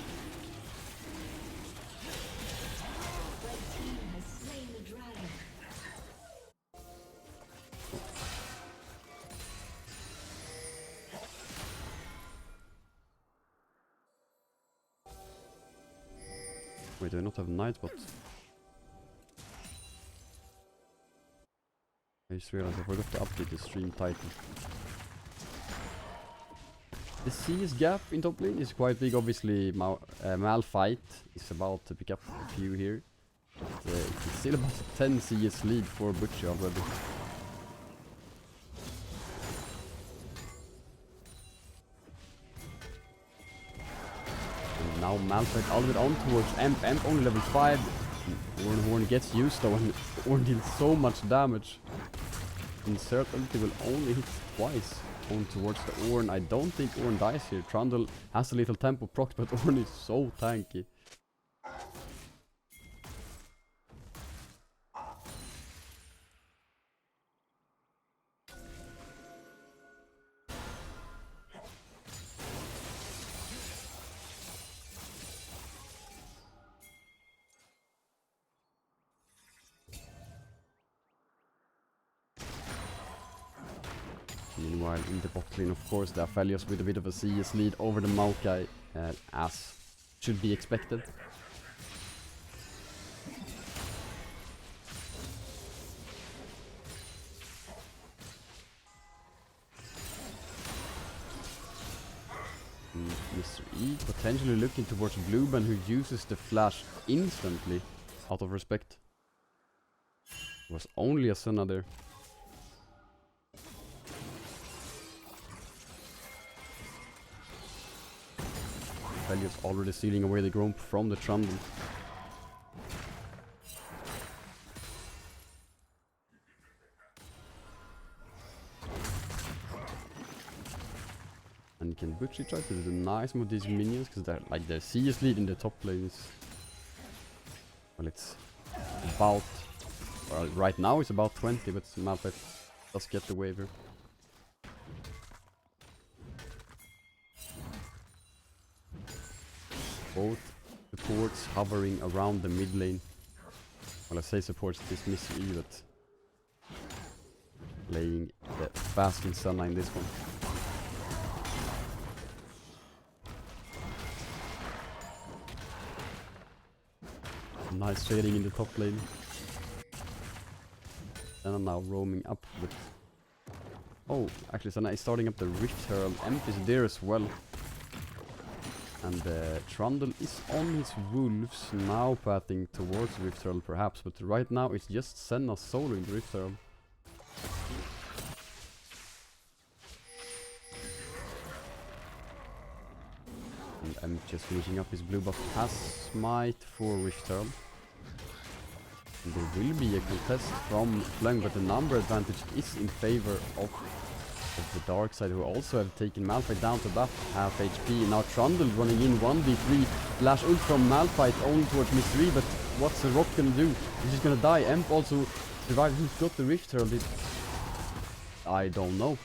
Wait, do I not have Nightbot? I just realized I forgot to update the stream title. The CS gap in top lane is quite big, obviously. Malphite is about to pick up a few here. But it's still about a 10 CS lead for Butchie already. Now Malphite all the way on towards Emp. Emp only level 5. Horn gets used though, and Horn deals so much damage. Insert ability will only hit twice. on towards the Ornn. I don't think Ornn dies here. Trundle has a little tempo proc, but Ornn is so tanky. Meanwhile, in the bot lane, of course, the Aphelios with a bit of a CS lead over the Maokai, as should be expected. Mr. E potentially looking towards Blueban, who uses the flash instantly, out of respect. It was only a Senna there. Aphelios already stealing away the Gromp from the Trundle. And can Butchie try to do nice with these minions, because they're like their CS lead in the top lane is, well, it's about, well, right now it's about 20, but Malphite does get the waiver. Both supports hovering around the mid lane. Well, I say supports, this Mr. E, but playing the fast Senna in this one. Nice trading in the top lane. Senna now roaming up with... Oh, actually Senna is starting up the Rift Herald. Emp is there as well. And Trundle is on his wolves, now pathing towards Rift Herald perhaps, but right now it's just Senna soloing the Rift Herald. And Emp just finishing up his blue buff, has smite for Rift Herald. And there will be a contest from Flung, but the number advantage is in favor of the Darkside, who also have taken Malphite down to buff, half HP. Now Trundle running in 1v3, flash ult from Malphite only towards Mystery, but what's the Rock gonna do? He's just gonna die. Emp also survived. Who's got the Rift Herald? I don't know.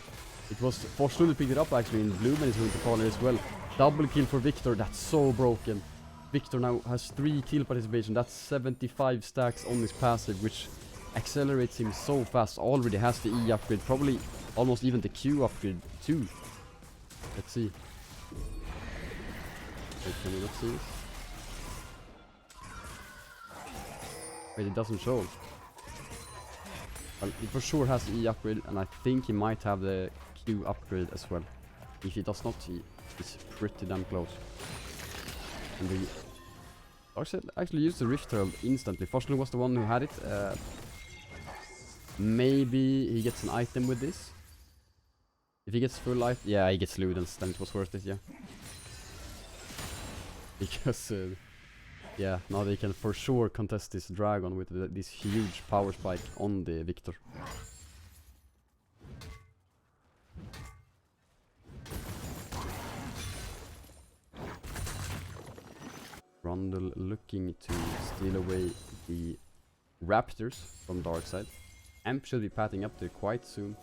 It was Forstulli to pick it up actually, and Blueman is going to call it as well. Double kill for Victor, that's so broken. Victor now has 3 kill participation, that's 75 stacks on his passive, which accelerates him so fast. Already has the E upgrade, probably almost even the Q upgrade too. Let's see. Wait, can we not see this? Wait, it doesn't show. Well, it for sure has the E upgrade, and I think he might have the Q upgrade as well. If he does not, he is pretty damn close. And the Darkside actually used the Rift Herald instantly. Fortunately was the one who had it. Maybe he gets an item with this. If he gets full life, yeah, he gets Ludens, then it was worth it, yeah. Because, yeah, now they can for sure contest this dragon with this huge power spike on the Victor. Trundle looking to steal away the Raptors from Darkside. Emp should be patting up there quite soon.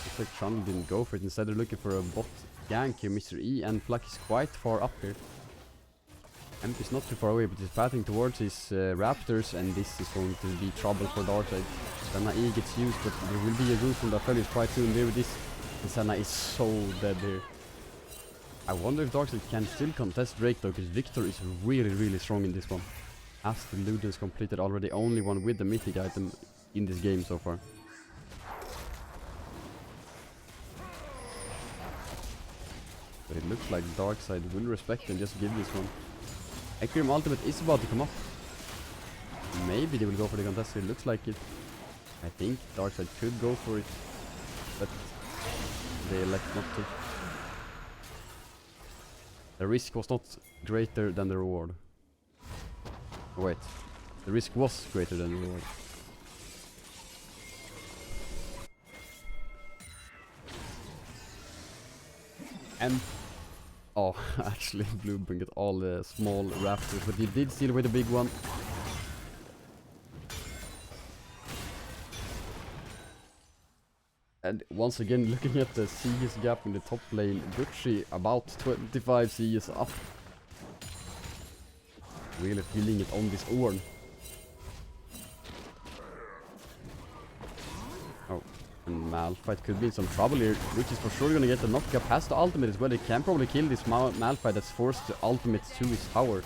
Looks like Trundle didn't go for it. Instead they're looking for a bot gank here. Mr. E and Pluck is quite far up here. Emp is not too far away, but he's patting towards his Raptors, and this is going to be trouble for Darkside. Senna E gets used, but there will be a root from the Aphelios quite soon there with this. And Senna is so dead here. I wonder if Darkside can still contest Drake though, because Victor is really strong in this one. As the Ludens completed already, only one with the mythic item in this game so far. But it looks like Darkside will respect and just give this one. Equilibrium ultimate is about to come up. Maybe they will go for the contest, it looks like it. I think Darkside could go for it, but they elect not to. The risk was not greater than the reward. Oh, wait, the risk was greater than the reward. And oh, actually, Blue bring it all the small raptors, but he did steal away the big one. And once again, looking at the CS gap in the top lane, Butchie about 25 CS up. Really feeling it on this Ornn. Oh, and Malphite could be in some trouble here, which is for sure gonna get the knockcap. Has the ultimate as well. It can probably kill this Malphite that's forced to ultimate to his tower.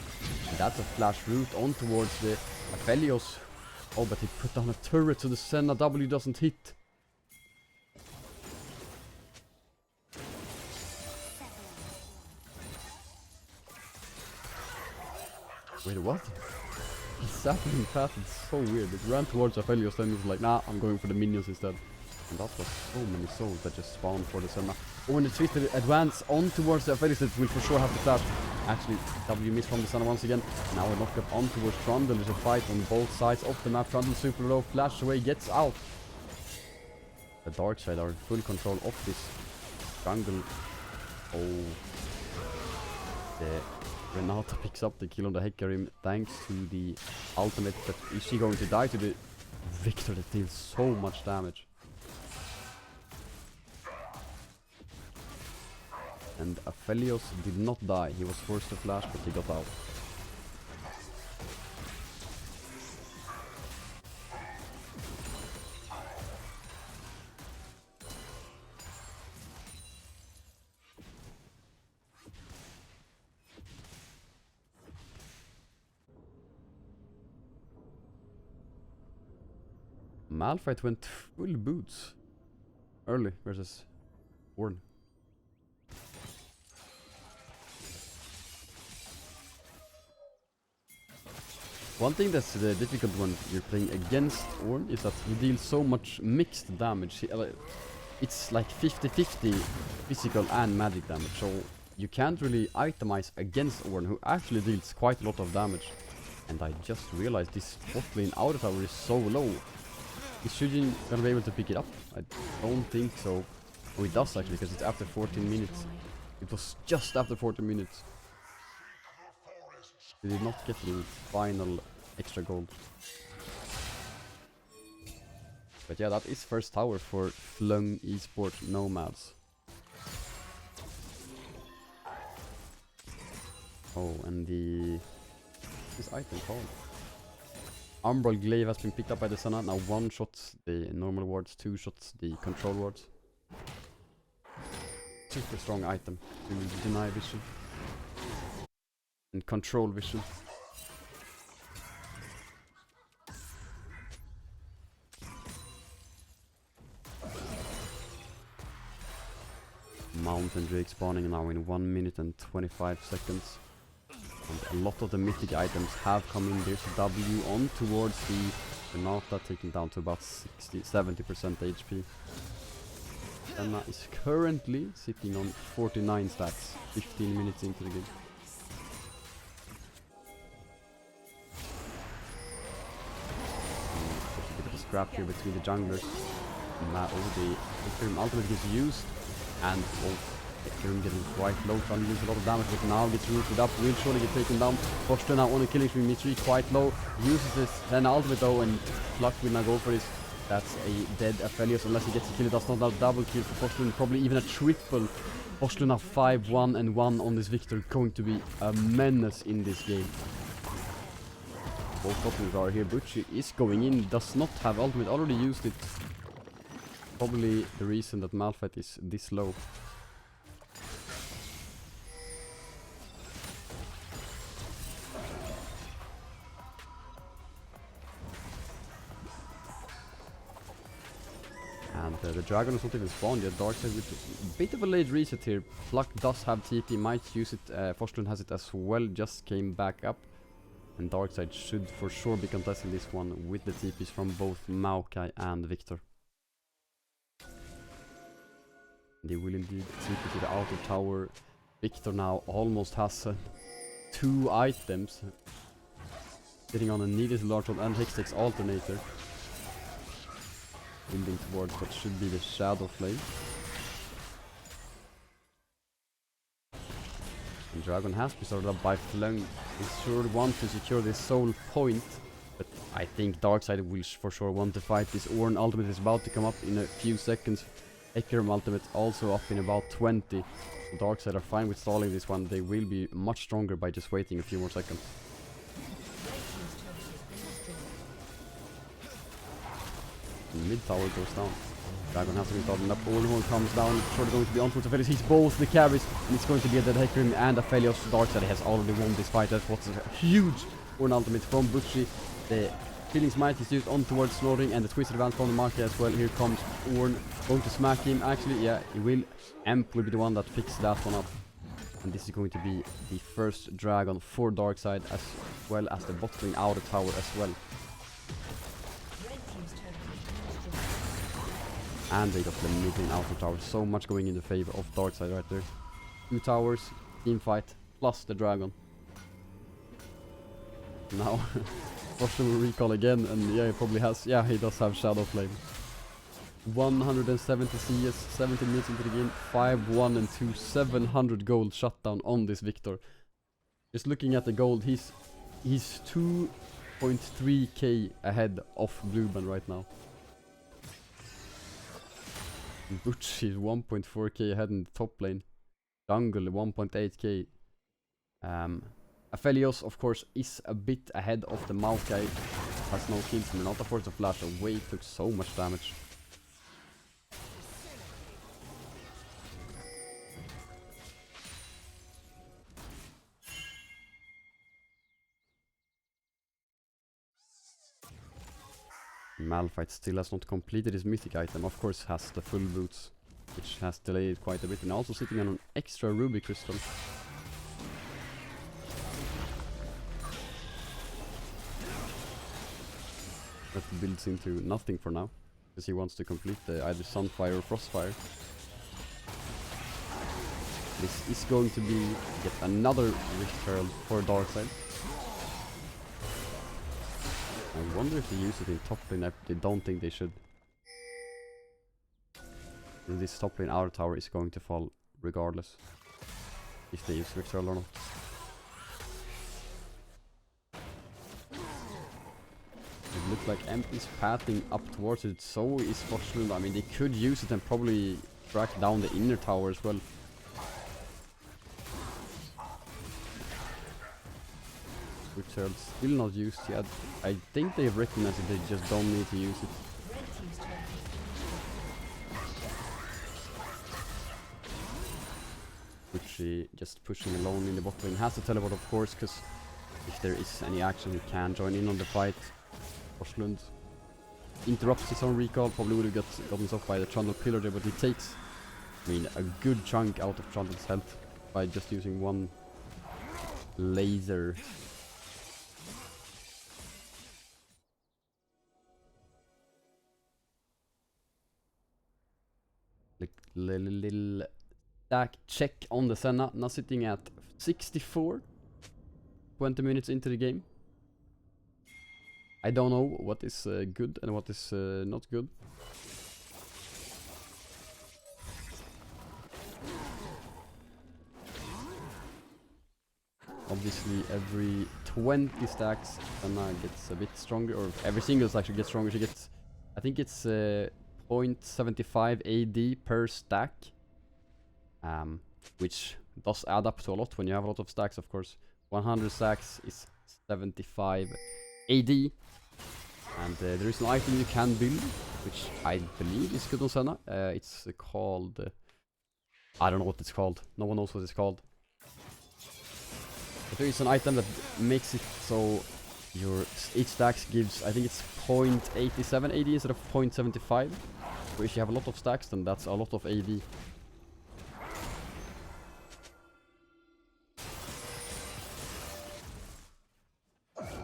And that's a flash route on towards the Aphelios. Oh, but he put down a turret so the Senna W doesn't hit. Wait, what? The sapling path is so weird. It ran towards Aphelios, then it was like, nah, I'm going for the minions instead. And that was so many souls that just spawned for the Senna. Oh, and the twisted advance on towards the Aphelios that will for sure have the flash. Actually, W missed from the Senna once again. Now a knock up on towards Trundle. There's a fight on both sides of the map. Trundle super low, flash away, gets out. The Darkside are in full control of this jungle. Oh. The Renata picks up the kill on the Hecarim thanks to the ultimate, but is she going to die to the Victor that deals so much damage? And Aphelios did not die, he was forced to flash but he got out. Malphite went full boots early versus Ornn. One thing that's difficult when you're playing against Ornn is that he deals so much mixed damage. It's like 50-50 physical and magic damage, so you can't really itemize against Ornn, who actually deals quite a lot of damage. And I just realized this bot lane outer tower is so low. Is Shujin gonna be able to pick it up? I don't think so. Oh, he does actually, because it's after 14 minutes. It was just after 14 minutes. He did not get the final extra gold. But yeah, that is first tower for Flung Esports Nomads. Oh, and this item called Umbral Glaive has been picked up by the Senna. Now one shots the normal wards, two shots the control wards. Super strong item to deny vision and control vision. Mountain Drake spawning now in 1 minute and 25 seconds. And a lot of the mythic items have come in. There's a W on towards the Renata, taking down to about 70% HP. Senna is currently sitting on 49 stats, 15 minutes into the game. A bit of a scrap here between the junglers. Now the Hecarim ultimate gets used, and Hecarim getting quite low, trying to use a lot of damage, but now gets rooted up, will surely get taken down. Forster now on a killing spree, Mitri quite low, uses this Senna ultimate though, and Pluck will now go for this. That's a dead Aphelios, unless he gets a kill. It does not have double kill for Forster, probably even a triple. Forster now 5-1 and 1 on this Victor, going to be a menace in this game. Both options are here. Butchie is going in, does not have ultimate, already used it. Probably the reason that Malphite is this low. And the dragon is not even spawned yet. Darkside with a bit of a late reset here. Pluck does have TP, might use it. Forslund has it as well, just came back up. And Darkside should for sure be contesting this one with the TPs from both Maokai and Victor. They will indeed TP to the outer tower. Victor now almost has 2 items. Sitting on a Needless Large Rod and Hextech's alternator. Building towards what should be the Shadow Flame. Dragon has been started up by Flung. He sure want to secure this soul point, but I think Darkside will for sure want to fight this. Ornn ultimate is about to come up in a few seconds. Ekram ultimate also up in about 20. So Darkside are fine with stalling this one. They will be much stronger by just waiting a few more seconds. Mid tower goes down. Dragon has to be starting up. Ornn comes down. Shortly going to be on towards Aphelios. He's both the carries. And it's going to be a dead Hecarim and Aphelios. Darkside has already won this fight. That's what's a huge Ornn ultimate from Butchie. The Killing Smite is used on towards Snoring, and the Twisted Advance from the market as well. Here comes Ornn. Going to smack him. Actually, yeah, he will. Amp will be the one that picks that one up. And this is going to be the first Dragon for Darkside, as well as the bot lane outer tower as well. And they got the mid lane outer tower. So much going in the favor of Darkside right there. 2 towers, team fight, plus the Dragon. Now, Fortune will recall again, and yeah, he probably has. Yeah, he does have Shadow Flame. 170 CS, 17 minutes into the game, 5-1 and 2, 700 gold shutdown on this Victor. Just looking at the gold, he's 2.3k ahead of Blueban right now. Butch is 1.4k ahead in the top lane. Jungle 1.8k. Aphelios, of course, is a bit ahead of the Maokai. Has no kills and not a force of flash away. Took so much damage. Malphite still has not completed his mythic item. Of course, has the full boots, which has delayed quite a bit, and also sitting on an extra ruby crystal. That builds into nothing for now, because he wants to complete the either Sunfire or Frostfire. This is going to be yet another Rift Herald for Darkside. I wonder if they use it in top lane. I don't think they should. And this top lane outer tower is going to fall regardless, if they use Rift Herald or not. It looks like Empty's pathing up towards it, so is Fortune. I mean, they could use it and probably track down the inner tower as well. Which are still not used yet. I think they recognize it, they just don't need to use it. Which just pushing alone in the bot lane. Has to teleport, of course, because if there is any action, he can join in on the fight. Forslund interrupts his own recall, probably would have gotten off by the Trundle Pillar there, but he takes, I mean, a good chunk out of Trundle's health by just using one laser. Little stack check on the Senna, now sitting at 64, 20 minutes into the game. I don't know what is good and what is not good. Obviously every 20 stacks Senna gets a bit stronger, or every single stack actually gets stronger. She gets, I think it's 0.75 AD per stack, which does add up to a lot when you have a lot of stacks, of course. 100 stacks is 75 AD, and there is an item you can build, which I believe is good on Senna. It's called, I don't know what it's called, no one knows what it's called. But there is an item that makes it so your each stacks gives, I think it's 0.87 AD instead of 0.75. So if you have a lot of stacks, then that's a lot of AD.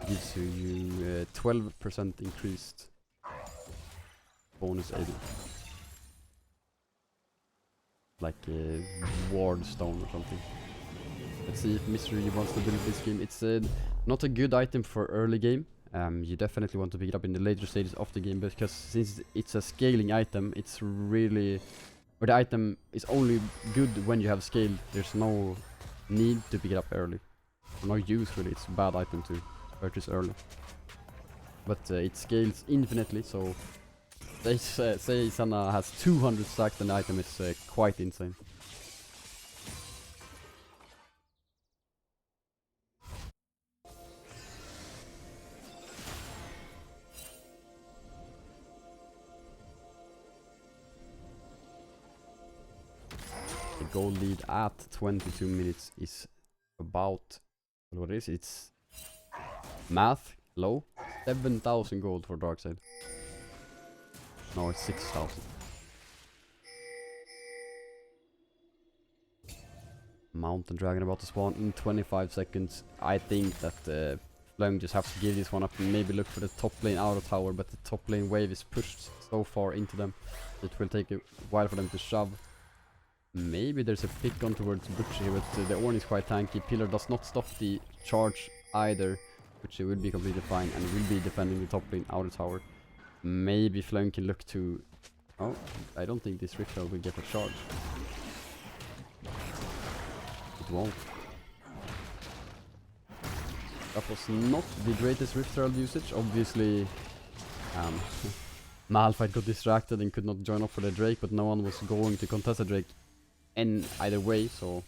Gives you 12% increased bonus AD. Like a ward stone or something. Let's see if Mystery wants to build this game. It's not a good item for early game. You definitely want to pick it up in the later stages of the game, because since it's a scaling item, it's really, or the item is only good when you have scaled. There's no need to pick it up early. For no use really, it's a bad item to purchase early. But it scales infinitely, so say Sana has 200 stacks, then the item is quite insane. The goal lead at 22 minutes is about, what is it? It's math low, 7,000 gold for Darkside. No, it's 6,000. Mountain Dragon about to spawn in 25 seconds. I think that Flung just have to give this one up and maybe look for the top lane auto tower, but the top lane wave is pushed so far into them. It will take a while for them to shove. Maybe there's a pick on towards Butchie, but the Ornn is quite tanky. Pillar does not stop the charge either. Butchie will be completely fine and will be defending the top lane outer tower. Maybe Flung can look to... Oh, I don't think this Rift Herald will get a charge. It won't. That was not the greatest Rift Herald usage. Obviously, Malphite got distracted and could not join up for the Drake, but no one was going to contest the Drake in either way, so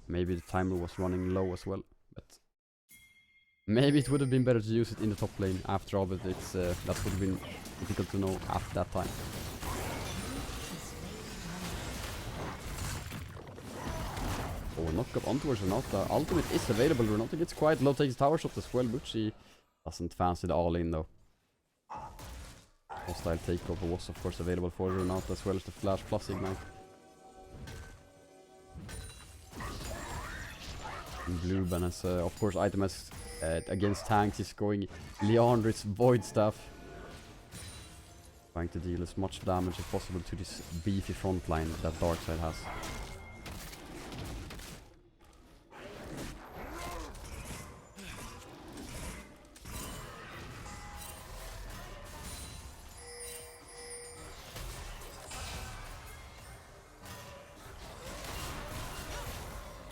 maybe the timer was running low as well. But maybe it would have been better to use it in the top lane after all, but it's that would have been difficult to know at that time. Oh, knock up on towards Renata. Ultimate is available. Renata gets quite low, takes tower shot as well, but she doesn't fancy the all-in though. Hostile takeover was of course available for Renata as well as the flash plus ignite. And Blueban has of course item as against tanks is going Leandri's Void Staff. Trying to deal as much damage as possible to this beefy front line that Darkside has.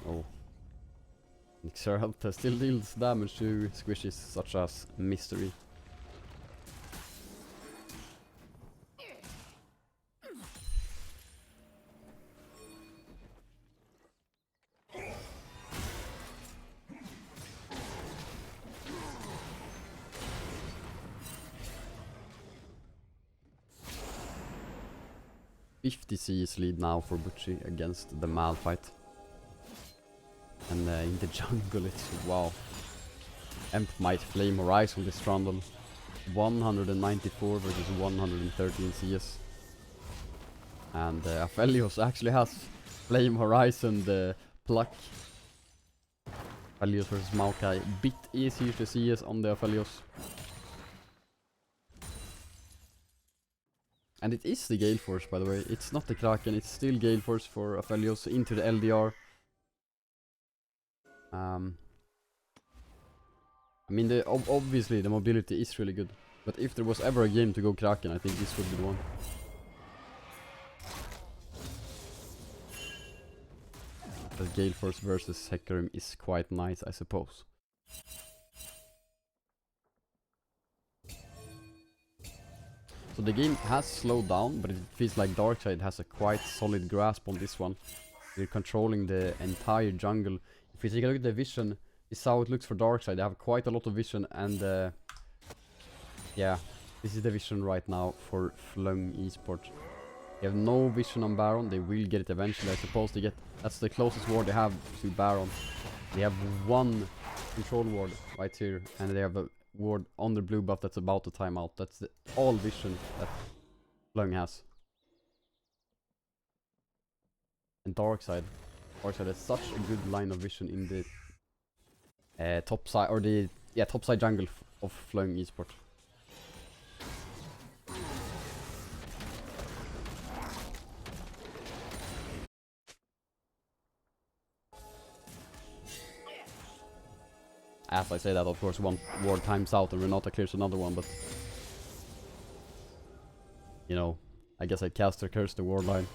Oh. Xerath still deals damage to squishes such as Mystery. CS lead now for Butchie against the Malphite. And in the jungle it's wow. Emp might flame Horizon this Trundle. 194 versus 113 CS. And Aphelios actually has Flame Horizon the pluck. Aphelios versus Maokai. Bit easier to CS on the Aphelios. And it is the Gale Force, by the way. It's not the Kraken, it's still Gale Force for Aphelios into the LDR. I mean, obviously the mobility is really good. But if there was ever a game to go Kraken, I think this would be the one. The Gale Force versus Hecarim is quite nice, I suppose. So the game has slowed down, but it feels like Darkside has a quite solid grasp on this one. They're controlling the entire jungle. If you take a look at the vision, this is how it looks for Darkside. They have quite a lot of vision, and yeah, this is the vision right now for Flung Esports. They have no vision on Baron. They will get it eventually, I suppose. They get, that's the closest ward they have to Baron. They have one control ward right here, and they have a ward on the blue buff that's about to time out. That's the all vision that Flung has. And Darkside has such a good line of vision in the top side, or the top side jungle of Flung Esports. As I say that, of course, one ward times out and Renata clears another one, but you know, I guess I caster curse the ward line.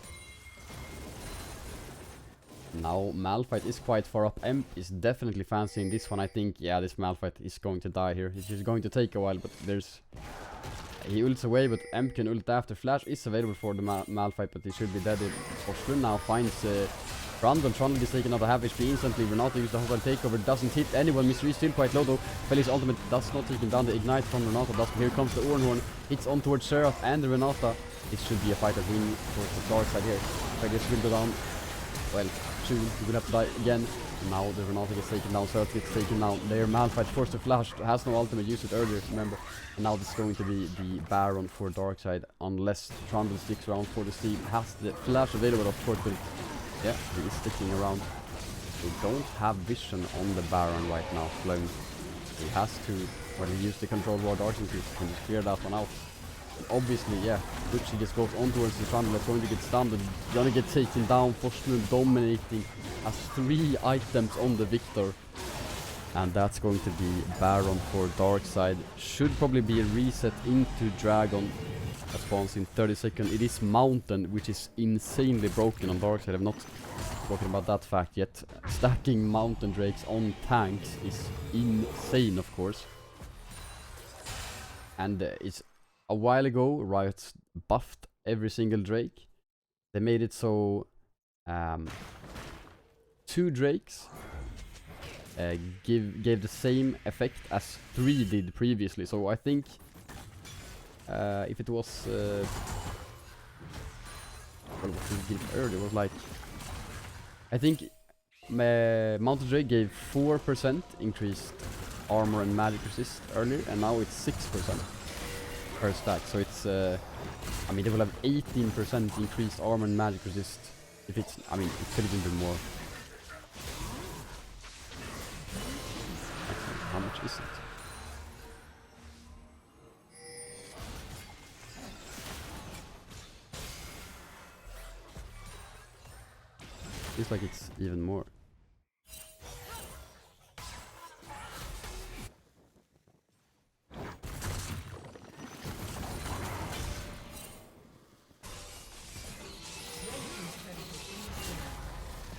Now Malphite is quite far up. Emp is definitely fancying this one. I think, yeah, this Malphite is going to die here. It's just going to take a while, but there's... He ults away, but Emp can ult after. Flash is available for the Malphite, but he should be dead. Forslund now finds Trundle. Trundle is taking out a half HP instantly. Renato used the hostile takeover, doesn't hit anyone. Mystery still quite low though. Feli's ultimate does not take him down. The ignite from Renato does. Here comes the Ornhorn. Hits on towards Seraph and the Renata. It should be a fight that win towards the Darkside here. Felius will go down. Well, soon he will have to die again. Now the Renata gets taken down, Seraph gets taken down. There Malphite forced to flash, has no ultimate, used it earlier, remember. And now this is going to be the Baron for Darkside, unless Trundle sticks around for the steal. Has the flash available, of course, but yeah, he is sticking around. They don't have vision on the Baron right now, Flown. He has to, well, he used the control ward arching to just clear that one out. And obviously, yeah, Gucci just goes on towards the Trundle, that's going to get stunned, and gonna get taken down. Forslund dominating, has 3 items on the Victor. And that's going to be Baron for Darkside. Should probably be a reset into Dragon. That spawns in 30 seconds. It is Mountain, which is insanely broken on Darkside. I've not spoken about that fact yet. Stacking Mountain Drakes on tanks is insane, of course. And it's a while ago, Riot buffed every single Drake. They made it so 2 Drakes gave the same effect as 3 did previously. So I think if it was well, what did it give earlier? It was like, I think Mountain Drake gave 4% increased armor and magic resist earlier, and now it's 6% per stack. So it's I mean, they will have 18% increased armor and magic resist. If it's, I mean, it could even be more. How much is it? Feels like it's even more.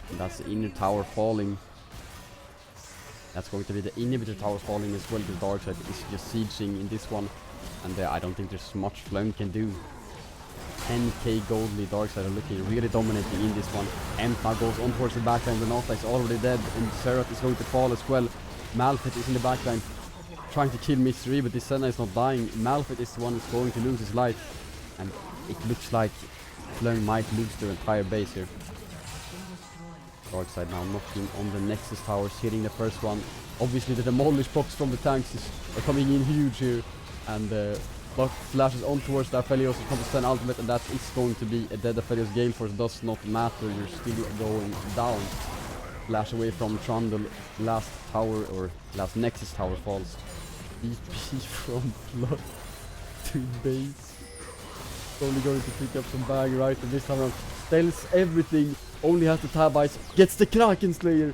And that's the inner tower falling. That's going to be the inhibitor tower falling as well, because Darkside is just sieging in this one. And I don't think there's much Flame can do. 10k gold lead. Darkside are looking really dominating in this one. Emp now goes on towards the backline. Renata is already dead, and Seraph is going to fall as well. Malphite is in the backline trying to kill Mystery, but this Senna is not dying. Malphite is the one who's going to lose his life. And it looks like Flame might lose their entire base here. Darkside now knocking on the Nexus towers, hitting the first one. Obviously the demolish box from the tanks are coming in huge here. And Buck flashes on towards the Aphelios, comes to 10 ultimate, and that is going to be a dead Aphelios. Gale Force does not matter, you're still going down. Flash away from Trundle, last tower, or last Nexus tower falls. BP from flood to base. Only going to pick up some bag right, and this time around steals everything. Only has the tab ice, gets the Kraken Slayer,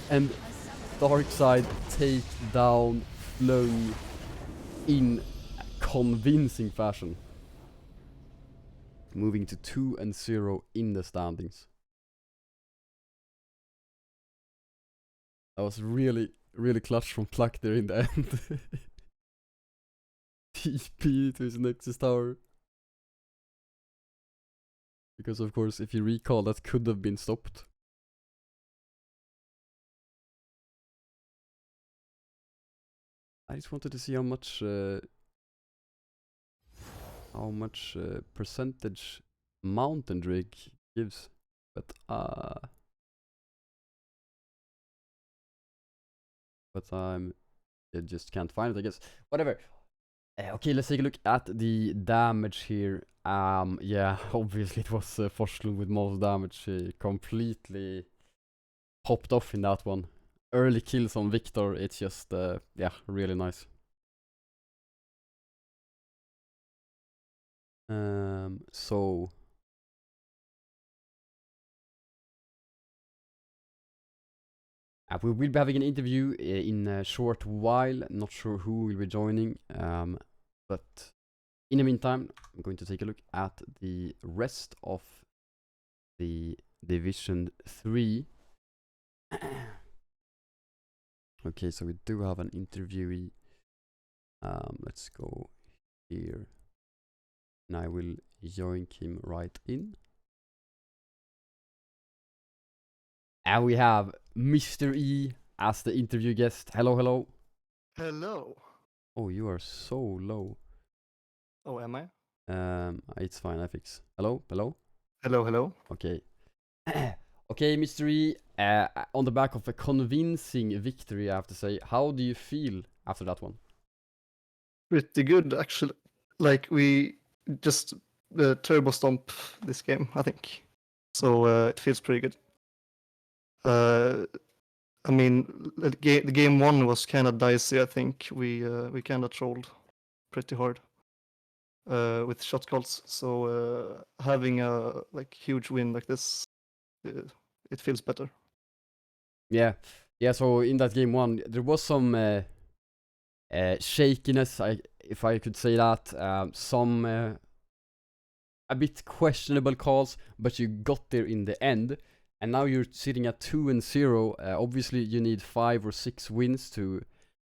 and Darkside take down Flung in convincing fashion. Moving to 2-0 in the standings. That was really, really clutch from Pluck there in the end. TP to his Nexus tower. Because of course, if you recall, that could have been stopped. I just wanted to see how much percentage Mountain Drake gives, but I just can't find it, I guess. Whatever. Okay, let's take a look at the damage here. Yeah, obviously it was Forslund with most damage. He completely popped off in that one. Early kills on Victor, it's just, yeah, really nice. So... we will be having an interview in a short while. Not sure who will be joining, but in the meantime, I'm going to take a look at the rest of the Division 3 Okay, so we do have an interviewee. Let's go here. And I will join him right in. And we have Mr. E as the interview guest. Hello, hello. Hello. Oh, you are so low. Oh, am I? It's fine, I fix. Hello, hello. Hello, hello. Okay. Okay, Mr. E, on the back of a convincing victory, I have to say, how do you feel after that one? Pretty good, actually. Like, we just turbo stomp this game, I think. So it feels pretty good. I mean, the game one was kind of dicey, I think. We kind of trolled pretty hard with shot calls. So having a like huge win like this, it feels better. Yeah, yeah. So in that game one, there was some shakiness, if I could say that. Some a bit questionable calls, but you got there in the end. And now you're sitting at 2-0. Obviously, you need 5 or 6 wins to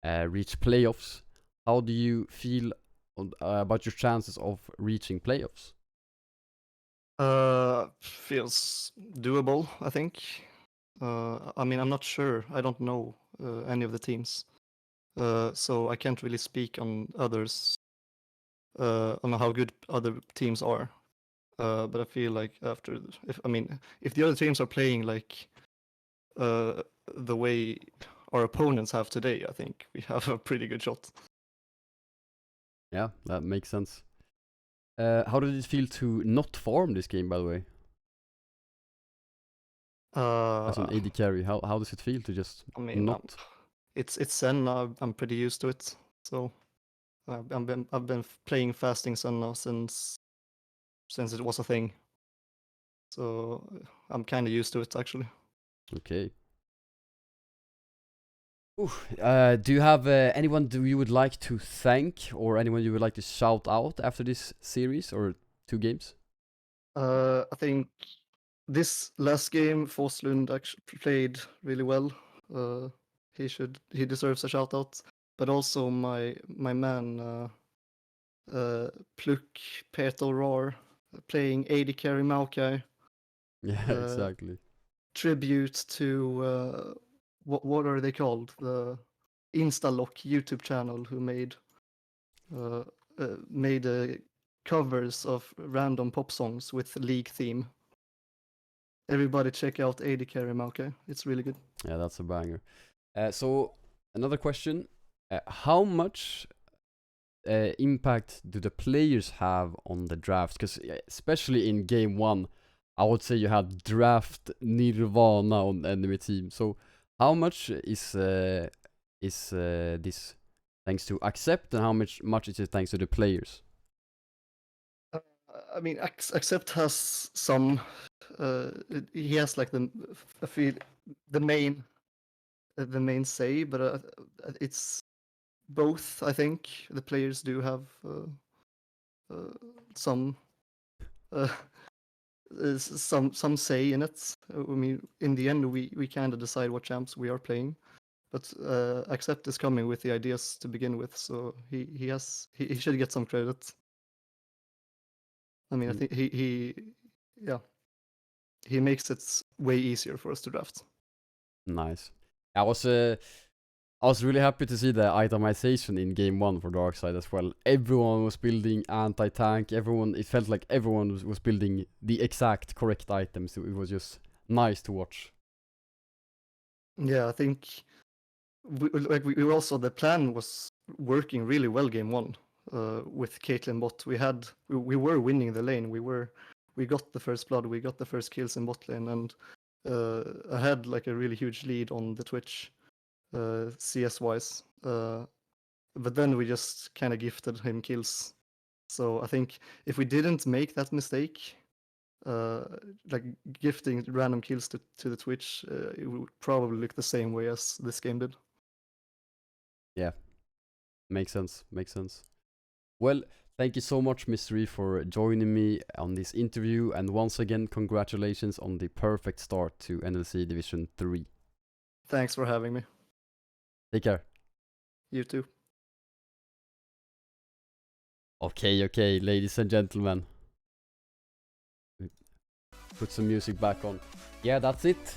reach playoffs. How do you feel about your chances of reaching playoffs? Feels doable, I think. I mean, I'm not sure. I don't know any of the teams, so I can't really speak on others, on how good other teams are. But I feel like if the other teams are playing like the way our opponents have today, I think we have a pretty good shot. Yeah, that makes sense. How did it feel to not farm this game, by the way? As an AD carry, how does it feel to just not? It's Zen now. I'm pretty used to it. So I've been playing fasting Sun now since it was a thing. So I'm kind of used to it actually. Okay. Ooh, do you have anyone you would like to thank, or anyone you would like to shout out after this series or 2 games? I think this last game, Forslund actually played really well. He deserves a shout out. But also my man Pluk Peter Rar playing AD carry Maokai. Yeah, exactly. Tribute to what are they called? The Instalock YouTube channel who made covers of random pop songs with League theme. Everybody check out AD carry Maokai. It's really good. Yeah, that's a banger. So another question: how much impact do the players have on the draft? Because especially in game 1, I would say you had draft nirvana on enemy team. So how much is this thanks to Accept, and how much is it thanks to the players? I mean, Accept has some. He has like the main say, but it's both. I think the players do have some some say in it. I mean, in the end, we kind of decide what champs we are playing, but Accept is coming with the ideas to begin with, so he should get some credit. I mean, I think he makes it way easier for us to draft. Nice. I was really happy to see the itemization in game 1 for Darkside as well. Everyone was building anti-tank. It felt like everyone was building the exact correct items. So it was just nice to watch. Yeah, I think we also, the plan was working really well game 1 with Caitlyn bot. We were winning the lane. We got the first blood. We got the first kills in bot lane, and I had like a really huge lead on the Twitch. CS wise, but then we just kind of gifted him kills. So I think if we didn't make that mistake, like gifting random kills to the Twitch, it would probably look the same way as this game did. Yeah, makes sense. Well, thank you so much, Mystery, for joining me on this interview, and once again, congratulations on the perfect start to NLC Division 3. Thanks for having me. Take care. You too. Okay, ladies and gentlemen. Put some music back on. Yeah, that's it.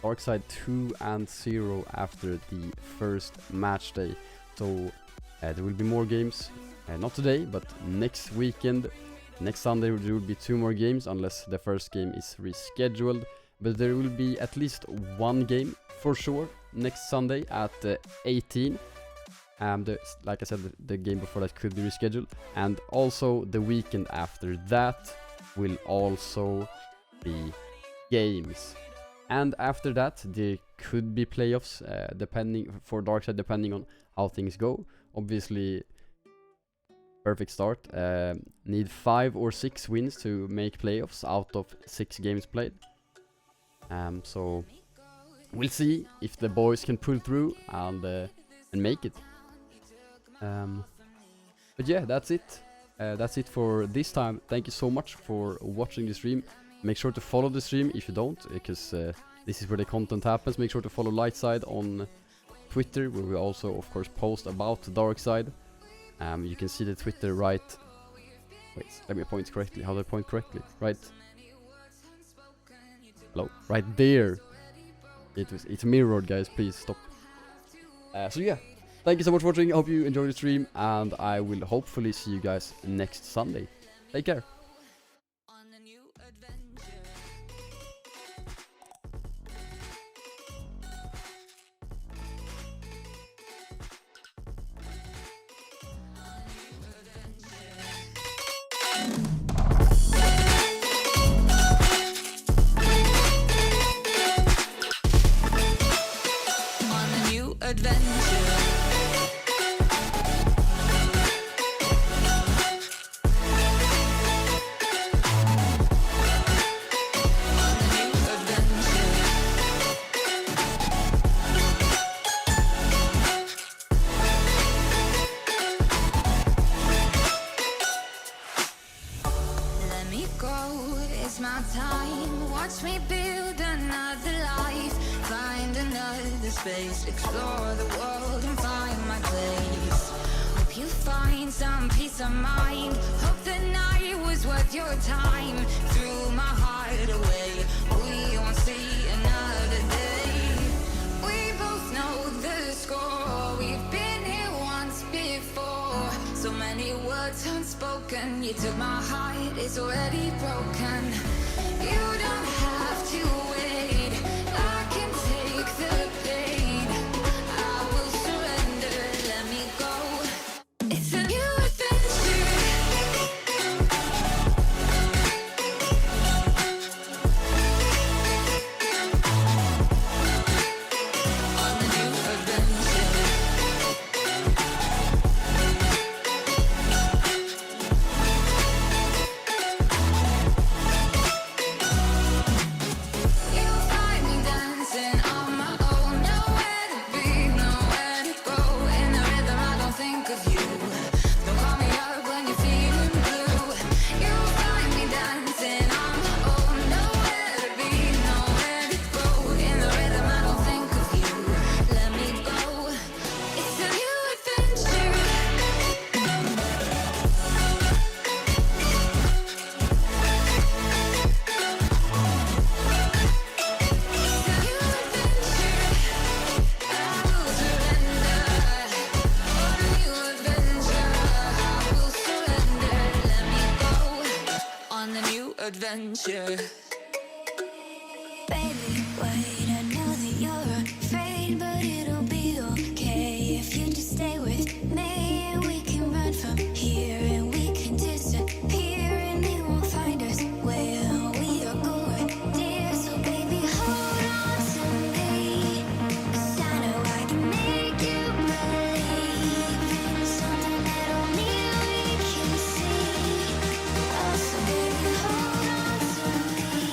Darkside 2-0 after the first match day. So there will be more games. Not today, but next weekend. Next Sunday there will be 2 more games unless the first game is rescheduled. But there will be at least 1 game for sure next Sunday at 18. Like I said, the game before that could be rescheduled. And also the weekend after that will also be games. And after that there could be playoffs depending for Darkside, depending on how things go. Obviously, perfect start. Need 5 or 6 wins to make playoffs out of 6 games played. So we'll see if the boys can pull through and make it. But yeah, that's it. That's it for this time. Thank you so much for watching the stream. Make sure to follow the stream if you don't, because this is where the content happens. Make sure to follow Lightside on Twitter, where we also of course post about Darkside. You can see the Twitter right. Wait, let me point correctly. How do I point correctly? Right. Hello, right there. It's mirrored, guys. Please stop. So yeah, thank you so much for watching. I hope you enjoyed the stream, and I will hopefully see you guys next Sunday. Take care. My time, watch me build another life, find another space, explore the world and find my place. Hope you find some peace of mind, hope the night was worth your time. Threw my heart away, we won't see another day. We both know the score, we've been here once before. So many words unspoken, you took my heart, it's already broken. You don't have to wait, I can take the pain. I will surrender, let me go. It's a new adventure. On the new adventure. Adventure. Baby, wait, I know that you're afraid, but it'll be okay if you just stay with me. And we can run from here, and we can disappear, and they won't find us where we are going, dear. So baby, hold on to me, 'cause I know I can make you believe in something that only we can see. Oh, so baby, hold on to me.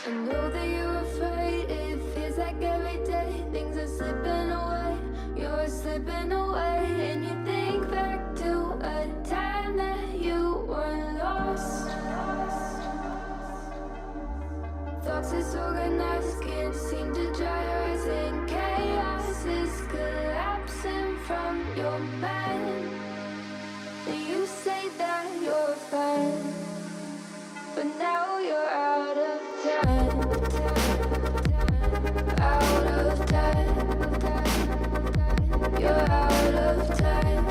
I know that you're afraid. It feels like every day things are slipping away. You're slipping away, and you think back to a time that you were lost. Thoughts disorganized, can't seem to dry your eyes, and chaos is collapsing from your mind. And you say that you're fine, but now you're out of time. Out of time. You're out of time.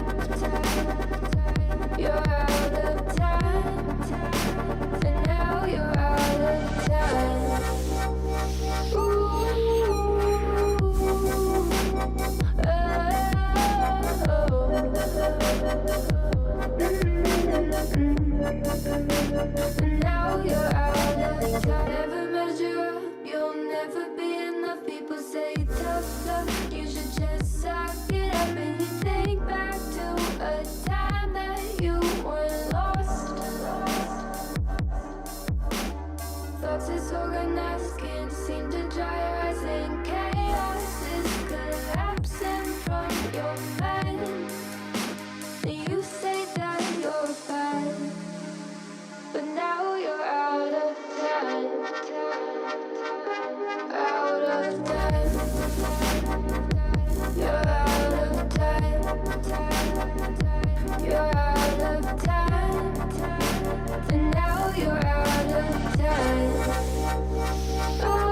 You're out of time. And now you're out of time. Now you're out of time. Never measure up, you'll never be enough. People say tough love, you should just suck it up. And you think back to a time that you were lost. Thoughts disorganized, can't seem to dry your eyes, and chaos is collapsing from your mind. And you say that you're fine, but now you're out of time. Out of time. You're out of time. You're out of time. And now you're out of time. Oh.